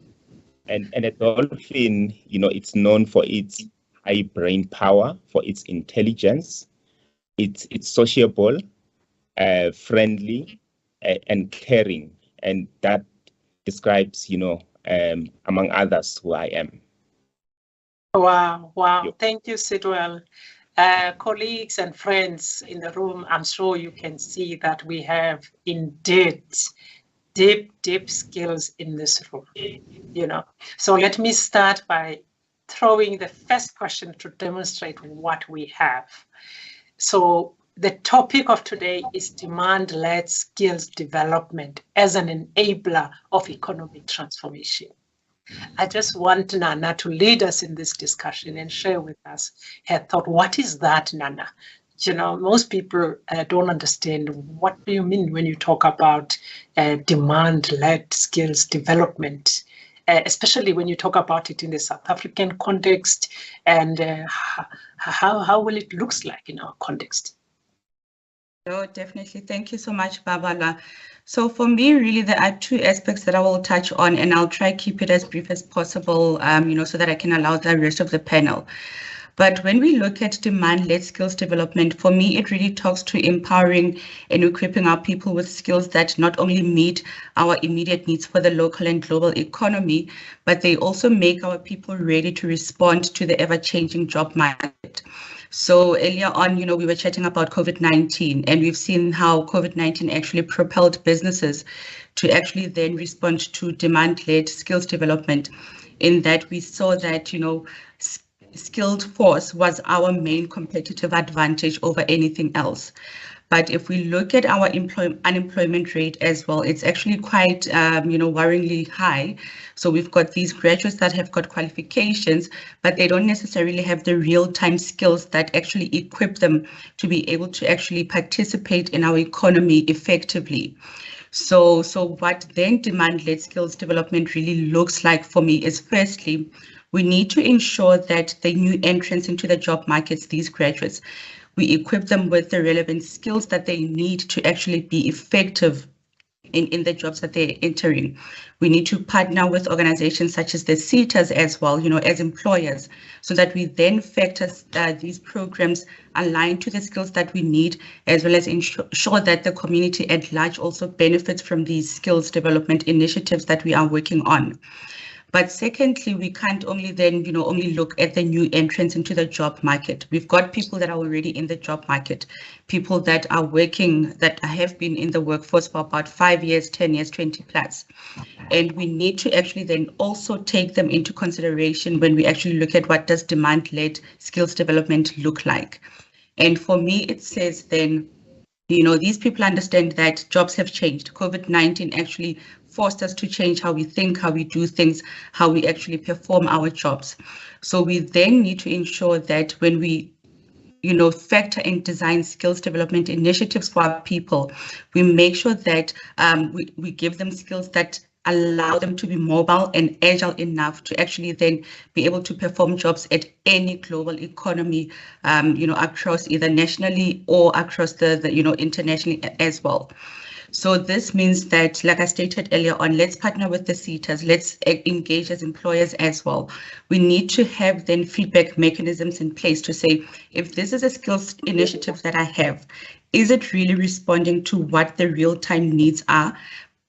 Speaker 21: And a dolphin, it's known for its high brain power, for its intelligence. It's sociable, friendly, and caring. And that describes, among others, who I am.
Speaker 17: Wow. Thank you, Sidwell. Colleagues and friends in the room, I'm sure you can see that we have indeed deep skills in this room, So let me start by throwing the first question to demonstrate what we have. So the topic of today is demand-led skills development as an enabler of economic transformation. I just want Nana to lead us in this discussion and share with us her thought. What is that, Nana? Most people don't understand what do you mean when you talk about demand-led skills development, especially when you talk about it in the South African context, and how will it look like in our context?
Speaker 18: Oh, definitely. Thank you so much, Babala. So for me, really, there are two aspects that I will touch on, and I'll try to keep it as brief as possible, so that I can allow the rest of the panel. But when we look at demand-led skills development, for me, it really talks to empowering and equipping our people with skills that not only meet our immediate needs for the local and global economy, but they also make our people ready to respond to the ever-changing job market. So earlier on, we were chatting about COVID-19, and we've seen how COVID-19 actually propelled businesses to actually then respond to demand-led skills development, in that we saw that, skilled force was our main competitive advantage over anything else. But if we look at our unemployment rate as well, it's actually quite, worryingly high. So we've got these graduates that have got qualifications, but they don't necessarily have the real-time skills that actually equip them to be able to actually participate in our economy effectively. So what then demand-led skills development really looks like for me is, firstly, we need to ensure that the new entrants into the job markets, these graduates, we equip them with the relevant skills that they need to actually be effective in the jobs that they're entering. We need to partner with organizations such as the SETAs as well, as employers, so that we then factor these programs aligned to the skills that we need, as well as ensure that the community at large also benefits from these skills development initiatives that we are working on. But secondly, we can't only then, only look at the new entrants into the job market. We've got people that are already in the job market, people that are working, that have been in the workforce for about 5 years, 10 years, 20 plus. And we need to actually then also take them into consideration when we actually look at what does demand-led skills development look like. And for me, it says then, these people understand that jobs have changed. COVID-19 actually forced us to change how we think, how we do things, how we actually perform our jobs. So we then need to ensure that when we factor in design skills development initiatives for our people, we make sure that we give them skills that allow them to be mobile and agile enough to actually then be able to perform jobs at any global economy, across either nationally or across the internationally as well. So this means that, like I stated earlier on, let's partner with the SETAs, let's engage as employers as well. We need to have then feedback mechanisms in place to say, if this is a skills initiative that I have, is it really responding to what the real-time needs are?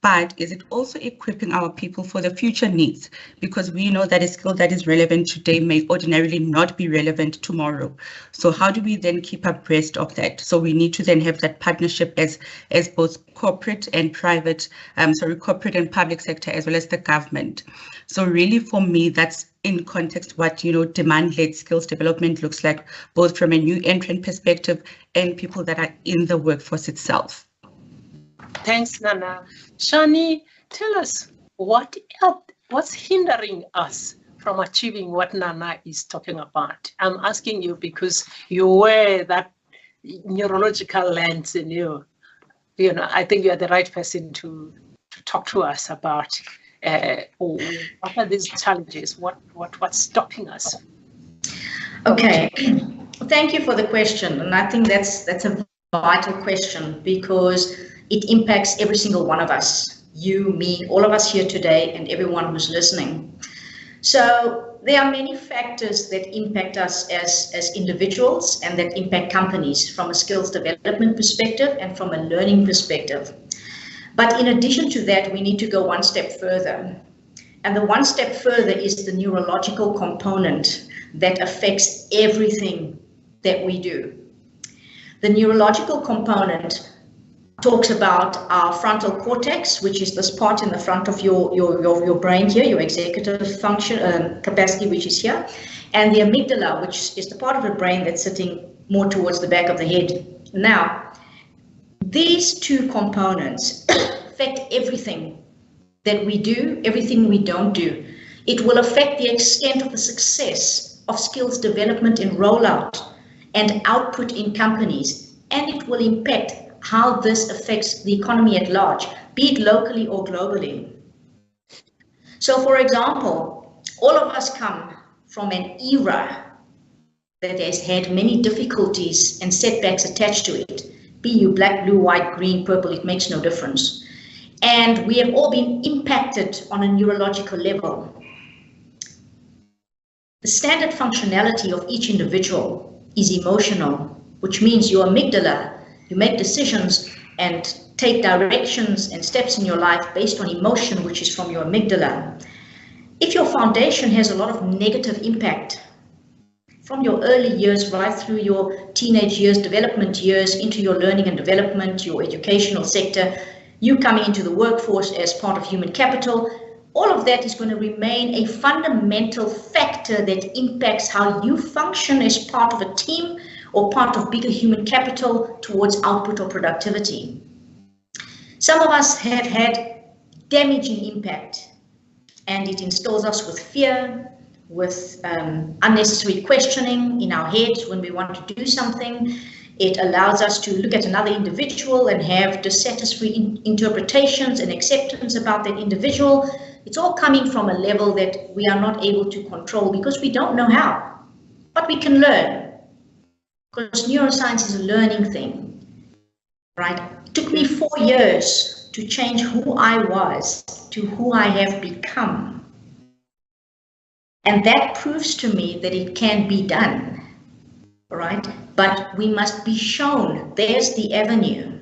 Speaker 18: But is it also equipping our people for the future needs? Because we know that a skill that is relevant today may ordinarily not be relevant tomorrow. So how do we then keep abreast of that? So we need to then have that partnership as both corporate and private, corporate and public sector, as well as the government. So really for me, that's in context what, demand-led skills development looks like, both from a new entrant perspective and people that are in the workforce itself.
Speaker 17: Thanks, Nana. Shani, tell us what's hindering us from achieving what Nana is talking about. I'm asking you because you wear that neurological lens in you. I think you are the right person to talk to us about what are these challenges, what's stopping us.
Speaker 20: Okay, thank you for the question, and I think that's a vital question because it impacts every single one of us, you, me, all of us here today, and everyone who's listening. So there are many factors that impact us as individuals and that impact companies from a skills development perspective and from a learning perspective. But in addition to that, we need to go one step further. And the one step further is the neurological component that affects everything that we do. The neurological component talks about our frontal cortex, which is this part in the front of your brain here, your executive function capacity, which is here, and the amygdala, which is the part of the brain that's sitting more towards the back of the head. Now, these two components affect everything that we do, everything we don't do. It will affect the extent of the success of skills development in rollout and output in companies, and it will impact how this affects the economy at large, be it locally or globally. So, for example, all of us come from an era that has had many difficulties and setbacks attached to it. Be you black, blue, white, green, purple, it makes no difference. And we have all been impacted on a neurological level. The standard functionality of each individual is emotional, which means your amygdala, you make decisions and take directions and steps in your life based on emotion, which is from your amygdala. If your foundation has a lot of negative impact from your early years right through your teenage years, development years, into your learning and development, your educational sector, you coming into the workforce as part of human capital, all of that is going to remain a fundamental factor that impacts how you function as part of a team or part of bigger human capital towards output or productivity. Some of us have had damaging impact, and it instills us with fear, with unnecessary questioning in our heads when we want to do something. It allows us to look at another individual and have dissatisfactory interpretations and acceptance about that individual. It's all coming from a level that we are not able to control because we don't know how, but we can learn. Because neuroscience is a learning thing, right? It took me 4 years to change who I was to who I have become. And that proves to me that it can be done, right? But we must be shown there's the avenue.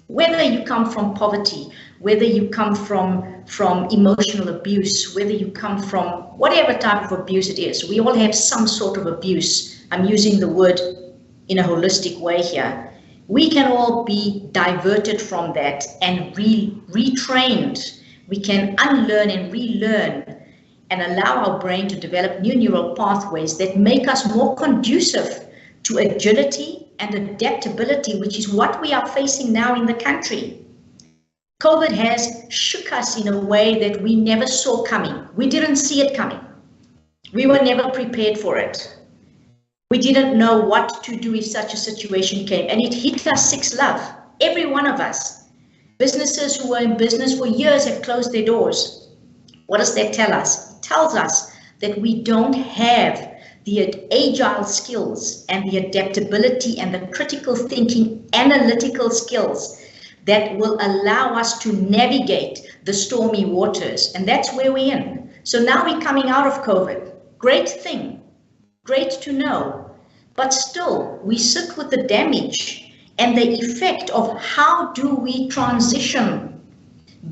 Speaker 20: Whether you come from poverty, whether you come from emotional abuse, whether you come from whatever type of abuse it is. We all have some sort of abuse. I'm using the word in a holistic way here. We can all be diverted from that and retrained. We can unlearn and relearn and allow our brain to develop new neural pathways that make us more conducive to agility and adaptability, which is what we are facing now in the country. COVID has shook us in a way that we never saw coming. We didn't see it coming. We were never prepared for it. We didn't know what to do if such a situation came, and it hit us 6-love, every one of us. Businesses who were in business for years have closed their doors. What does that tell us? It tells us that we don't have the agile skills and the adaptability and the critical thinking, analytical skills that will allow us to navigate the stormy waters. And that's where we're in. So now we're coming out of COVID. Great thing, great to know. But still, we sit with the damage and the effect of how do we transition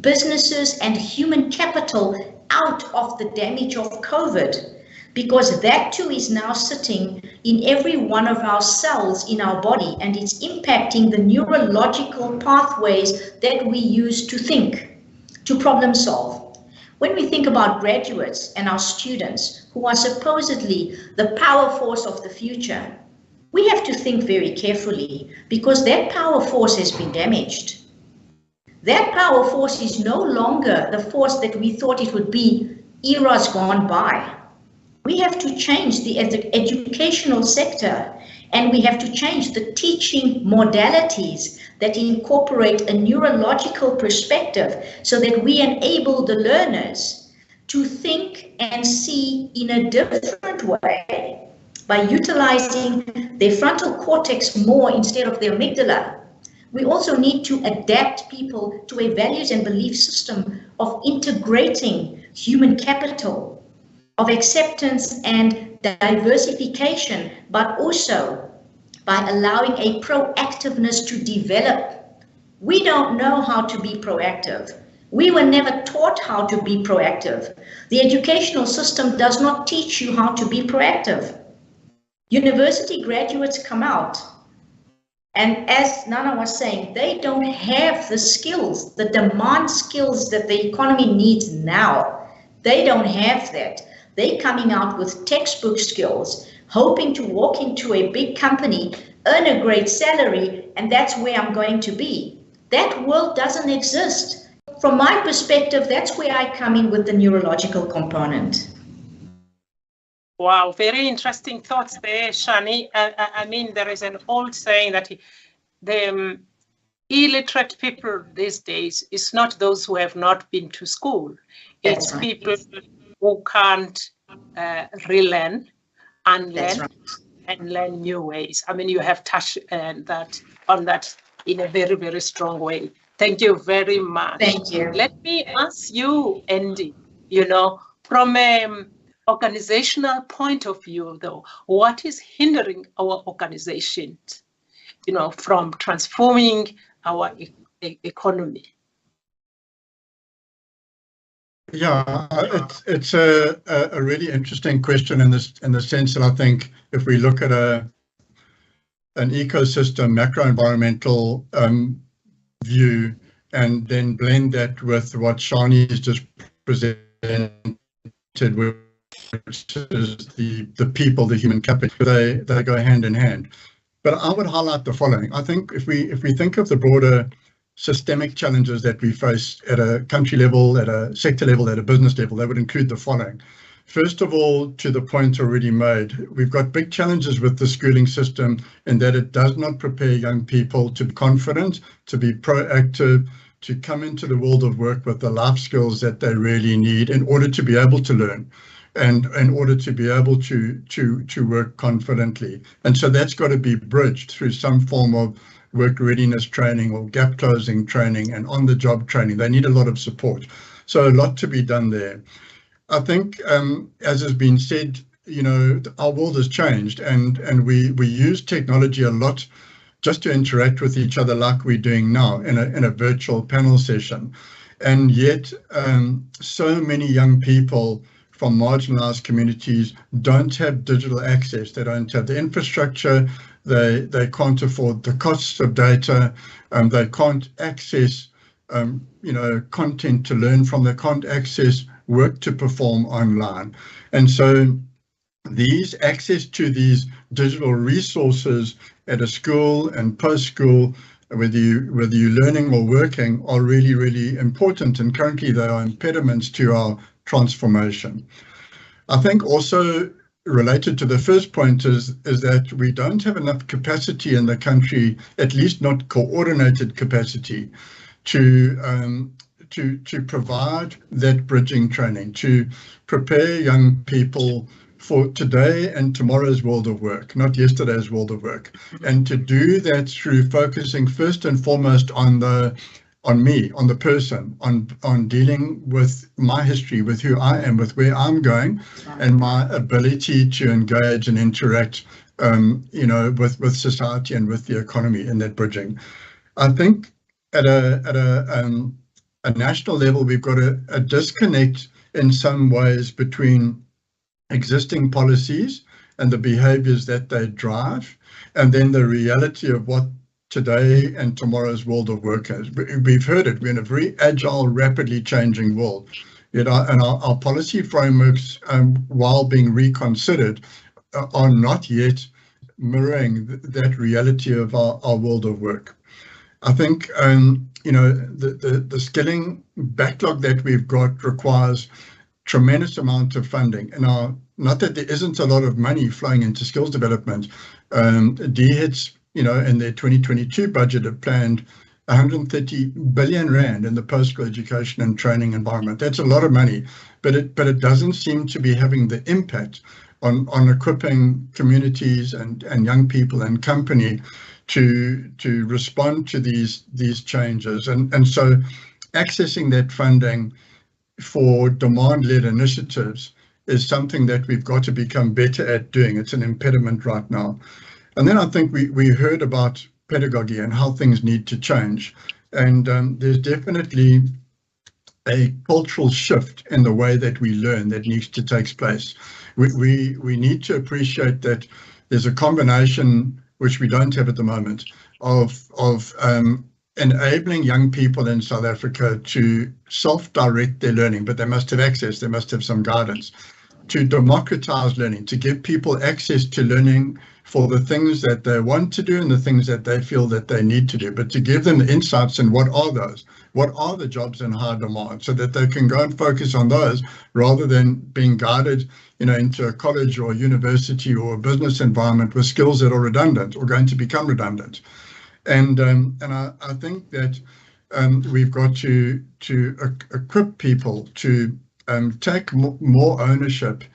Speaker 20: businesses and human capital out of the damage of COVID, because that too is now sitting in every one of our cells in our body, and it's impacting the neurological pathways that we use to think, to problem solve. When we think about graduates and our students who are supposedly the power force of the future, we have to think very carefully, because that power force has been damaged. That power force is no longer the force that we thought it would be eras gone by. We have to change the educational sector, and we have to change the teaching modalities that incorporate a neurological perspective so that we enable the learners to think and see in a different way by utilizing their frontal cortex more instead of their amygdala. We also need to adapt people to a values and belief system of integrating human capital, of acceptance and diversification, but also by allowing a proactiveness to develop. We don't know how to be proactive. We were never taught how to be proactive. The educational system does not teach you how to be proactive. University graduates come out, and as Nana was saying, they don't have the skills, the demand skills that the economy needs now. They don't have that. They're coming out with textbook skills, hoping to walk into a big company, earn a great salary, and that's where I'm going to be. That world doesn't exist. From my perspective, that's where I come in with the neurological component.
Speaker 17: Wow, very interesting thoughts there, Shani. I mean, there is an old saying that the illiterate people these days is not those who have not been to school. It's right. People who can't relearn, unlearn, right. And learn new ways. I mean, you have touched on that in a very, very strong way. Thank you very much.
Speaker 20: Thank you.
Speaker 17: Let me ask you, Andy, from an organizational point of view, though, what is hindering our organizations, from transforming our economy?
Speaker 19: Yeah, it's a really interesting question in the sense that I think if we look at an ecosystem macro-environmental view and then blend that with what Shani has just presented, which is the people, the human capital, they go hand in hand. But I would highlight the following. I think if we think of the broader systemic challenges that we face at a country level, at a sector level, at a business level, they would include the following. First of all, to the point already made, we've got big challenges with the schooling system in that it does not prepare young people to be confident, to be proactive, to come into the world of work with the life skills that they really need in order to be able to learn and in order to be able to work confidently. And so that's got to be bridged through some form of work readiness training or gap closing training and on-the-job training. They need a lot of support. So a lot to be done there. I think, as has been said, our world has changed and we use technology a lot just to interact with each other like we're doing now in a virtual panel session. And yet so many young people from marginalized communities don't have digital access. They don't have the infrastructure. They can't afford the costs of data. They can't access content to learn from. They can't access work to perform online. And so these access to these digital resources at a school and post-school, whether you're learning or working, are really, really important. And currently they are impediments to our transformation. I think also related to the first point is that we don't have enough capacity in the country, at least not coordinated capacity, to provide that bridging training, to prepare young people for today and tomorrow's world of work, not yesterday's world of work. And to do that through focusing first and foremost on the person, on dealing with my history, with who I am, with where I'm going, and my ability to engage and interact, with society and with the economy in that bridging. I think at a national level, we've got a disconnect in some ways between existing policies and the behaviors that they drive, and then the reality of what today and tomorrow's world of work is. We've heard it. We're in a very agile, rapidly changing world. And our policy frameworks, while being reconsidered, are not yet mirroring that reality of our world of work. I think the skilling backlog that we've got requires tremendous amount of funding. And not that there isn't a lot of money flowing into skills development. DHETS, in their 2022 budget have planned 130 billion rand in the post-school education and training environment. That's a lot of money, but it doesn't seem to be having the impact on equipping communities and young people and company to respond to these changes. And so accessing that funding for demand-led initiatives is something that we've got to become better at doing. It's an impediment right now. And then I think we heard about pedagogy and how things need to change. And there's definitely a cultural shift in the way that we learn that needs to take place. We need to appreciate that there's a combination, which we don't have at the moment, of enabling young people in South Africa to self-direct their learning, but they must have access, they must have some guidance, to democratize learning, to give people access to learning for the things that they want to do and the things that they feel that they need to do, but to give them the insights in what are those, what are the jobs in high demand, so that they can go and focus on those rather than being guided into a college or a university or a business environment with skills that are redundant or going to become redundant. And I think that we've got to equip people to take more ownership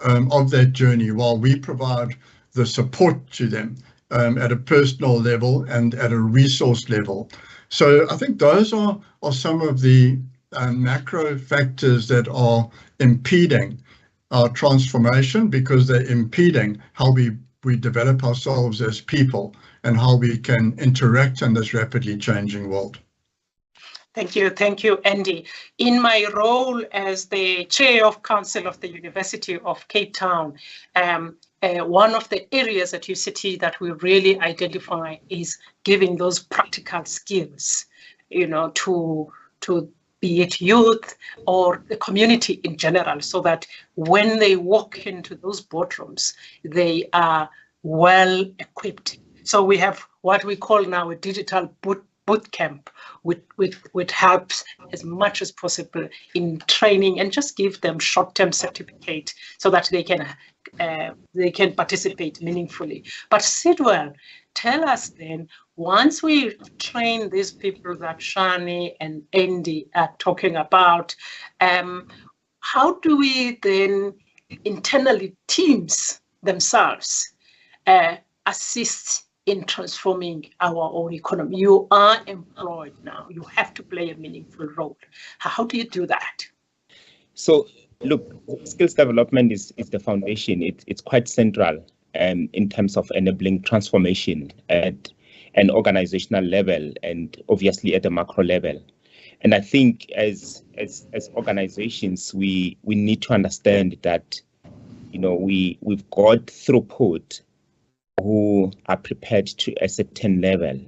Speaker 19: of that journey while we provide the support to them at a personal level and at a resource level. So I think those are some of the macro factors that are impeding our transformation, because they're impeding how we develop ourselves as people and how we can interact in this rapidly changing world.
Speaker 17: Thank you, Andy. In my role as the Chair of Council of the University of Cape Town, one of the areas at UCT that we really identify is giving those practical skills, to be it youth or the community in general, so that when they walk into those boardrooms, they are well equipped. So we have what we call now a digital boot camp, which helps as much as possible in training and just give them short-term certificate so that they can participate meaningfully. But Sidwell, tell us then, once we train these people that Shani and Andy are talking about, how do we then internally, teams themselves, assist in transforming our own economy? You are employed now. You have to play a meaningful role. How do you do that?
Speaker 21: So, look, skills development is the foundation. It's quite central in terms of enabling transformation at an organizational level and obviously at the macro level. And I think as organizations, we need to understand that, we've got throughput who are prepared to a certain level,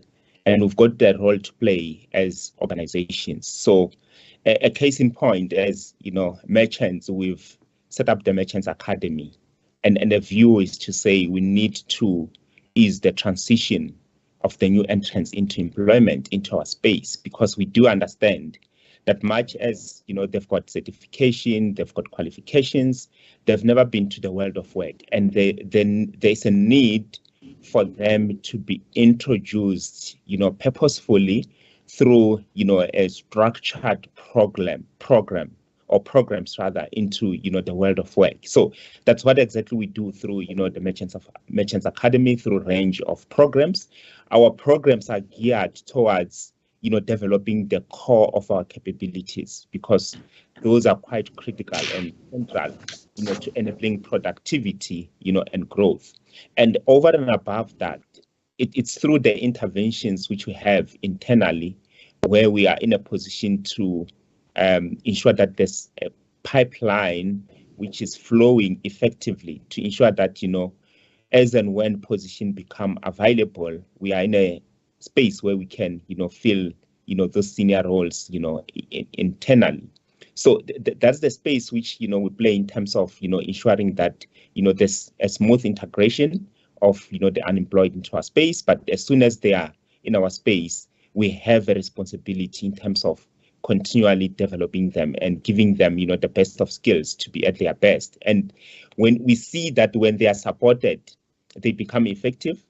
Speaker 21: and we've got the role to play as organizations. So a case in point, as merchants, we've set up the Merchants Academy, and the view is to say we need to ease the transition of the new entrants into employment into our space, because we do understand that much as they've got certification, they've got qualifications, they've never been to the world of work, and then there's a need for them to be introduced, purposefully through a structured programs rather into the world of work. So that's what exactly we do through the Merchants Academy, through a range of programs. Our programs are geared towards developing the core of our capabilities, because those are quite critical and central to enabling productivity and growth. And over and above that, it's through the interventions which we have internally, where we are in a position to ensure that there's a pipeline which is flowing effectively, to ensure that as and when positions become available, we are in a space where we can fill those senior roles internally. So that's the space which we play in terms of ensuring that there's a smooth integration of the unemployed into our space. But as soon as they are in our space, we have a responsibility in terms of continually developing them and giving them the best of skills to be at their best. And when we see that when they are supported, they become effective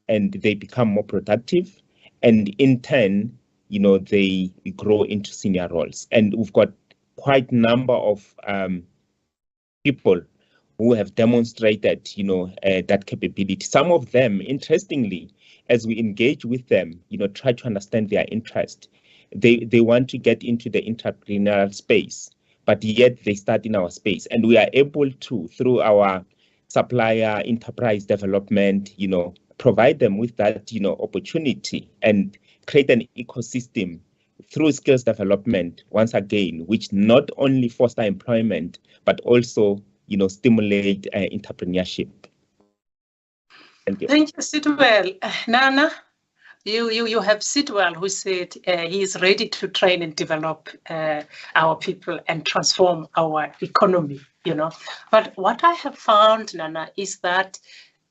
Speaker 21: and they become more productive, and in turn they grow into senior roles. And we've got quite a number of people who have demonstrated that capability. Some of them, interestingly, as we engage with them, try to understand their interest. They want to get into the entrepreneurial space, but yet they start in our space, and we are able to, through our supplier enterprise development, provide them with that opportunity and create an ecosystem through skills development, once again, which not only foster employment but also stimulate entrepreneurship. Thank you.
Speaker 17: Thank you, Sitwell. Nana, you have Sitwell, who said he is ready to train and develop our people and transform our economy. But what I have found, Nana, is that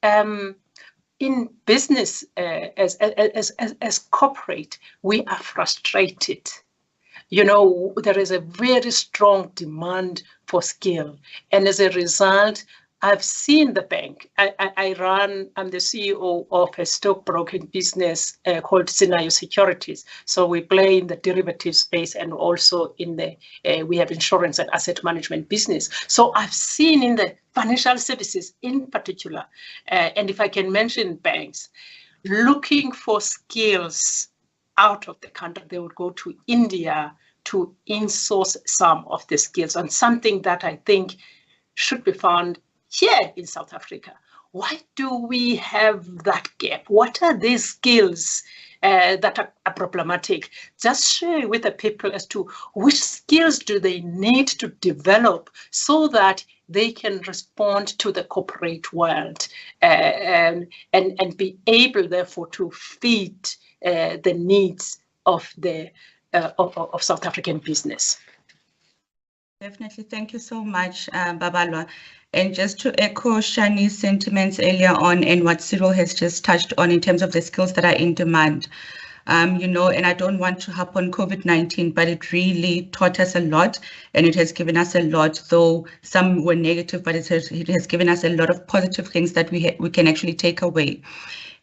Speaker 17: in business, as corporate, we are frustrated. There is a very strong demand for skill, and as a result, I've seen the bank. I'm the CEO of a stockbroking business called Scenario Securities. So we play in the derivative space, and also in the we have insurance and asset management business. So I've seen in the financial services in particular, and if I can mention banks, looking for skills out of the country. They would go to India to insource some of the skills, and something that I think should be found here in South Africa. Why do we have that gap? What are these skills that are problematic? Just share with the people as to which skills do they need to develop so that they can respond to the corporate world and be able, therefore, to feed the needs of the of South African business.
Speaker 18: Definitely. Thank you so much, Babalwa. And just to echo Shani's sentiments earlier on and what Cyril has just touched on in terms of the skills that are in demand, and I don't want to harp on COVID-19, but it really taught us a lot, and it has given us a lot, though some were negative, but it has given us a lot of positive things that we can actually take away.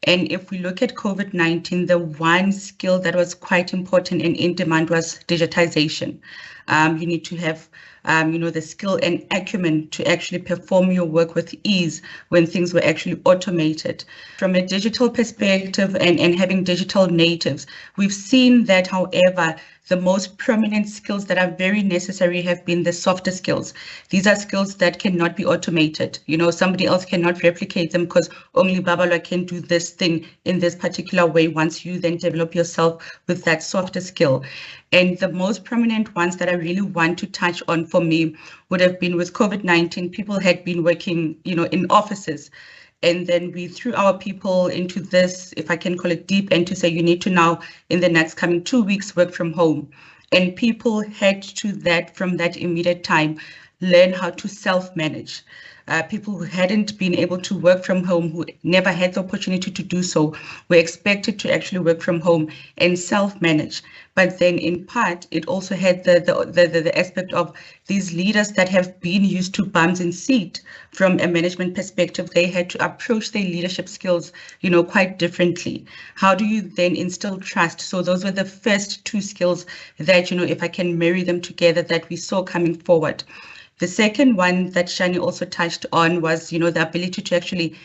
Speaker 18: And if we look at COVID-19, the one skill that was quite important and in demand was digitization. You need to have the skill and acumen to actually perform your work with ease when things were actually automated. From a digital perspective and having digital natives, we've seen that, however, the most prominent skills that are very necessary have been the softer skills. These are skills that cannot be automated. You know, somebody else cannot replicate them because only Babalwa can do this thing in this particular way once you then develop yourself with that softer skill. And the most prominent ones that I really want to touch on for me would have been with COVID-19. People had been working, you know, in offices. And then we threw our people into this, if I can call it deep end, to say you need to now, in the next coming 2 weeks, work from home. And people had to that, from that immediate time, learn how to self-manage. People who hadn't been able to work from home, who never had the opportunity to do so, were expected to actually work from home and self-manage. But then in part, it also had the aspect of these leaders that have been used to bums in seat from a management perspective. They had to approach their leadership skills, you know, quite differently. How do you then instill trust? So those were the first two skills that, you know, if I can marry them together, that we saw coming forward. The second one that Shani also touched on was, you know, the ability to actually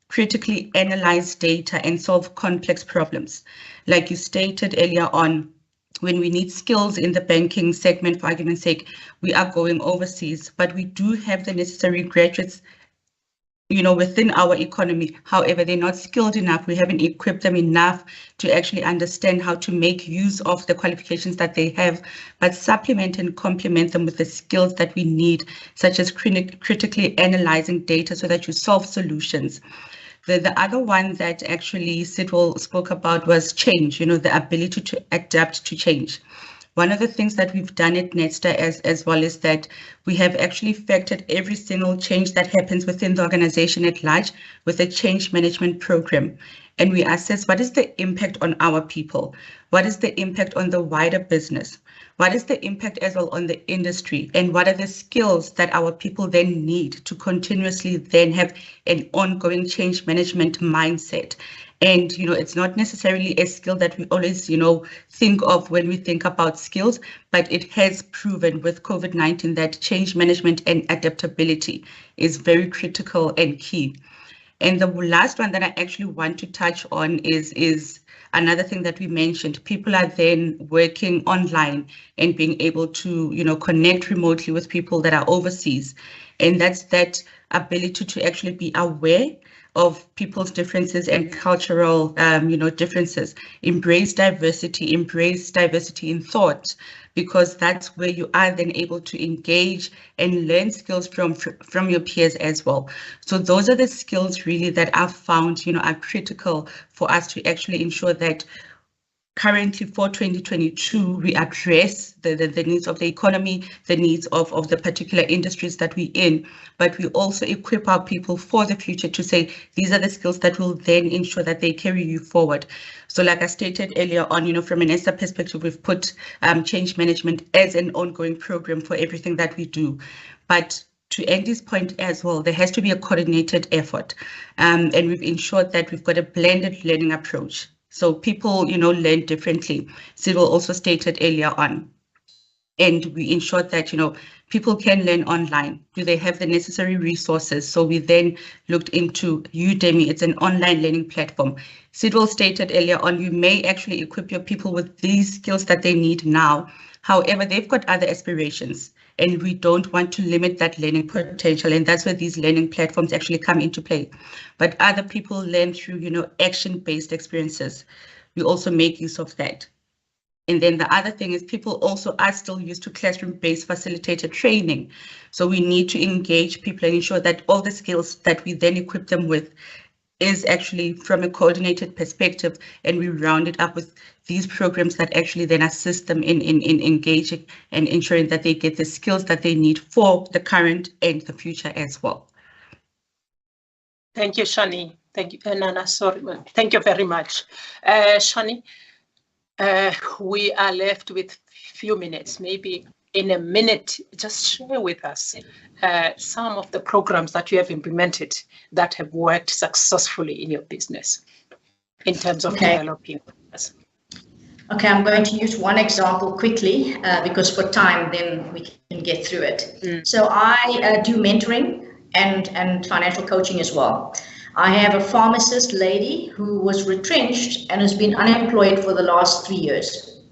Speaker 18: critically analyze data and solve complex problems. Like you stated earlier on, when we need skills in the banking segment, for argument's sake, we are going overseas, but we do have the necessary graduates, you know, within our economy. However, they're not skilled enough. We haven't equipped them enough to actually understand how to make use of the qualifications that they have, but supplement and complement them with the skills that we need, such as critically analyzing data so that you solve solutions. The other one that actually Sidwell spoke about was change, you know, the ability to adapt to change. One of the things that we've done at Netstar as well is that we have actually factored every single change that happens within the organization at large with a change management program. And we assess what is the impact on our people? What is the impact on the wider business? What is the impact as well on the industry? And what are the skills that our people then need to continuously then have an ongoing change management mindset? And, you know, it's not necessarily a skill that we always, you know, think of when we think about skills, but it has proven with COVID-19 that change management and adaptability is very critical and key. And the last one that I actually want to touch on is another thing that we mentioned. People are then working online and being able to, you know, connect remotely with people that are overseas. And that's that ability to actually be aware of people's differences and cultural, you know, differences. Embrace diversity in thought, because that's where you are then able to engage and learn skills from your peers as well. So those are the skills really that I've found, you know, are critical for us to actually ensure that currently for 2022, we address the needs of the economy, the needs of the particular industries that we're in, but we also equip our people for the future to say, these are the skills that will then ensure that they carry you forward. So like I stated earlier on, you know, from an ESTA perspective, we've put change management as an ongoing program for everything that we do. But to Andy's point as well, there has to be a coordinated effort. And we've ensured that we've got a blended learning approach. So people, you know, learn differently. Cyril also stated earlier on. And we ensured that, you know, people can learn online. Do they have the necessary resources? So we then looked into Udemy. It's an online learning platform. Cyril stated earlier on, you may actually equip your people with these skills that they need now. However, they've got other aspirations, and we don't want to limit that learning potential. And that's where these learning platforms actually come into play. But other people learn through, you know, action-based experiences. We also make use of that. And then the other thing is people also are still used to classroom-based facilitated training. So we need to engage people and ensure that all the skills that we then equip them with is actually from a coordinated perspective, and we round it up with these programs that actually then assist them in engaging and ensuring that they get the skills that they need for the current and the future as well.
Speaker 17: Thank you, Shani. Thank you, Nana. Sorry, thank you very much, Shani. We are left with few minutes, maybe in a minute. Just share with us some of the programs that you have implemented that have worked successfully in your business in terms of developing us.
Speaker 20: Okay, I'm going to use one example quickly because for time, then we can get through it. So I do mentoring and financial coaching as well. I have a pharmacist lady who was retrenched and has been unemployed for the last 3 years.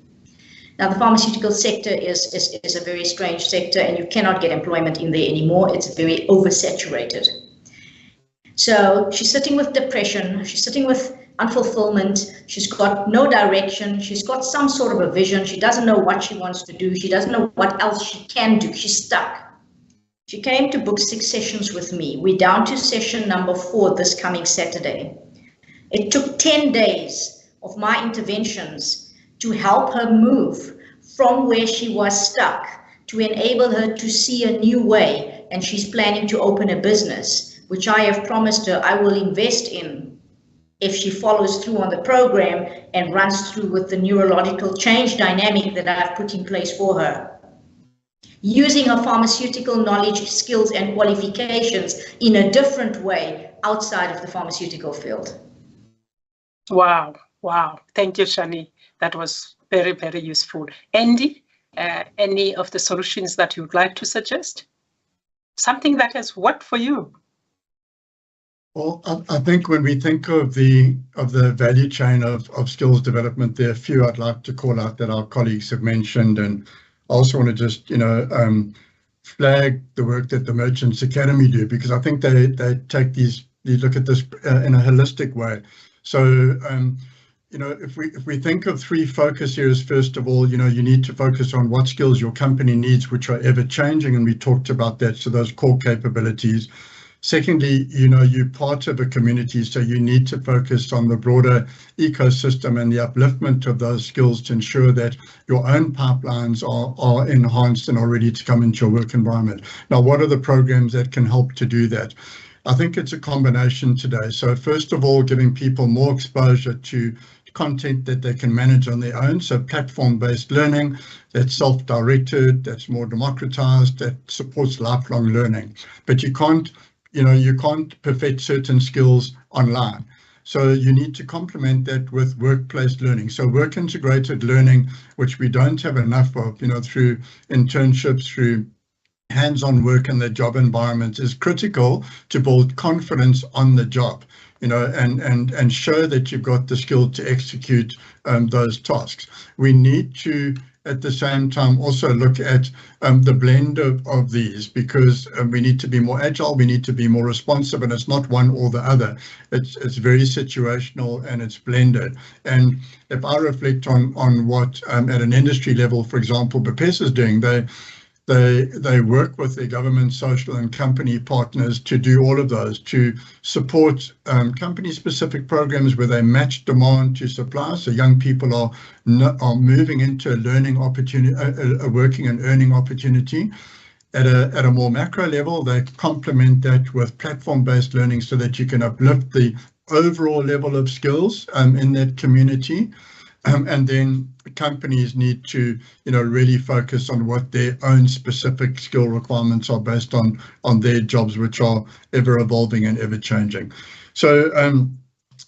Speaker 20: Now, the pharmaceutical sector is a very strange sector, and you cannot get employment in there anymore. It's very oversaturated. So she's sitting with depression, she's sitting with unfulfillment, she's got no direction, she's got some sort of a vision, she doesn't know what she wants to do, she doesn't know what else she can do, she's stuck. She came to book 6 sessions with me. We're down to session number 4 this coming Saturday. It took 10 days of my interventions to help her move from where she was stuck, to enable her to see a new way, and she's planning to open a business, which I have promised her I will invest in if she follows through on the program and runs through with the neurological change dynamic that I've put in place for her. Using her pharmaceutical knowledge, skills, and qualifications in a different way outside of the pharmaceutical field.
Speaker 17: Wow, wow. Thank you, Shani. That was very, very useful. Andy, any of the solutions that you would like to suggest? Something that has worked for you?
Speaker 19: Well, I think when we think of the value chain of skills development, there are a few I'd like to call out that our colleagues have mentioned, and I also want to just flag the work that the Merchants Academy do, because I think they take they look at this in a holistic way. So if we think of 3 focus areas, first of all, you need to focus on what skills your company needs, which are ever changing, and we talked about that. So those core capabilities. Secondly, you're part of a community, so you need to focus on the broader ecosystem and the upliftment of those skills to ensure that your own pipelines are enhanced and are ready to come into your work environment. Now, what are the programs that can help to do that? I think it's a combination today. So first of all, giving people more exposure to content that they can manage on their own. So platform-based learning that's self-directed, that's more democratized, that supports lifelong learning. But you can't perfect certain skills online. So you need to complement that with workplace learning. So work integrated learning, which we don't have enough of, through internships, through hands-on work in the job environment, is critical to build confidence on the job, and show that you've got the skill to execute those tasks. We need to, at the same time, also look at the blend of these, because we need to be more agile, we need to be more responsive, and it's not one or the other. It's very situational and it's blended. And if I reflect on what at an industry level, for example, Bapes is doing, they work with their government, social and company partners to do all of those, to support company-specific programs where they match demand to supply. So young people are moving into a learning opportunity, a working and earning opportunity. At a more macro level, they complement that with platform-based learning so that you can uplift the overall level of skills in that community. And then companies need to, really focus on what their own specific skill requirements are based on their jobs, which are ever evolving and ever changing. So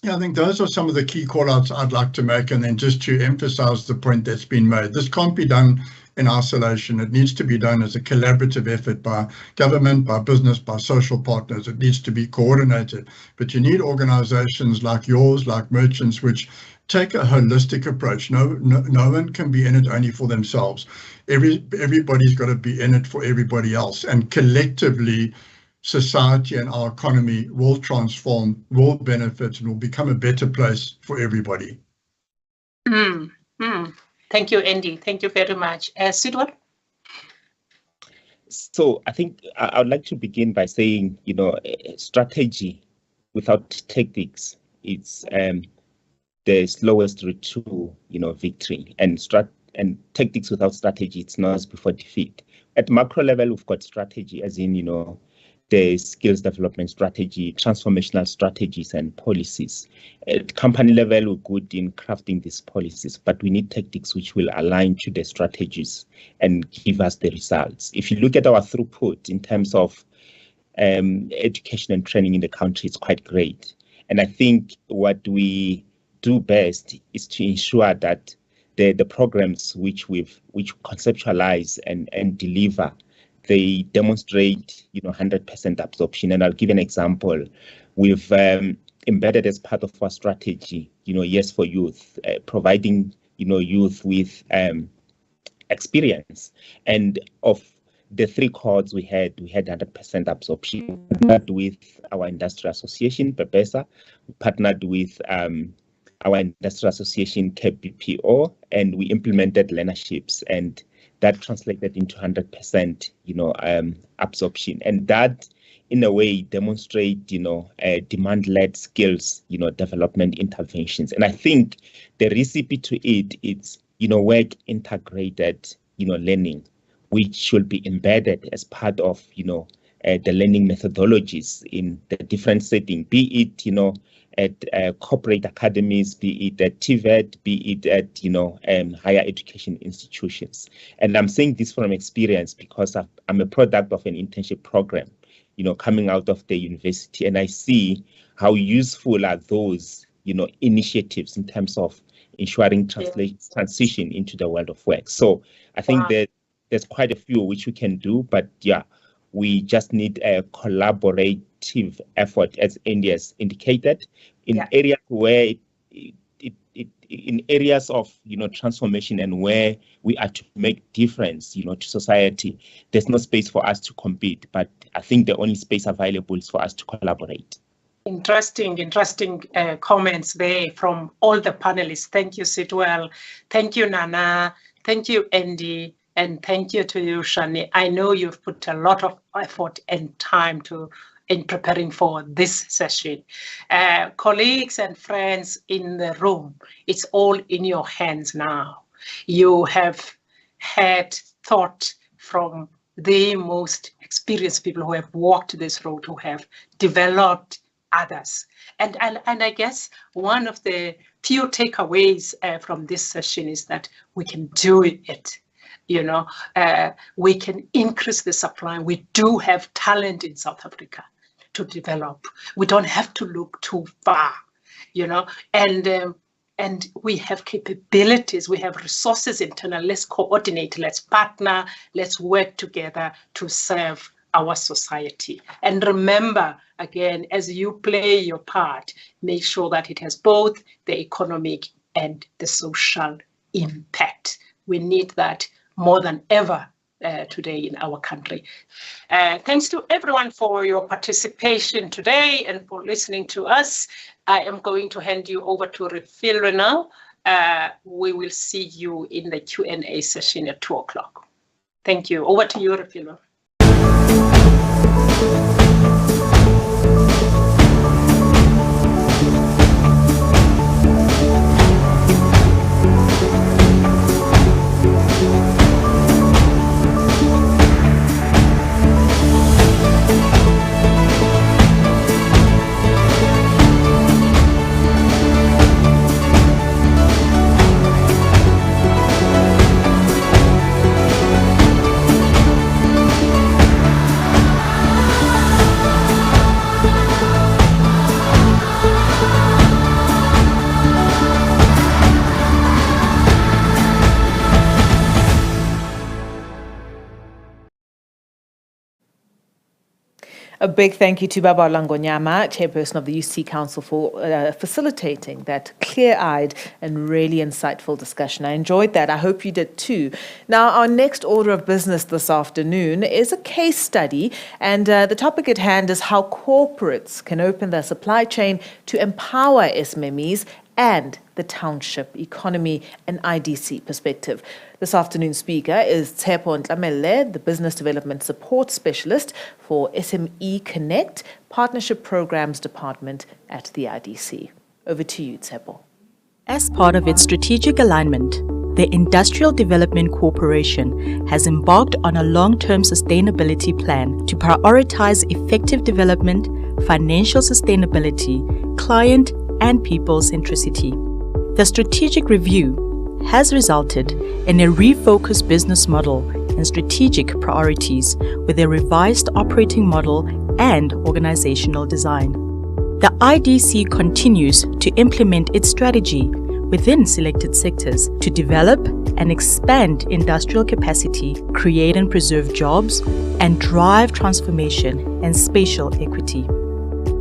Speaker 19: I think those are some of the key call-outs I'd like to make. And then just to emphasize the point that's been made, this can't be done in isolation. It needs to be done as a collaborative effort by government, by business, by social partners. It needs to be coordinated. But you need organizations like yours, like Merchants, which take a holistic approach. No one can be in it only for themselves. Everybody's got to be in it for everybody else. And collectively, society and our economy will transform, will benefit, and will become a better place for everybody.
Speaker 17: Thank you, Andy. Thank you very much. Sidwell?
Speaker 21: So I think I would like to begin by saying, strategy without tactics, it's the slowest route to, victory, and tactics without strategy, it's noise before defeat. At macro level, we've got strategy, as in, the skills development strategy, transformational strategies and policies. At company level, we're good in crafting these policies, but we need tactics which will align to the strategies and give us the results. If you look at our throughput in terms of education and training in the country, it's quite great. And I think what we do best is to ensure that the programs which conceptualize and deliver, they demonstrate 100% absorption. And I'll give an example. We've embedded as part of our strategy, Yes for Youth, providing youth with experience. And of the 3 cohorts we had 100% absorption. We partnered with our industrial association, PEPESA. We partnered with our industrial association, KBPO, and we implemented learnerships, and that translated into 100%, absorption. And that, in a way, demonstrate, demand-led skills, development interventions. And I think the recipe to it is, work integrated, learning, which should be embedded as part of, the learning methodologies in the different setting, be it, at corporate academies, be it at TVET, be it at, higher education institutions. And I'm saying this from experience because I'm a product of an internship program, coming out of the university, and I see how useful are those, initiatives in terms of ensuring transition into the world of work. So I think that there's quite a few which we can do, but yeah, we just need a collaborative effort, as Andy has indicated, in areas where in areas of transformation and where we are to make difference, to society. There's no space for us to compete, but I think the only space available is for us to collaborate.
Speaker 17: Interesting comments there from all the panelists. Thank you, Sitwell. Thank you, Nana. Thank you, Andy. And thank you to you, Shani. I know you've put a lot of effort and time in preparing for this session. Colleagues and friends in the room, it's all in your hands now. You have had thought from the most experienced people who have walked this road, who have developed others. And I guess one of the few takeaways from this session is that we can do it. We can increase the supply. We do have talent in South Africa to develop. We don't have to look too far, and we have capabilities, we have resources internal. Let's coordinate, let's partner, let's work together to serve our society. And remember, again, as you play your part, make sure that it has both the economic and the social impact. We need that more than ever today in our country. Thanks to everyone for your participation today and for listening to us. I am going to hand you over to Refilwe now. We will see you in the Q&A session at 2 o'clock. Thank you. Over to you, Refilwe. A big thank you to Babalwa Ngonyama, chairperson of the UC Council, for facilitating that clear-eyed and really insightful discussion. I enjoyed that. I hope you did too. Now, our next order of business this afternoon is a case study, and the topic at hand is how corporates can open their supply chain to empower SMMEs and the township economy and IDC perspective. This afternoon's speaker is Tshepo Ntlamele, the Business Development Support Specialist for SME Connect Partnership Programs Department at the IDC. Over to you, Tshepo.
Speaker 1: As part of its strategic alignment, the Industrial Development Corporation has embarked on a long-term sustainability plan to prioritize effective development, financial sustainability, client and people centricity. The strategic review has resulted in a refocused business model and strategic priorities with a revised operating model and organizational design. The IDC continues to implement its strategy within selected sectors to develop and expand industrial capacity, create and preserve jobs, and drive transformation and spatial equity.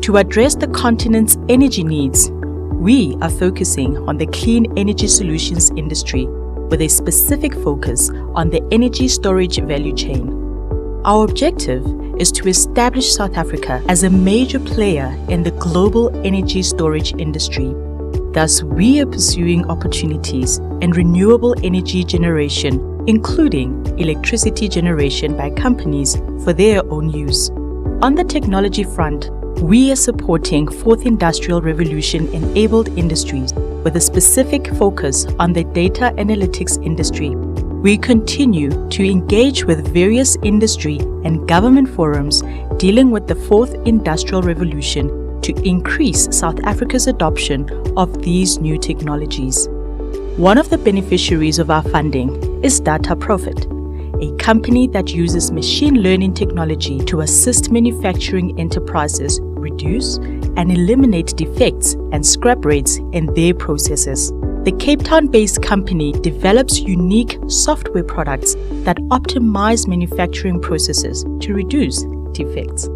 Speaker 1: To address the continent's energy needs, we are focusing on the clean energy solutions industry, with a specific focus on the energy storage value chain. Our objective is to establish South Africa as a major player in the global energy storage industry. Thus, we are pursuing opportunities in renewable energy generation, including electricity generation by companies for their own use. On the technology front, we are supporting Fourth Industrial Revolution-enabled industries with a specific focus on the data analytics industry. We continue to engage with various industry and government forums dealing with the Fourth Industrial Revolution to increase South Africa's adoption of these new technologies. One of the beneficiaries of our funding is DataProfit, a company that uses machine learning technology to assist manufacturing enterprises reduce and eliminate defects and scrap rates in their processes. The Cape Town-based company develops unique software products that optimize manufacturing processes to reduce defects.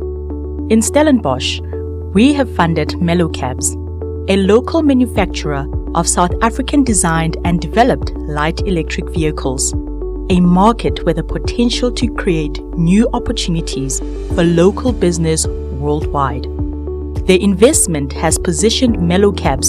Speaker 1: In Stellenbosch, we have funded Mellowcabs, a local manufacturer of South African-designed and developed light electric vehicles, a market with the potential to create new opportunities for local business worldwide. The investment has positioned Mellowcabs